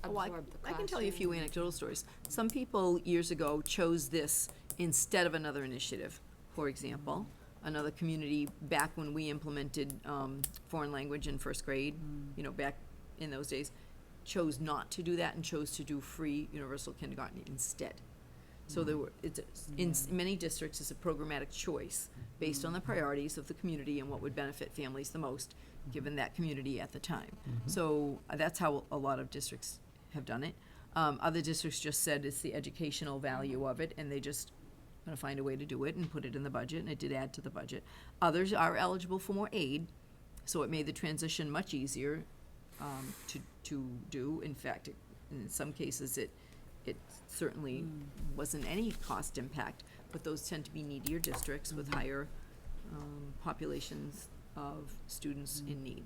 Oh, Absorb the I can tell you a few classroom. anecdotal stories. Some people years ago chose this instead of another initiative. For example, another community, back when we implemented foreign language in first grade, back in those days, chose not to do that and chose to do free universal kindergarten instead. So in many districts, it's a programmatic choice based on the priorities of the community and what would benefit families the most, given that community at the time. So that's how a lot of districts have done it. Other districts just said it's the educational value of it, and they just gonna find a way to do it and put it in the budget, and it did add to the budget. Others are eligible for more aid, so it made the transition much easier to do. In fact, in some cases, it certainly wasn't any cost impact, but those tend to be needier districts with higher populations of students in need.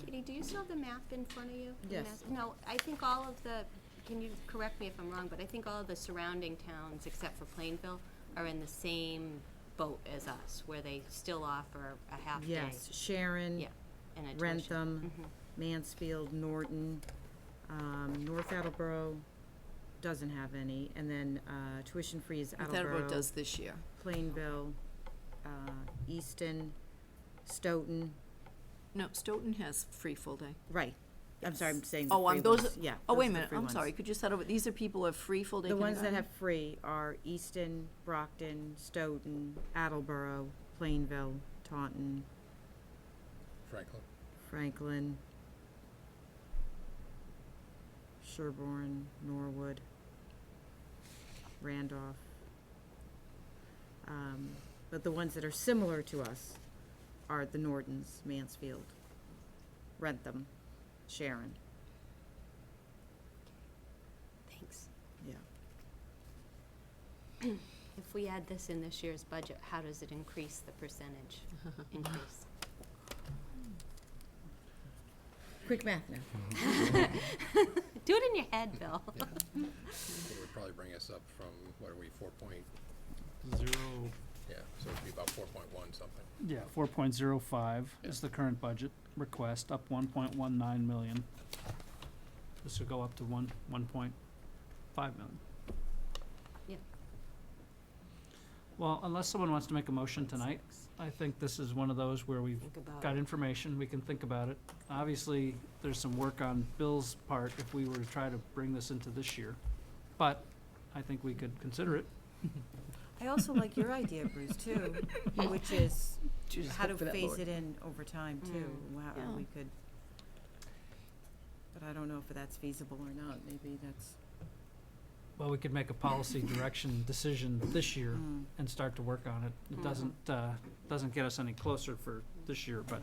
Katie, do you still have the map in front of you? The Yes. maps- No, I think all of the, can you correct me if I'm wrong, but I think all of the surrounding towns, except for Plainville, are in the same boat as us, where they still offer a half day. Yes, Sharon, Yeah, and a tuition. Rentham, Mhm. Mansfield, Norton, North Attleboro doesn't have any, and then tuition-free is Attleboro Attleboro, does this year. Plainville, Easton, Stoughton, No, Stoughton has free full day. right. I'm sorry, I'm saying the Oh, free those, ones, yeah. oh, those wait are a the minute, free I'm ones. sorry, could you start over, these are people who have free full day The ones that kindergarten? have free are Easton, Brockton, Stoughton, Attleboro, Plainville, Taunton, Franklin. Franklin, Sherborne, Norwood, Randolph. But the ones that are similar to us are the Nortons, Mansfield, Rentham, Sharon, Thanks. yeah. If we add this in this year's budget, how does it increase the percentage increase? Quick math now. Do it in your head, Bill. So it would probably bring us up from, what are we, 0, yeah, so it'd be about 4.1 something. yeah, 4.05 is the current budget request, up 1.19 million. This would go up to 1.5 million. Yeah. Well, unless someone wants to make a motion tonight, I think this is one of those where we've Think about got it. information, we can think about it. Obviously, there's some work on Bill's part if we were to try to bring this into this year, but I think we could consider it. I also like your idea, Bruce, too, which is Just how to hope for that, phase Lord. it in over time, too. Wow, Yeah. we could, but I don't know if that's feasible or not. Maybe that's, Well, we could make a policy direction decision this year mm, and start to work on it. It doesn't get us any closer for this year, but,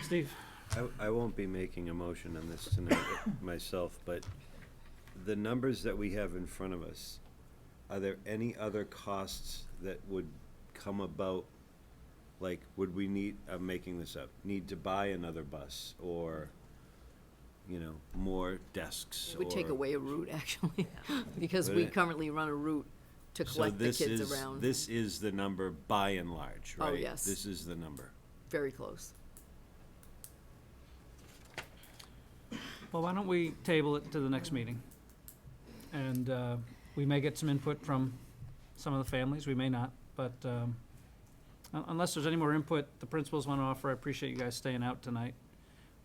Steve? I won't be making a motion on this tonight myself, but the numbers that we have in front of us, are there any other costs that would come about? Like, would we need, I'm making this up, need to buy another bus or, more desks? It would take or- away a route, actually, because Would we it? currently run a route to So collect the this kids is, around. this is the number by and large, Oh, right? yes. This is the number. Very close. Well, why don't we table it to the next meeting? And we may get some input from some of the families, we may not, but unless there's any more input the principals want to offer, I appreciate you guys staying out tonight.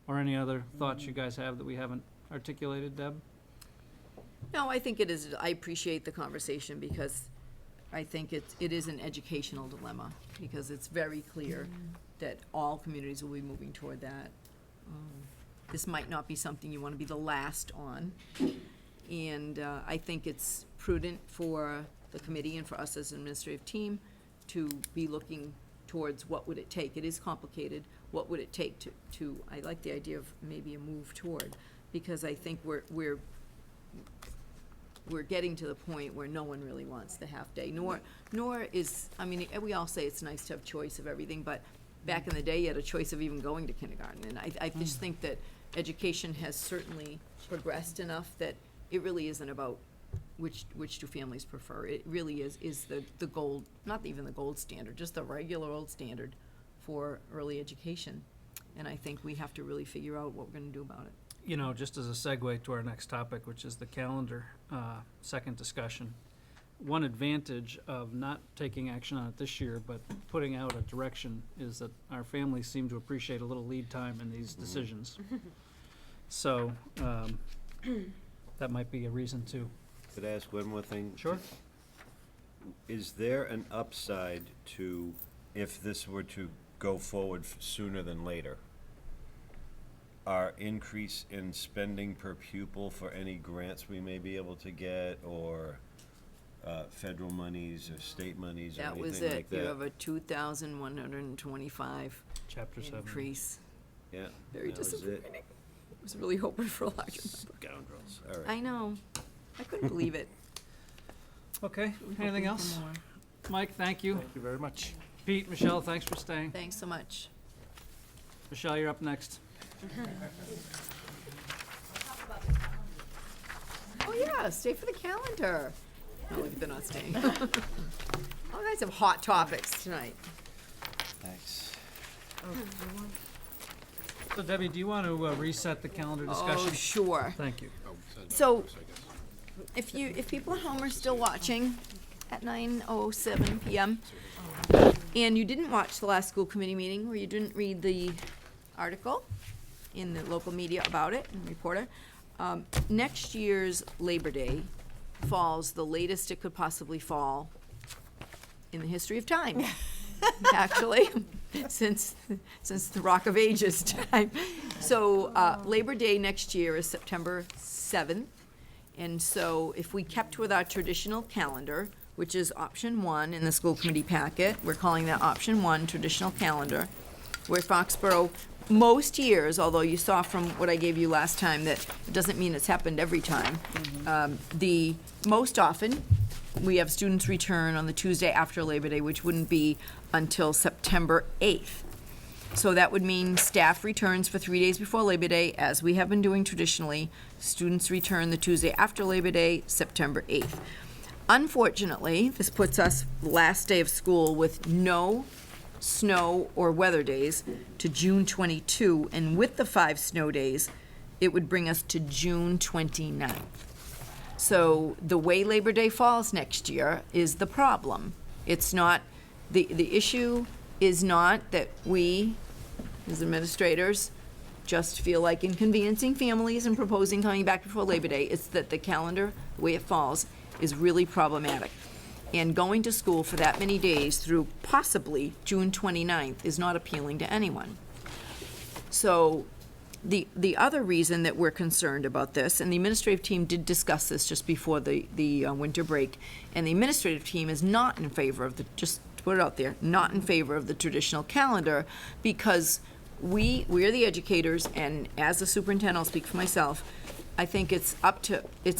Or any other thoughts you guys have that we haven't articulated, Deb? No, I think it is, I appreciate the conversation because I think it is an educational dilemma, because it's very clear that all communities will be moving toward that. This might not be something you want to be the last on. And I think it's prudent for the committee and for us as an administrative team to be looking towards what would it take. It is complicated. What would it take to I like the idea of maybe a move toward, because I think we're getting to the point where no one really wants the half-day, nor is, I mean, we all say it's nice to have choice of everything, but back in the day, you had a choice of even going to kindergarten, and I just think that education has certainly progressed enough that it really isn't about which do families prefer. It really is the gold, not even the gold standard, just the regular old standard for early education, and I think we have to really figure out what we're gonna do about it. Just as a segue to our next topic, which is the calendar, second discussion. One advantage of not taking action on it this year, but putting out a direction, is that our families seem to appreciate a little lead time in these decisions. So, that might be a reason to Could I ask one more thing? Sure. Is there an upside to, if this were to go forward sooner than later, our increase in spending per pupil for any grants we may be able to get, or federal monies or state monies or That was anything it. like You that? have a 2,125 Chapter 7. increase. Yeah, Very that was it. disappointing. I was really hoping for a larger number. Scoundrels. All right. I know. I couldn't believe it. Okay, anything else? Mike, thank you. Thank you very much. Pete, Michelle, thanks for staying. Thanks so much. Michelle, you're up next. Oh, yeah, stay for the calendar. No, look, they're not staying. All kinds of hot topics tonight. Thanks. So Debbie, do you want to reset the calendar Oh, discussion? sure. Thank you. So, if people at home are still watching at 9:07 p.m., and you didn't watch the last school committee meeting, or you didn't read the article in the local media about it, in Reporter, next year's Labor Day falls the latest it could possibly fall in the history of time, actually, since the Rock of Ages time. So, Labor Day next year is September 7th. And so if we kept with our traditional calendar, which is option 1 in the school committee packet, we're calling that option 1, traditional calendar, where Foxborough, most years, although you saw from what I gave you last time that it doesn't mean it's happened every time, the most often, we have students return on the Tuesday after Labor Day, which wouldn't be until September 8th. So that would mean staff returns for 3 days before Labor Day, as we have been doing traditionally. Students return the Tuesday after Labor Day, September 8th. Unfortunately, this puts us last day of school with no snow or weather days to June 22, and with the 5 snow days, it would bring us to June 29th. So the way Labor Day falls next year is the problem. It's not, the issue is not that we, as administrators, just feel like inconveniencing families and proposing coming back before Labor Day. It's that the calendar, the way it falls, is really problematic. And going to school for that many days through possibly June 29th is not appealing to anyone. So the other reason that we're concerned about this, and the administrative team did discuss this just before the winter break, and the administrative team is not in favor of the, just to put it out there, not in favor of the traditional calendar, because we're the educators, and as the superintendent, I'll speak for myself, I think it's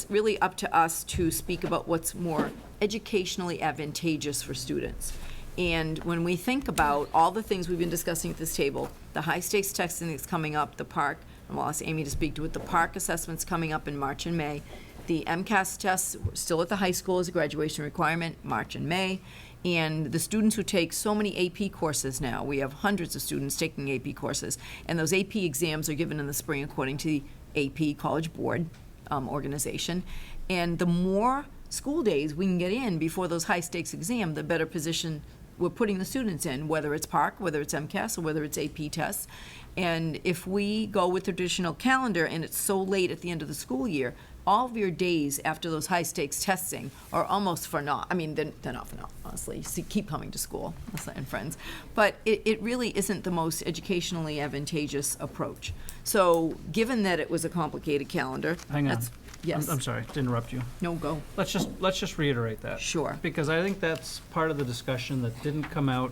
really up to us to speak about what's more educationally advantageous for students. And when we think about all the things we've been discussing at this table, the high-stakes testing that's coming up, the park, and I'll ask Amy to speak to it, the park assessments coming up in March and May, the MCAS tests still at the high school as a graduation requirement, March and May, and the students who take so many AP courses now, we have hundreds of students taking AP courses, and those AP exams are given in the spring according to the AP College Board organization. And the more school days we can get in before those high-stakes exams, the better position we're putting the students in, whether it's PARC, whether it's MCAS, or whether it's AP tests. And if we go with the traditional calendar and it's so late at the end of the school year, all of your days after those high-stakes testing are almost for naught. I mean, they're not for naught, honestly. You keep coming to school, and friends. But it really isn't the most educationally advantageous approach. So given that it was a complicated calendar. Hang on. Yes. I'm sorry to interrupt you. No, go. Let's just reiterate that. Sure. Because I think that's part of the discussion that didn't come out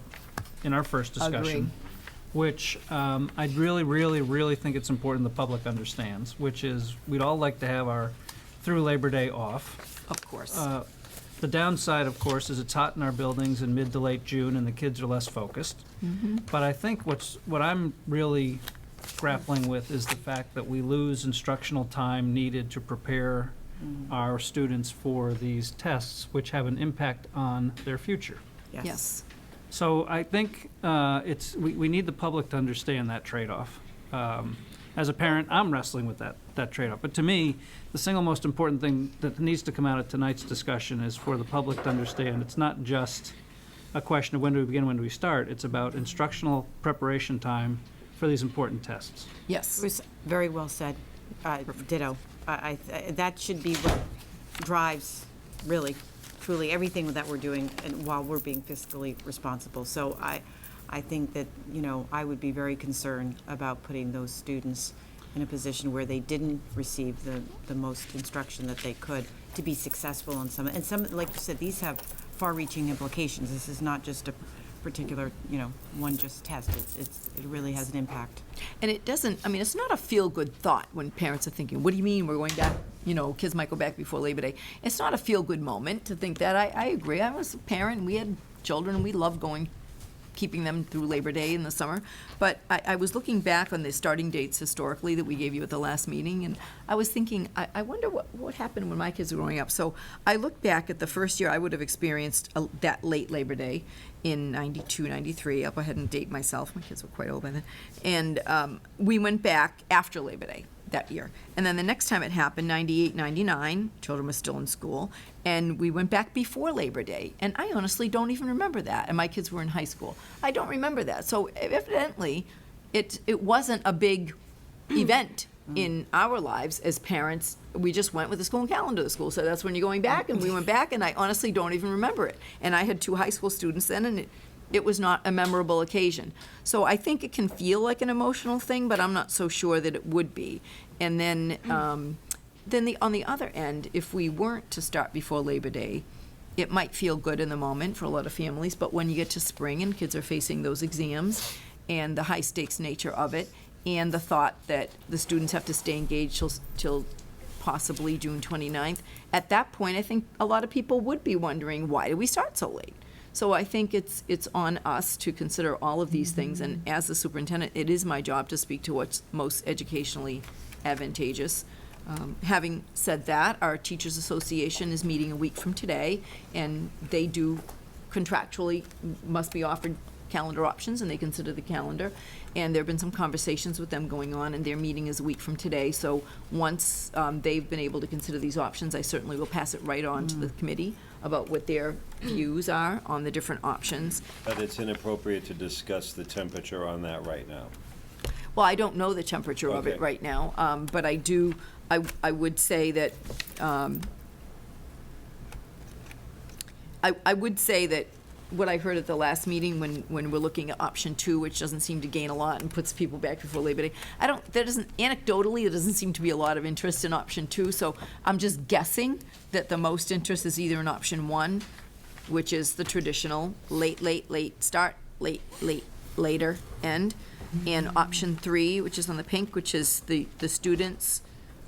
in our first discussion. Agree. Which I really think it's important the public understands, which is we'd all like to have our through Labor Day off. Of course. The downside, of course, is it's hot in our buildings in mid to late June and the kids are less focused. But I think what I'm really grappling with is the fact that we lose instructional time needed to prepare our students for these tests, which have an impact on their future. Yes. So I think we need the public to understand that trade-off. As a parent, I'm wrestling with that trade-off. But to me, the single most important thing that needs to come out of tonight's discussion is for the public to understand it's not just a question of when do we begin, when do we start. It's about instructional preparation time for these important tests. Yes. It was very well said. Ditto. That should be what drives, really, truly, everything that we're doing, and while we're being fiscally responsible. So I think that, I would be very concerned about putting those students in a position where they didn't receive the most instruction that they could to be successful in some, like you said, these have far-reaching implications. This is not just a particular, one just test. It really has an impact. And it doesn't, it's not a feel-good thought when parents are thinking, what do you mean we're going back, kids might go back before Labor Day. It's not a feel-good moment to think that. I agree. I was a parent, and we had children, and we loved keeping them through Labor Day in the summer. But I was looking back on the starting dates historically that we gave you at the last meeting, and I was thinking, I wonder what happened when my kids were growing up. So I looked back at the first year I would have experienced that late Labor Day in 92, 93. I'll go ahead and date myself. My kids were quite old by then. And we went back after Labor Day that year. And then the next time it happened, 98, 99, children were still in school, and we went back before Labor Day. And I honestly don't even remember that. And my kids were in high school. I don't remember that. So evidently, it wasn't a big event in our lives as parents. We just went with the school calendar. The school said that's when you're going back, and we went back, and I honestly don't even remember it. And I had 2 high school students then, and it was not a memorable occasion. So I think it can feel like an emotional thing, but I'm not so sure that it would be. And then, on the other end, if we weren't to start before Labor Day, it might feel good in the moment for a lot of families, but when you get to spring and kids are facing those exams and the high-stakes nature of it, and the thought that the students have to stay engaged till possibly June 29th, at that point, I think a lot of people would be wondering, why did we start so late? So I think it's on us to consider all of these things, and as the superintendent, it is my job to speak to what's most educationally advantageous. Having said that, our Teachers Association is meeting a week from today, and they do contractually must be offered calendar options, and they consider the calendar. And there have been some conversations with them going on, and their meeting is a week from today. So once they've been able to consider these options, I certainly will pass it right on to the committee about what their views are on the different options. But it's inappropriate to discuss the temperature on that right now. Well, I don't know the temperature of it Okay. right now, but I would say that, I would say that what I heard at the last meeting when we're looking at option 2, which doesn't seem to gain a lot and puts people back before Labor Day, anecdotally, there doesn't seem to be a lot of interest in option 2, so I'm just guessing that the most interest is either in option 1, which is the traditional late start, later end, and option 3, which is on the pink, which is the students,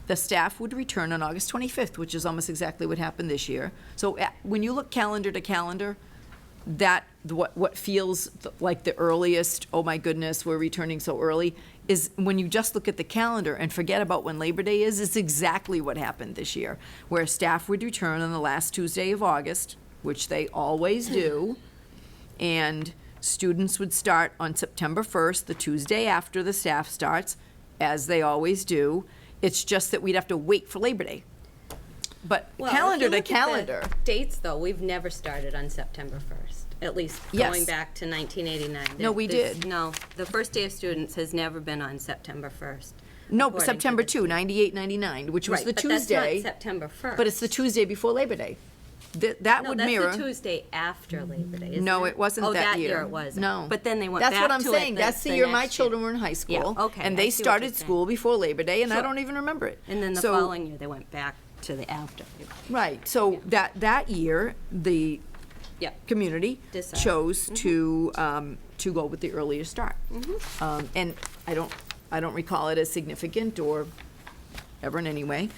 the staff would return on August 25th, which is almost exactly what happened this year. So when you look calendar to calendar, what feels like the earliest, oh my goodness, we're returning so early, is when you just look at the calendar and forget about when Labor Day is, it's exactly what happened this year, where staff would return on the last Tuesday of August, which they always do, and students would start on September 1st, the Tuesday after the staff starts, as they always do. It's just that we'd have to wait for Labor Day. But Well, calendar if you to look at the calendar. dates, though, we've never started on September 1st, at least Yes. going back to 1989. No, we did. No, the first day of students has never been on September 1st. No, according to September the- 2, 98, 99, which was Right, the but that's Tuesday. not September 1st. But it's the Tuesday before Labor Day. That would mirror. No, that's the Tuesday after Labor Day, isn't No, it? it wasn't that year. Oh, that year it wasn't. No. But then they went back That's to it what I'm saying. That's the year my next children were in high school. okay, And I they see what you're started saying. school before Labor Day, and I Sure. don't even remember it. And then the So- following year, they went back to the after. Right, so that year, the Yep. community Decided. chose to go with the earlier start. And I don't recall it as significant or ever in any way.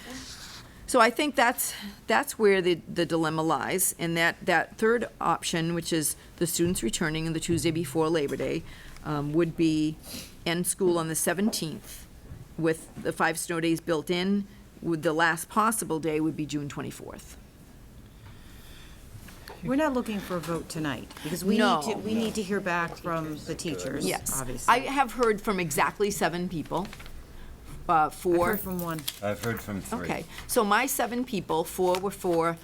So I think that's where the dilemma lies, and that third option, which is the students returning on the Tuesday before Labor Day, would be end school on the 17th with the 5 snow days built in, with the last possible day would be June 24th. We're not looking for a vote tonight, because we No. need to hear back from the teachers, Yes. obviously. I have heard from exactly 7 people, I've 4. heard from one. I've heard from 3. Okay, so my 7 people, 4 were for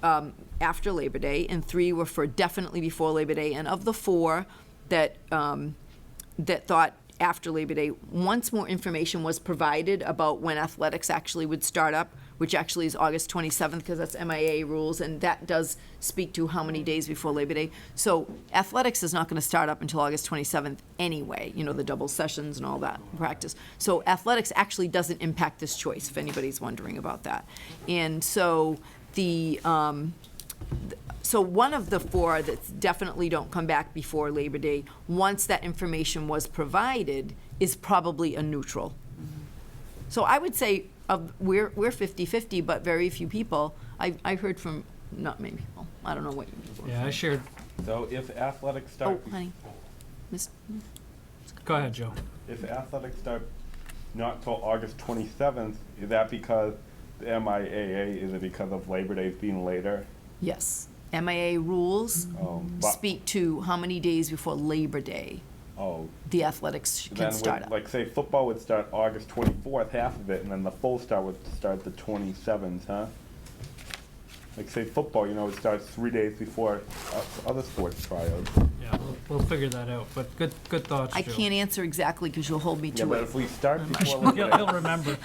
after Labor Day, and 3 were for definitely before Labor Day. And of the 4 that thought after Labor Day, once more information was provided about when athletics actually would start up, which actually is August 27th, because that's MIA rules, and that does speak to how many days before Labor Day. So athletics is not going to start up until August 27th anyway, the double sessions and all that practice. So athletics actually doesn't impact this choice, if anybody's wondering about that. And so so one of the four that definitely don't come back before Labor Day, once that information was provided, is probably a neutral. So I would say we're 50-50, but very few people. I heard from, not many people. I don't know what you people. Yeah, I shared, So if athletics Oh, start, honey. go ahead, Joe. if athletics start not till August 27th, is that because the MIAA, is it because of Labor Day being later? Yes. MIA rules But- speak to how many days before Labor Day Oh, the athletics can then start would, up. like say football would start August 24th, half of it, and then the full start would start the 27th, huh? Like say football, it starts 3 days before other sports tryouts. Yeah, we'll figure that out, but good thoughts, Joe. I can't answer exactly because you'll hold me Yeah, to but it. if we start before Labor He'll Day, remember.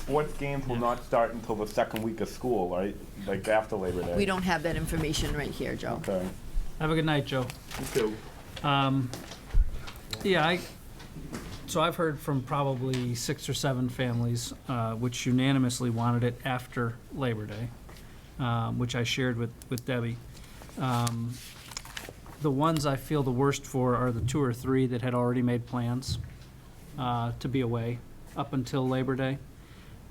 sports games will not start until the second week of school, right? Like after Labor Day. We don't have that information right here, Joe. Okay. Have a good night, Joe. You too. Yeah, so I've heard from probably 6 or 7 families, which unanimously wanted it after Labor Day, which I shared with Debbie. The ones I feel the worst for are the 2 or 3 that had already made plans to be away up until Labor Day.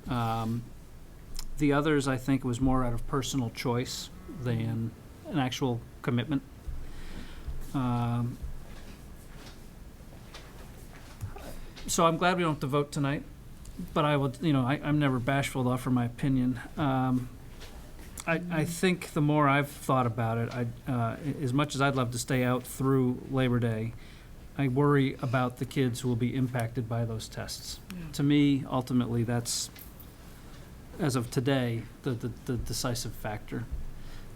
The others, I think, was more out of personal choice than an actual commitment. So I'm glad we don't have to vote tonight, but I would, I'm never bashful to offer my opinion. I think the more I've thought about it, as much as I'd love to stay out through Labor Day, I worry about the kids who will be impacted by those tests. To me, ultimately, that's, as of today, the decisive factor.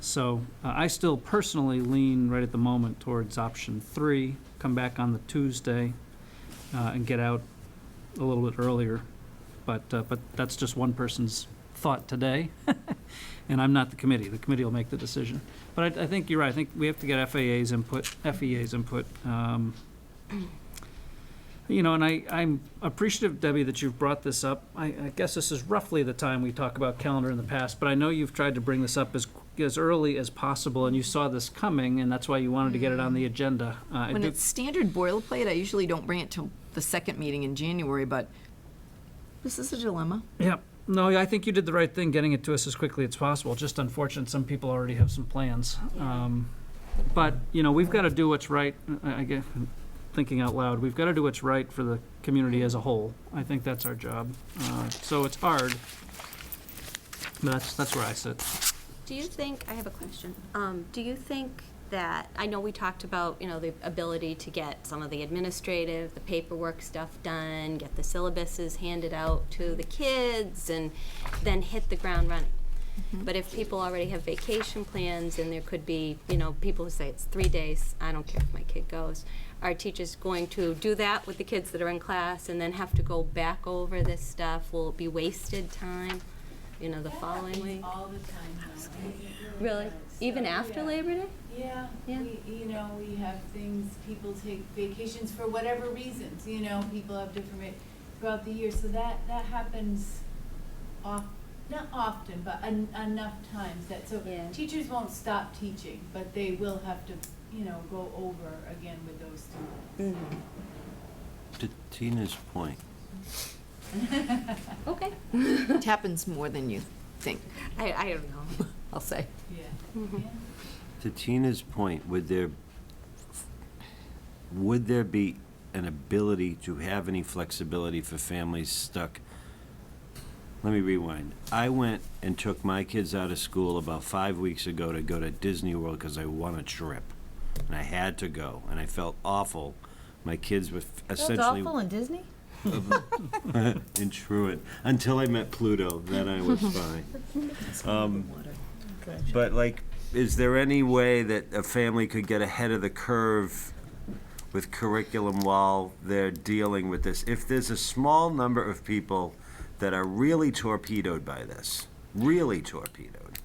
So I still personally lean right at the moment towards option 3, come back on the Tuesday, and get out a little bit earlier. But that's just one person's thought today. And I'm not the committee. The committee will make the decision. But I think you're right. I think we have to get FEA's input. And I'm appreciative, Debbie, that you've brought this up. I guess this is roughly the time we talk about calendar in the past, but I know you've tried to bring this up as early as possible, and you saw this coming, and that's why you wanted to get it on the agenda. When it's standard boilerplate, I usually don't bring it till the second meeting in January, but this is a dilemma. Yeah. No, I think you did the right thing getting it to us as quickly as possible. Just unfortunate, some people already have some plans. But, we've got to do what's right. I guess, thinking out loud, we've got to do what's right for the community as a whole. I think that's our job. So it's hard, but that's where I sit. Do you think, I have a question, do you think that, I know we talked about, the ability to get some of the administrative, the paperwork stuff done, get the syllabuses handed out to the kids, and then hit the ground running. But if people already have vacation plans, and there could be, people who say it's 3 days, I don't care if my kid goes, are teachers going to do that with the kids that are in class and then have to go back over this stuff? Will it be wasted time, the following week? All the time now. Really? Even after Labor Day? Yeah, Yeah. we have things, people take vacations for whatever reasons, people have different, throughout the year, so that happens not often, but enough times that, so Yeah. teachers won't stop teaching, but they will have to, go over again with those students. To Tina's point, Okay. It happens more than you think, I don't know. I'll say. Yeah. to Tina's point, would there be an ability to have any flexibility for families stuck? Let me rewind. I went and took my kids out of school about 5 weeks ago to go to Disney World because I won a trip. And I had to go, and I felt awful. My kids were essentially in Disney? in Truant until I met Pluto. Then I was fine. But is there any way that a family could get ahead of the curve with curriculum while they're dealing with this? If there's a small number of people that are really torpedoed by this, really torpedoed?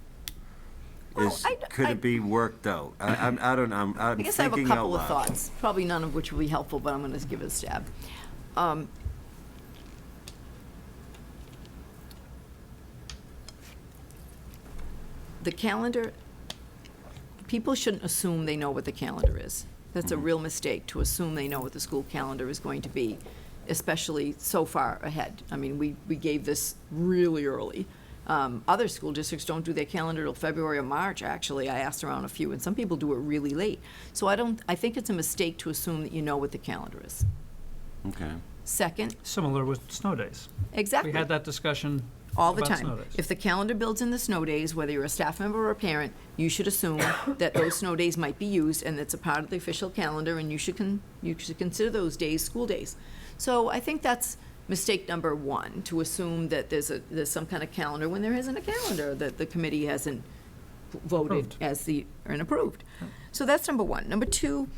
Well, Could it be worked out? I don't know, I I'm guess I have a thinking out couple of loud. thoughts, probably none of which will be helpful, but I'm gonna give it a stab. The calendar, people shouldn't assume they know what the calendar is. That's a real mistake, to assume they know what the school calendar is going to be, especially so far ahead. I mean, we gave this really early. Other school districts don't do their calendar till February or March, actually. I asked around a few, and some people do it really late. So I think it's a mistake to assume that you know what the calendar is. Okay. Second, Similar with snow days. exactly. We had that discussion All the about time. snow days. If the calendar builds in the snow days, whether you're a staff member or a parent, you should assume that those snow days might be used, and it's a part of the official calendar, and you should consider those days school days. So I think that's mistake number one, to assume that there's some kind of calendar when there isn't a calendar, that the committee hasn't voted Approved. and approved. So that's number one. Number two,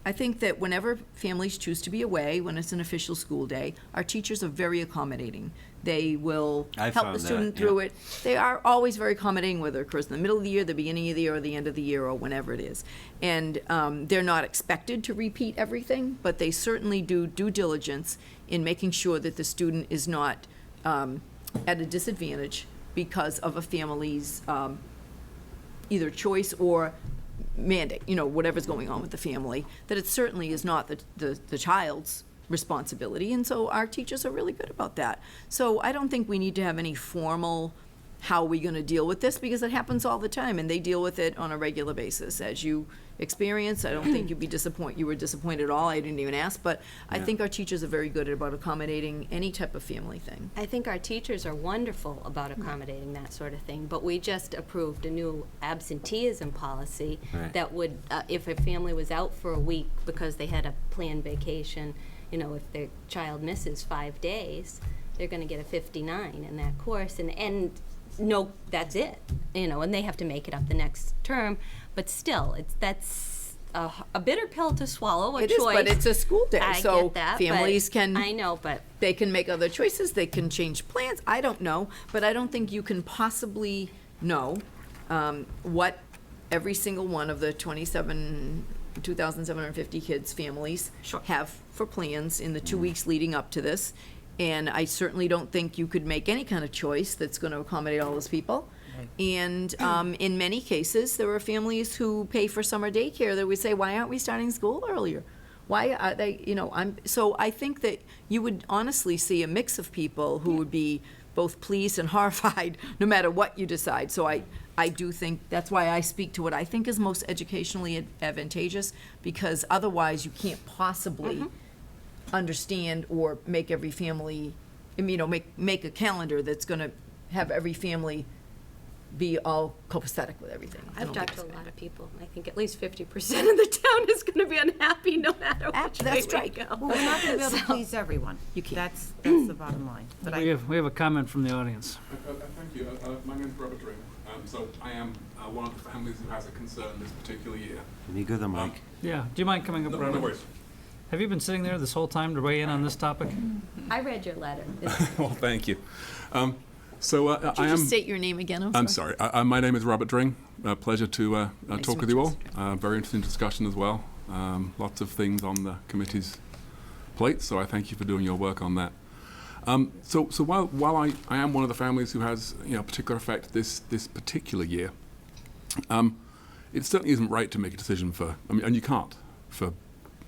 I think that whenever families choose to be away, when it's an official school day, our teachers are very accommodating. They will I help found the that, student yeah. through it. They are always very accommodating, whether it occurs in the middle of the year, the beginning of the year, or the end of the year, or whenever it is. And they're not expected to repeat everything, but they certainly do due diligence in making sure that the student is not at a disadvantage because of a family's either choice or mandate, whatever's going on with the family, that it certainly is not the child's responsibility, and so our teachers are really good about that. So I don't think we need to have any formal, how are we gonna deal with this, because it happens all the time, and they deal with it on a regular basis. As you experience, I don't think you were disappointed at all, I didn't even ask, but I think our teachers are very good about accommodating any type of family thing. I think our teachers are wonderful about accommodating that sort of thing, but we just approved a new absenteeism policy Right. that would, if a family was out for a week because they had a planned vacation, if their child misses 5 days, they're gonna get a 59 in that course, and no, that's it, and they have to make it up the next term, but still, that's a bitter pill to swallow, a It is, choice. but it's a school day, I so get that, but families can. I know, but They can make other choices, they can change plans, I don't know, but I don't think you can possibly know what every single one of the 2,750 kids' families have for plans in the 2 weeks leading up to this. And I certainly don't think you could make any kind of choice that's gonna accommodate all those people. And in many cases, there are families who pay for summer daycare that would say, why aren't we starting school earlier? Why are they, so I think that you would honestly see a mix of people who would be both pleased and horrified, no matter what you decide. So I do think, that's why I speak to what I think is most educationally advantageous, because otherwise you can't possibly understand or make every family, make a calendar that's gonna have every family be all copacetic with everything. I I've don't think talked to it's a lot gonna- of people. I think at least 50% of the town is going to be unhappy no matter which way That's we right. go. Well, we're not gonna be able to So- please everyone. You can't. That's the bottom line. But We have a comment from the audience. Thank you. My name's Robert Dring. So I am one of the families who has a concern this particular year. Can you go to the mic? Yeah, do you mind coming up, No Robert? worries. Have you been sitting there this whole time to weigh in on this topic? I read your letter. Well, thank you. So Could I you am. just state your name again? I'm sorry. My name is Robert Dring. Pleasure to Nice to talk with meet you you, all. Very interesting discussion as well. Lots of things on the committee's plate, so I thank you for doing your work on that. So while I am one of the families who has a particular effect this particular year, it certainly isn't right to make a decision for. And you can't for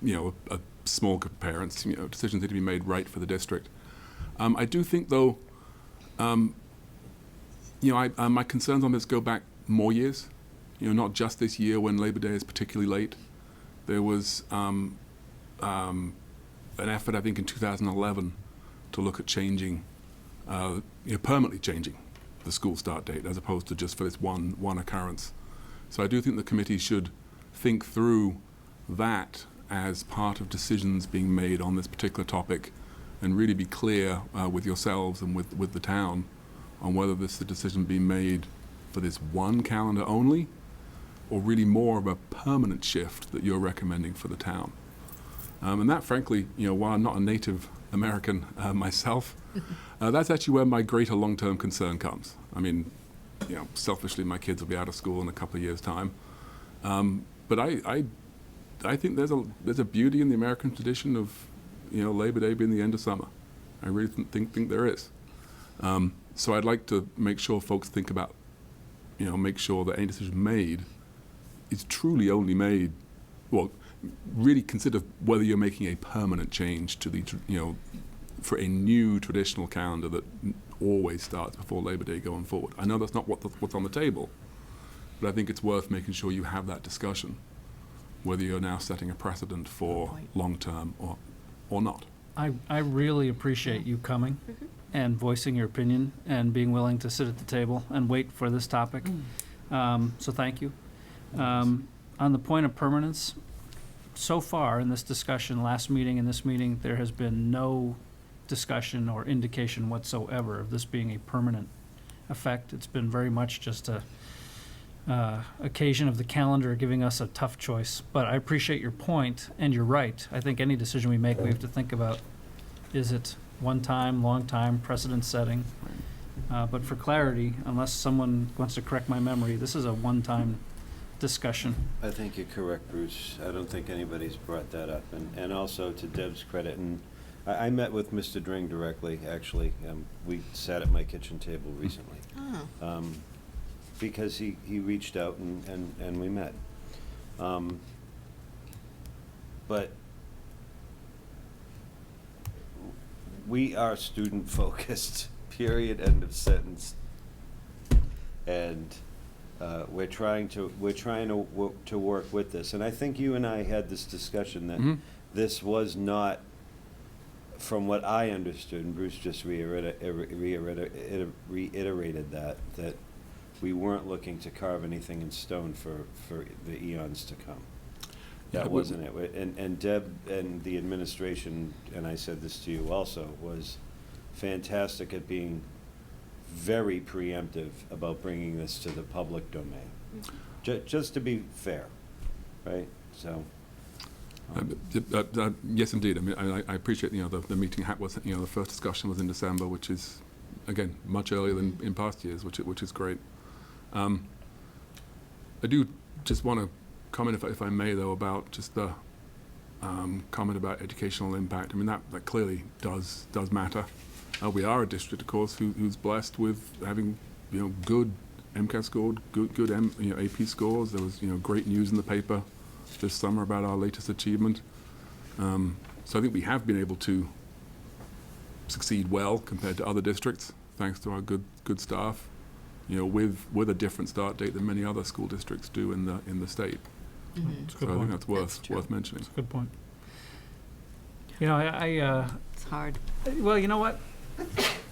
a small group of parents. Decisions need to be made right for the district. I do think though. My concerns on this go back more years, not just this year when Labor Day is particularly late. There was an effort, I think, in 2011 to look at changing, permanently changing the school start date as opposed to just for this one occurrence. So I do think the committee should think through that as part of decisions being made on this particular topic and really be clear with yourselves and with the town on whether this is a decision being made for this one calendar only or really more of a permanent shift that you're recommending for the town. And that, frankly, while I'm not a native American myself, that's actually where my greater long-term concern comes. I mean, selfishly, my kids will be out of school in a couple of years' time. But I think there's a beauty in the American tradition of, Labor Day being the end of summer. I really think there is. So I'd like to make sure folks think about, make sure that any decision made is truly only made, well, really consider whether you're making a permanent change to the, for a new traditional calendar that always starts before Labor Day going forward. I know that's not what's on the table, but I think it's worth making sure you have that discussion, whether you're now setting a precedent for long-term or not. I really appreciate you coming and voicing your opinion and being willing to sit at the table and wait for this topic. So thank you. On the point of permanence, so far in this discussion, last meeting and this meeting, there has been no discussion or indication whatsoever of this being a permanent effect. It's been very much just a occasion of the calendar giving us a tough choice. But I appreciate your point, and you're right. I think any decision we make, we have to think about, is it one time, long time, precedent setting? But for clarity, unless someone wants to correct my memory, this is a one-time discussion. I think you're correct, Bruce. I don't think anybody's brought that up. And also, to Deb's credit, and I met with Mr. Dring directly, actually. We sat at my kitchen table recently. Because he reached out and we met. But we are student-focused, period, end of sentence. And we're trying to work with this. And I think you and I had this discussion that this was not, from what I understood, and Bruce just reiterated that we weren't looking to carve anything in stone for the eons to come. That wasn't it. And Deb and the administration, and I said this to you also, was fantastic at being very preemptive about bringing this to the public domain. Just to be fair, right? So. Yes, indeed. I mean, I appreciate the meeting was the first discussion was in December, which is again much earlier than in past years, which is great. I do just want to comment, if I may, though, about just the comment about educational impact. I mean, that clearly does matter. We are a district, of course, who's blessed with having good MCAT scored, good AP scores. There was great news in the paper this summer about our latest achievement. So I think we have been able to succeed well compared to other districts, thanks to our good staff, with a different start date than many other school districts do in the state. So I think that's worth mentioning. That's a good point. I It's hard. well, you know what?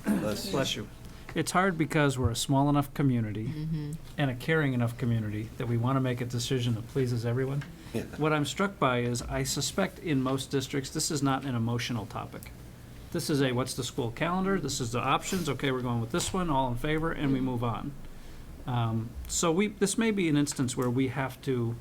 Bless you. It's hard because we're a small enough community and a caring enough community that we want to make a decision that pleases everyone. Yeah. What I'm struck by is I suspect in most districts, this is not an emotional topic. This is what's the school calendar? This is the options. Okay, we're going with this one, all in favor, and we move on. So this may be an instance where we have to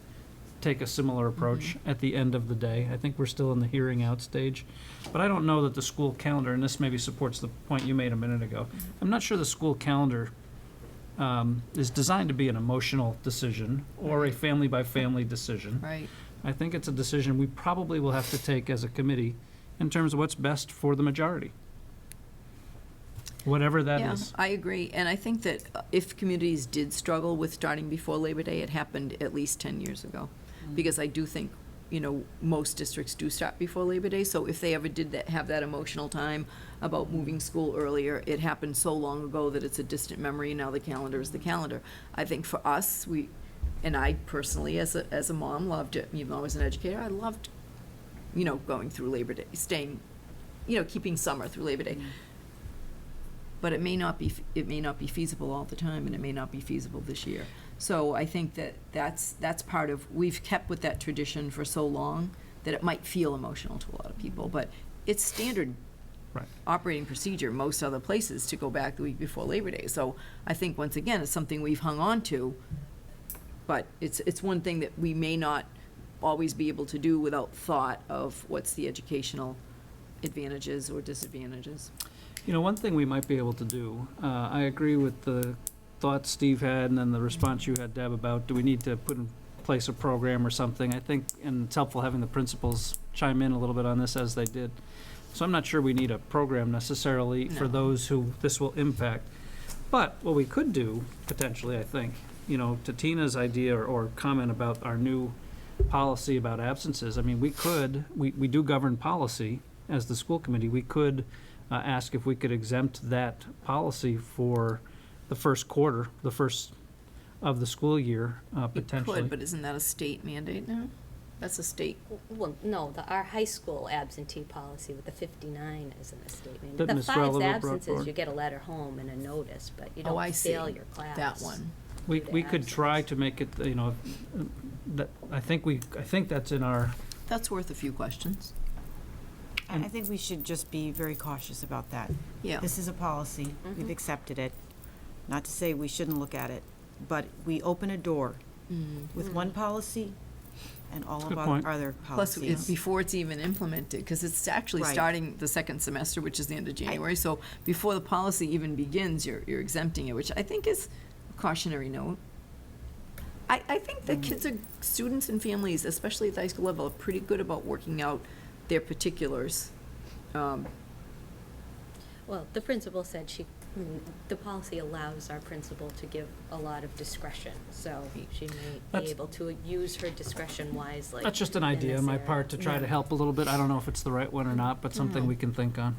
take a similar approach at the end of the day. I think we're still in the hearing out stage. But I don't know that the school calendar, and this maybe supports the point you made a minute ago, I'm not sure the school calendar is designed to be an emotional decision or a family-by-family decision. Right. I think it's a decision we probably will have to take as a committee in terms of what's best for the majority, whatever that is. Yeah, I agree. And I think that if communities did struggle with starting before Labor Day, it happened at least 10 years ago. Because I do think, most districts do start before Labor Day. So if they ever did have that emotional time about moving school earlier, it happened so long ago that it's a distant memory. Now the calendar is the calendar. I think for us, and I personally, as a mom, loved it. Even though I was an educator, I loved, going through Labor Day, staying, keeping summer through Labor Day. But it may not be feasible all the time, and it may not be feasible this year. So I think that's part of, we've kept with that tradition for so long that it might feel emotional to a lot of people, but it's standard operating procedure most other places to go back the week before Labor Day. So I think, once again, it's something we've hung on to, but it's one thing that we may not always be able to do without thought of what's the educational advantages or disadvantages. You know, one thing we might be able to do, I agree with the thoughts Steve had and then the response you had, Deb, about do we need to put in place a program or something? I think, and it's helpful having the principals chime in a little bit on this as they did. So I'm not sure we need a program necessarily for No. those who this will impact. But what we could do, potentially, I think, you know, to Tina's idea or comment about our new policy about absences, I mean, we do govern policy as the school committee. We could ask if we could exempt that policy for the first quarter, the first of the school year, potentially. You could, but isn't that a state mandate now? That's a state. Well, no, our high school absentee policy with the 59 isn't a statement. That The Ms. 5's Releva brought absences, forward. you get a letter home and a notice, but you Oh, I don't see. fail your class. That one. We due to could try absence. to make it, you know, that, I think that's in our, That's worth a few questions. I think we should just be very cautious about that. Yeah. This is a policy, we've accepted it, not to say we shouldn't look at it, but we open a door with one policy and all of Good our point. other Plus, policies. before it's even implemented, because it's actually Right. starting the second semester, which is the end of January, so before the policy even begins, you're exempting it, which I think is a cautionary note. I think that kids are, students and families, especially at the high school level, are pretty good about working out their particulars. Well, the principal said the policy allows our principal to give a lot of discretion, so she may That's- be able to use her discretion wisely. that's just an in idea this on my area. part to try to Yeah. help a little bit. I don't know if it's the right one or not, but something we can think on.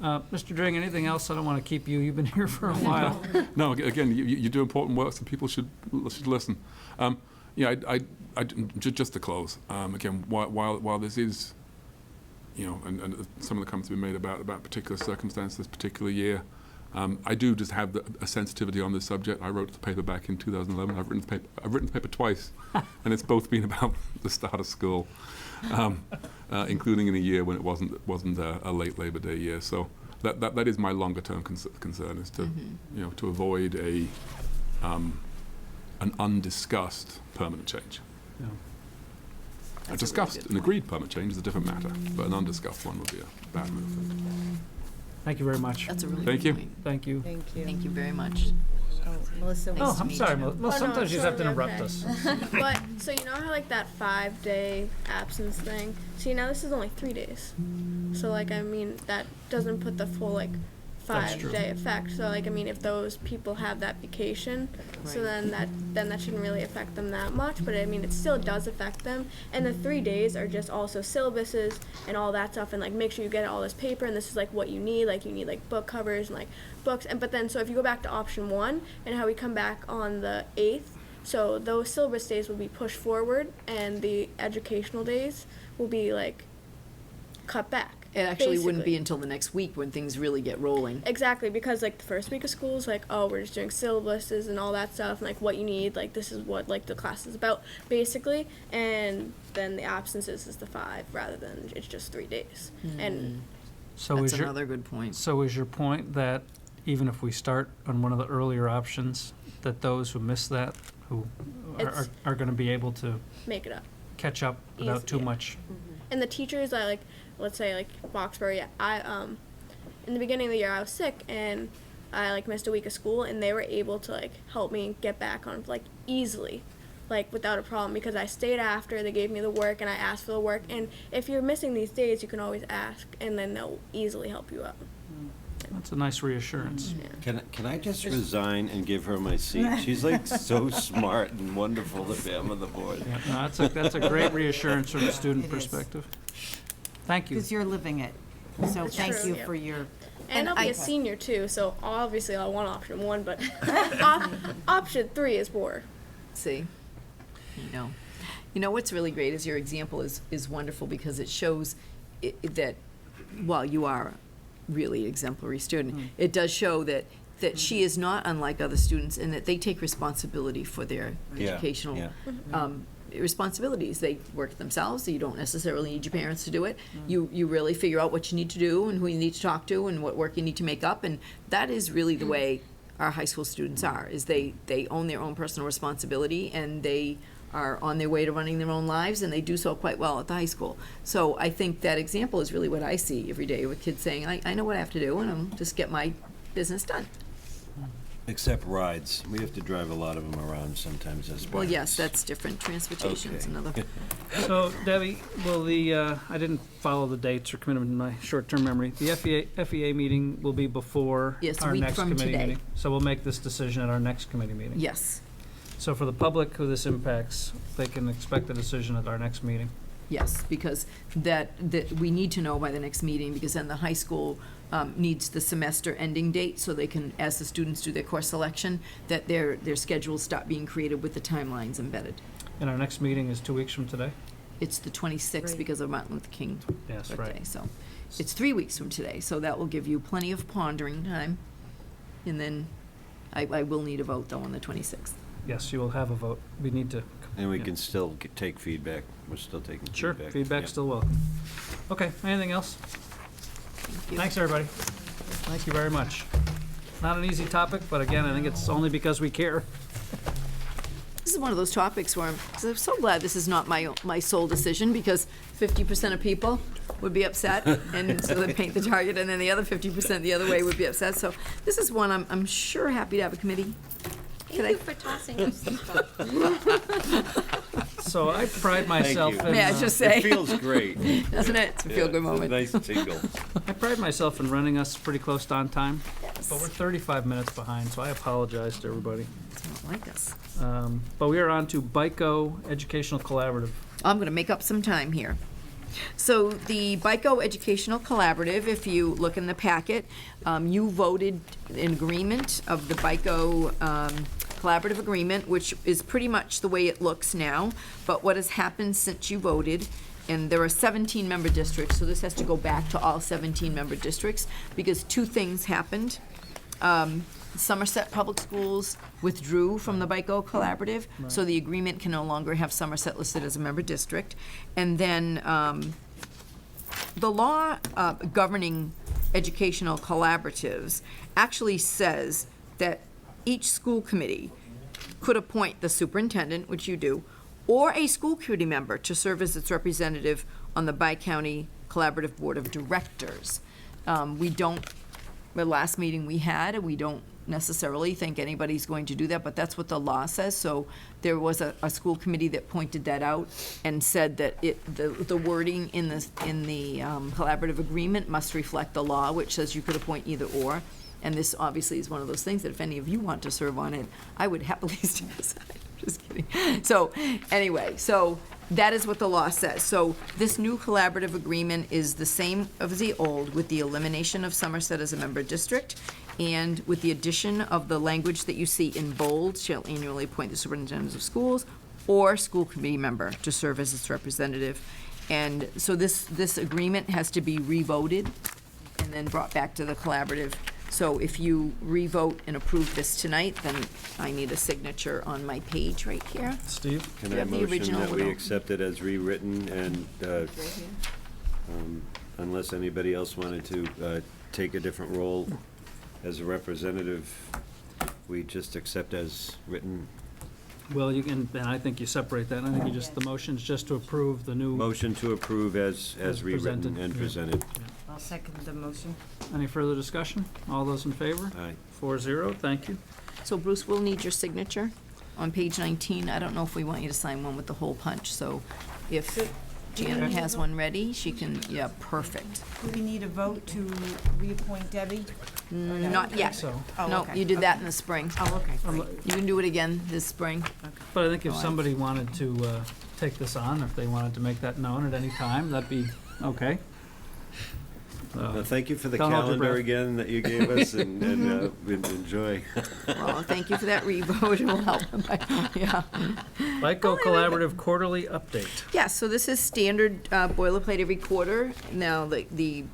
Mr. Dring, anything else? I don't want to keep you. You've been here for a while. No, again, you do important work, so people should listen. Yeah, just to close, again, while this is, you know, and some of the comments have been made about particular circumstances, this particular year, I do just have a sensitivity on this subject. I wrote the paper back in 2011. I've written the paper twice, and it's both been about the start of school, including in a year when it wasn't a late Labor Day year. So that is my longer term concern, is to you know, to avoid an undiscussed permanent change. Yeah. A discussed and agreed permanent change is a different matter, but an undiscussed one would be a bad move. Thank you very much. That's a really Thank good you. point. Thank you. Thank you. Thank you very much. Melissa, Nice Oh, to I'm meet sorry, you. Well, Oh, no, sometimes you it's just have to totally interrupt okay. us. But, so you know how like that 5-day absence thing? See, now this is only 3 days. So like, I mean, that doesn't put the full like That's true. 5-day effect. So like, I mean, if those people have that vacation, so Right. then that shouldn't really affect them that much. But I mean, it still does affect them. And the 3 days are just also syllabuses and all that stuff. And like, make sure you get all this paper. And this is like what you need. Like you need like book covers and like books. And but then so if you go back to option 1 and how we come back on the 8th. So those syllabus days will be pushed forward, and the educational days will be like cut back. It actually wouldn't be basically. until the next week when things really get rolling. Exactly, because like the first week of school is like, oh, we're just doing syllabuses and all that stuff, and like what you need, like this is what like the class is about, basically. And then the absences is the 5 rather than it's just 3 days. And So That's is your, another good point. so is your point that even if we start on one of the earlier options, that those who miss that, who It's- are going to be able to make it up. catch up without too Easy, yeah. much? And the teachers, I like, let's say like Foxborough, yeah, I in the beginning of the year I was sick and I like missed a week of school, and they were able to like help me get back on like easily, like without a problem, because I stayed after, they gave me the work and I asked for the work, and if you're missing these days you can always ask and then they'll easily help you out. That's a nice reassurance. Can I just resign and give her my seat? She's like so smart and wonderful to be on the board. Yeah, no, that's a great reassurance from a student It is. perspective. Thank you. Because you're living it. So That's thank true, you yeah. for your, And I'll be I- a senior too, so obviously I want option 1, but option 3 is more. See, you know what's really great is your example is wonderful, because it shows that while you are really exemplary student, it does show that she is not unlike other students, and that they take responsibility for their Yeah, educational yeah. responsibilities. They work themselves, so you don't necessarily need your parents to do it. You really figure out what you need to do and who you need to talk to and what work you need to make up, and that is really the way our high school students are, is they own their own personal responsibility, and they are on their way to running their own lives, and they do so quite well at the high school. So I think that example is really what I see every day with kids saying, I know what I have to do, and I'll just get my business done. Except rides. We have to drive a lot of them around sometimes as Well, parents. yes, that's different. Transportation is Okay. another. So Debbie, will I didn't follow the dates or committed in my short-term memory. The FEA meeting will be before Yes, a our week next from committee today. meeting. So we'll make this decision at our next committee meeting. Yes, So for the public who this impacts, they can expect a decision at our next meeting. yes, because that we need to know by the next meeting, because then the high school needs the semester ending date, so they can, as the students do their course selection, that their schedules stop being created with the timelines embedded. And our next meeting is 2 weeks from today? It's the 26th because of Martin Luther King Yes, birthday, right. so it's 3 weeks from today, so that will give you plenty of pondering time. And then I will need a vote though on the 26th. Yes, you will have a vote. We need to. And we yeah. can still take feedback. We're still taking Sure, feedback. feedback's still welcome. Okay, anything else? Thank you. Thanks, everybody. Thank you very much. Not an easy topic, but again, I think it's only because we care. This is one of those topics where I'm so glad this is not my sole decision, because 50% of people would be upset, and so they paint the target, and then the other 50% the other way would be upset. So this is one I'm sure happy to have a committee. Thank you for tossing us some stuff. So I pride myself in, May I just say? It feels great. Doesn't it? It's a feel-good moment. It's a nice tingle. I pride myself in running us pretty close to on time, but we're 35 minutes behind, so I apologize to everybody. It's not like us. But we are on to BICO Educational Collaborative. I'm going to make up some time here. So the BICO Educational Collaborative, if you look in the packet, you voted in agreement of the BICO Collaborative Agreement, which is pretty much the way it looks now. But what has happened since you voted, and there are 17 member districts, so this has to go back to all 17 member districts, because two things happened. Somerset Public Schools withdrew from the BICO Collaborative, so the agreement can no longer have Somerset listed as a member district. And then the law governing educational collaboratives actually says that each school committee could appoint the superintendent, which you do, or a school committee member to serve as its representative on the Bi-County Collaborative Board of Directors. The last meeting we had, we don't necessarily think anybody's going to do that, but that's what the law says. So there was a school committee that pointed that out and said that the wording in the collaborative agreement must reflect the law, which says you could appoint either or. And this obviously is one of those things that if any of you want to serve on it, I would happily stand aside. Just kidding. So anyway, so that is what the law says. So this new collaborative agreement is the same as the old, with the elimination of Somerset as a member district, and with the addition of the language that you see in bold, shall annually appoint the superintendents of schools or school committee member to serve as its representative. And so this agreement has to be revoted and then brought back to the collaborative. So if you revote and approve this tonight, then I need a signature on my page right here. Steve? Can Do I you have the motion original that we without- accept it as rewritten, and unless anybody else wanted to take a different role as a representative, we just accept as written? Well, you can, and I think you separate that. I think you just, the motion's just to approve the new. Motion to approve as As rewritten presented, and yeah. presented. I'll second the motion. Any further discussion? All those in favor? Aye. 4-0, thank you. So Bruce, we'll need your signature on page 19. I don't know if we want you to sign one with the hole punch, so if Janet Okay. has one ready, she can, yeah, perfect. Do we need a vote to reappoint Debbie? no? Not yet. So, Oh, No, okay, you did that okay. in the spring. Oh, okay, great. You can do it again this spring. but I think if Oh, I- somebody wanted to take this on, if they wanted to make that known at any time, that'd be okay. Thank you for the Don't hold your calendar breath. again that you gave us, and enjoy. Well, thank you for that revote. It will help. Yeah. BICO Collaborative Quarterly Update. Yeah, so this is standard boilerplate every quarter. Now, the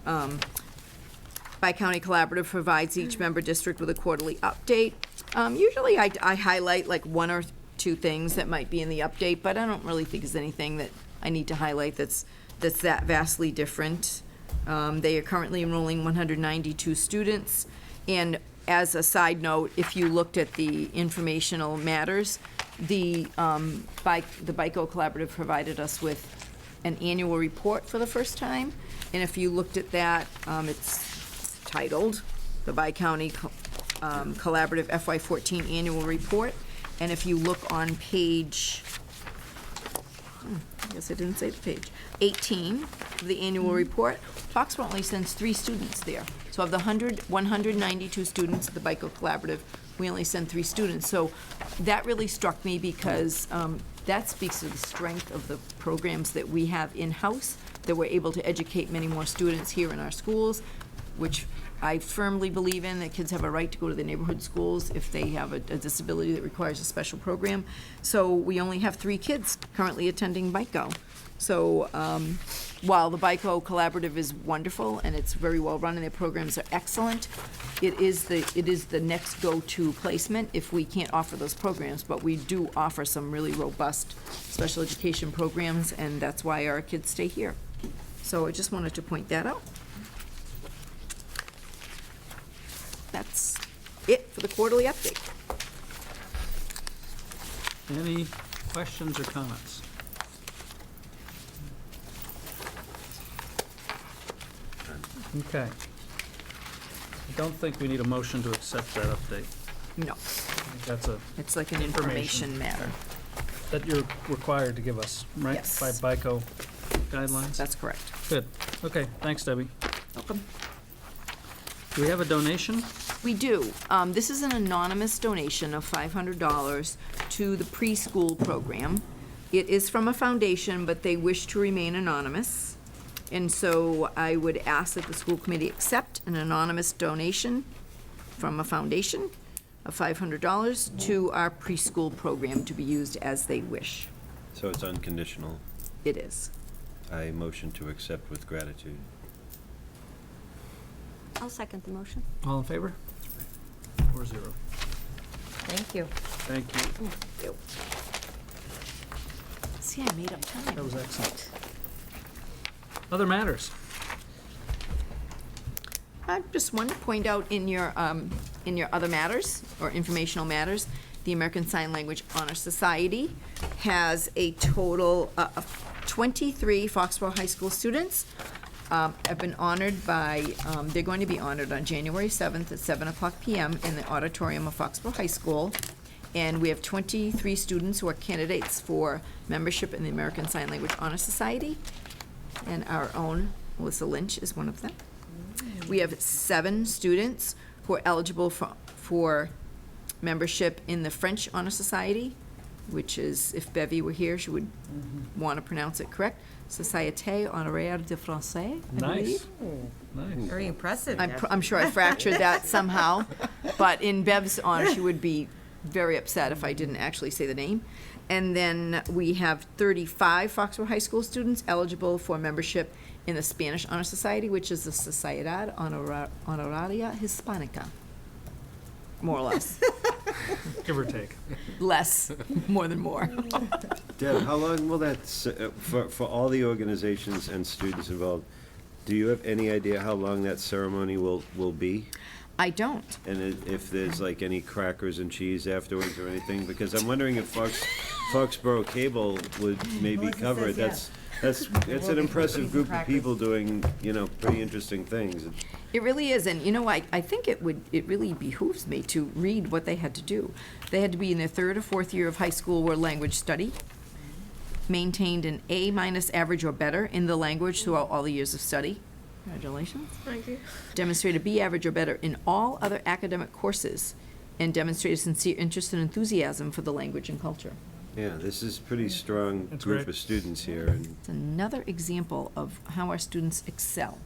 Bi-County Collaborative provides each member district with a quarterly update. Usually I highlight like one or two things that might be in the update, but I don't really think there's anything that I need to highlight that's that vastly different. They are currently enrolling 192 students. And as a side note, if you looked at the informational matters, the BICO Collaborative provided us with an annual report for the first time. And if you looked at that, it's titled the Bi-County Collaborative FY14 Annual Report. And if you look on page, I guess I didn't say the page, 18 of the annual report, Foxborough only sends 3 students there. So of the 192 students at the BICO Collaborative, we only send 3 students. So that really struck me because that speaks to the strength of the programs that we have in-house, that we're able to educate many more students here in our schools, which I firmly believe in, that kids have a right to go to the neighborhood schools if they have a disability that requires a special program. So we only have 3 kids currently attending BICO. So while the BICO Collaborative is wonderful and it's very well run and their programs are excellent, it is the next go-to placement if we can't offer those programs. But we do offer some really robust special education programs, and that's why our kids stay here. So I just wanted to point that out. That's it for the quarterly update. Any questions or comments? Okay. I don't think we need a motion to accept that update. No, I think that's it's like an Information. information matter. that you're required to give us, right? Yes. By BICO guidelines? That's correct. Good. Okay, thanks, Debbie. Welcome. Do we have a donation? We do. This is an anonymous donation of $500 to the preschool program. It is from a foundation, but they wish to remain anonymous. And so I would ask that the school committee accept an anonymous donation from a foundation of $500 to our preschool program to be used as they wish. So it's unconditional. It is. I motion to accept with gratitude. I'll second the motion. All in favor? 4-0. Thank you. Thank you. See, I made up time. That was excellent. Other matters? I just want to point out in your other matters, or informational matters, the American Sign Language Honor Society has a total of 23 Foxborough High School students have been honored by, they're going to be honored on January 7th at 7:00 p.m. in the auditorium of Foxborough High School. And we have 23 students who are candidates for membership in the American Sign Language Honor Society. And our own Melissa Lynch is one of them. We have 7 students who are eligible for membership in the French Honor Society, which is, if Bevy were here, she would want to pronounce it correct. Société Honoraire de Français, I believe. Nice. Very impressive. I'm sure I fractured that somehow, but in Bev's honor, she would be very upset if I didn't actually say the name. And then we have 35 Foxborough High School students eligible for membership in the Spanish Honor Society, which is the Sociedad Honoraria Hispanica, more or less. Give or take. Less, more than more. Deb, how long will that, for all the organizations and students involved, do you have any idea how long that ceremony will be? I don't. And if there's like any crackers and cheese afterwards or anything? Because I'm wondering if Foxborough Cable would maybe Melissa cover it. says That's an impressive group of people doing, pretty interesting things. It really is, and I think it really behooves me to read what they had to do. They had to be in their 3rd or 4th year of high school or language study, maintained an A- average or better in the language throughout all the years of study. Congratulations. Thank you. Demonstrated B average or better in all other academic courses, and demonstrated sincere interest and enthusiasm for the language and culture. Yeah, this is a pretty strong That's group great. of students here. And It's another example of how our students excel.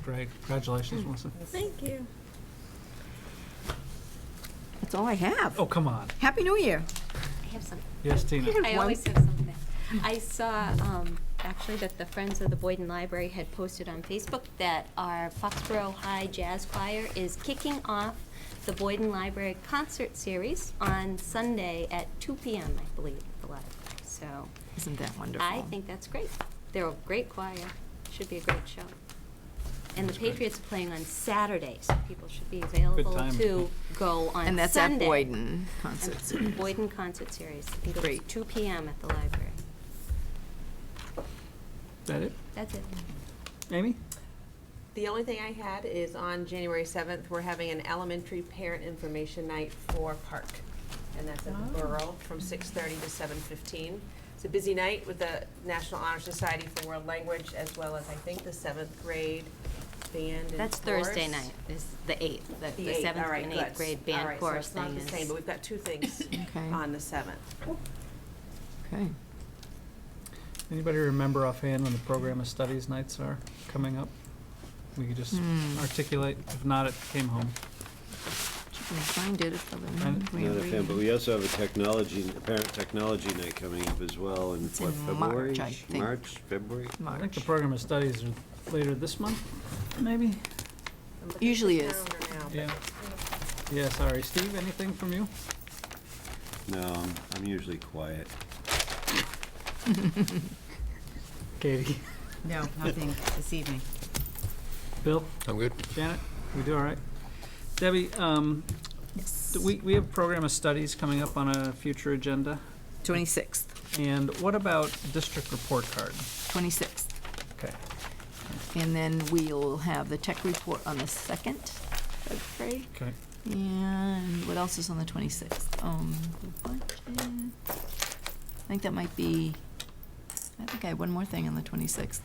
Great. Congratulations, Melissa. Thank you. That's all I have. Oh, come on. Happy New Year. I have some. Yes, Tina. I always have something. I saw, actually, that the Friends of the Boyden Library had posted on Facebook that our Foxborough High Jazz Choir is kicking off the Boyden Library concert series on Sunday at 2 p.m., I believe, at the library. So Isn't that wonderful? I think that's great. They're a great choir. Should be a great show. And the Patriots are playing on Saturday, so people should be available timing. to go on Sunday. And that's at Boyden Concert And Series. Boyden Concert Series. I think it was Great. 2 p.m. at the library. Is that it? That's it. Amy? The only thing I had is on January 7th, we're having an elementary parent information night for Park. And that's at the Borough from 6:30 to 7:15. It's a busy night with the National Honor Society for World Language, as well as, I think, the 7th grade band and That's chorus. Thursday night, is the 8th. The 8th, 7th all right, and good. 8th grade All band right, chorus so thing it's not the same, but we've got two things Okay. on the 7th. Okay. Anybody remember offhand when the program of studies nights are coming up? We could just articulate. If not, it came home. You can find it if And- we Not a read fan, it. but we also have a parent technology night coming up as well in It's what, in February? March, I think. March, February? I think the program of studies are later this month, maybe? I'm looking at the Usually is. calendar now, but- Yeah. Yeah, sorry. Steve, anything from you? No, I'm usually quiet. Katie? No, nothing this evening. Bill? I'm good. Janet? We do all right? Debbie, Yes. we have program of studies coming up on a future agenda. 26th. And what about district report card? 26th. Okay. And then we'll have the tech report on the 2nd, I'm afraid. Okay. And what else is on the 26th? The budget. I think that might be, I think I have one more thing on the 26th.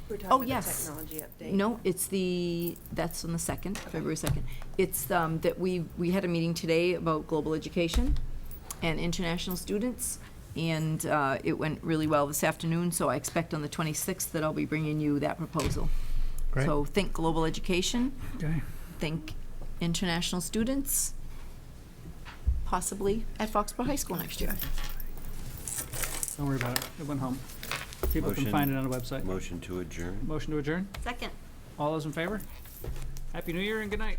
We're talking Oh, about the yes. technology update. No, it's that's on the 2nd, February 2nd. It's that we had a meeting today about global education and international students, and it went really well this afternoon, so I expect on the 26th that I'll be bringing you that proposal. Great. So think global education, Okay. think international students, possibly at Foxborough High School next year. Don't worry about it. It went home. People can Motion. find it on the website. Motion to adjourn. Motion to adjourn? Second. All those in favor? Happy New Year and good night.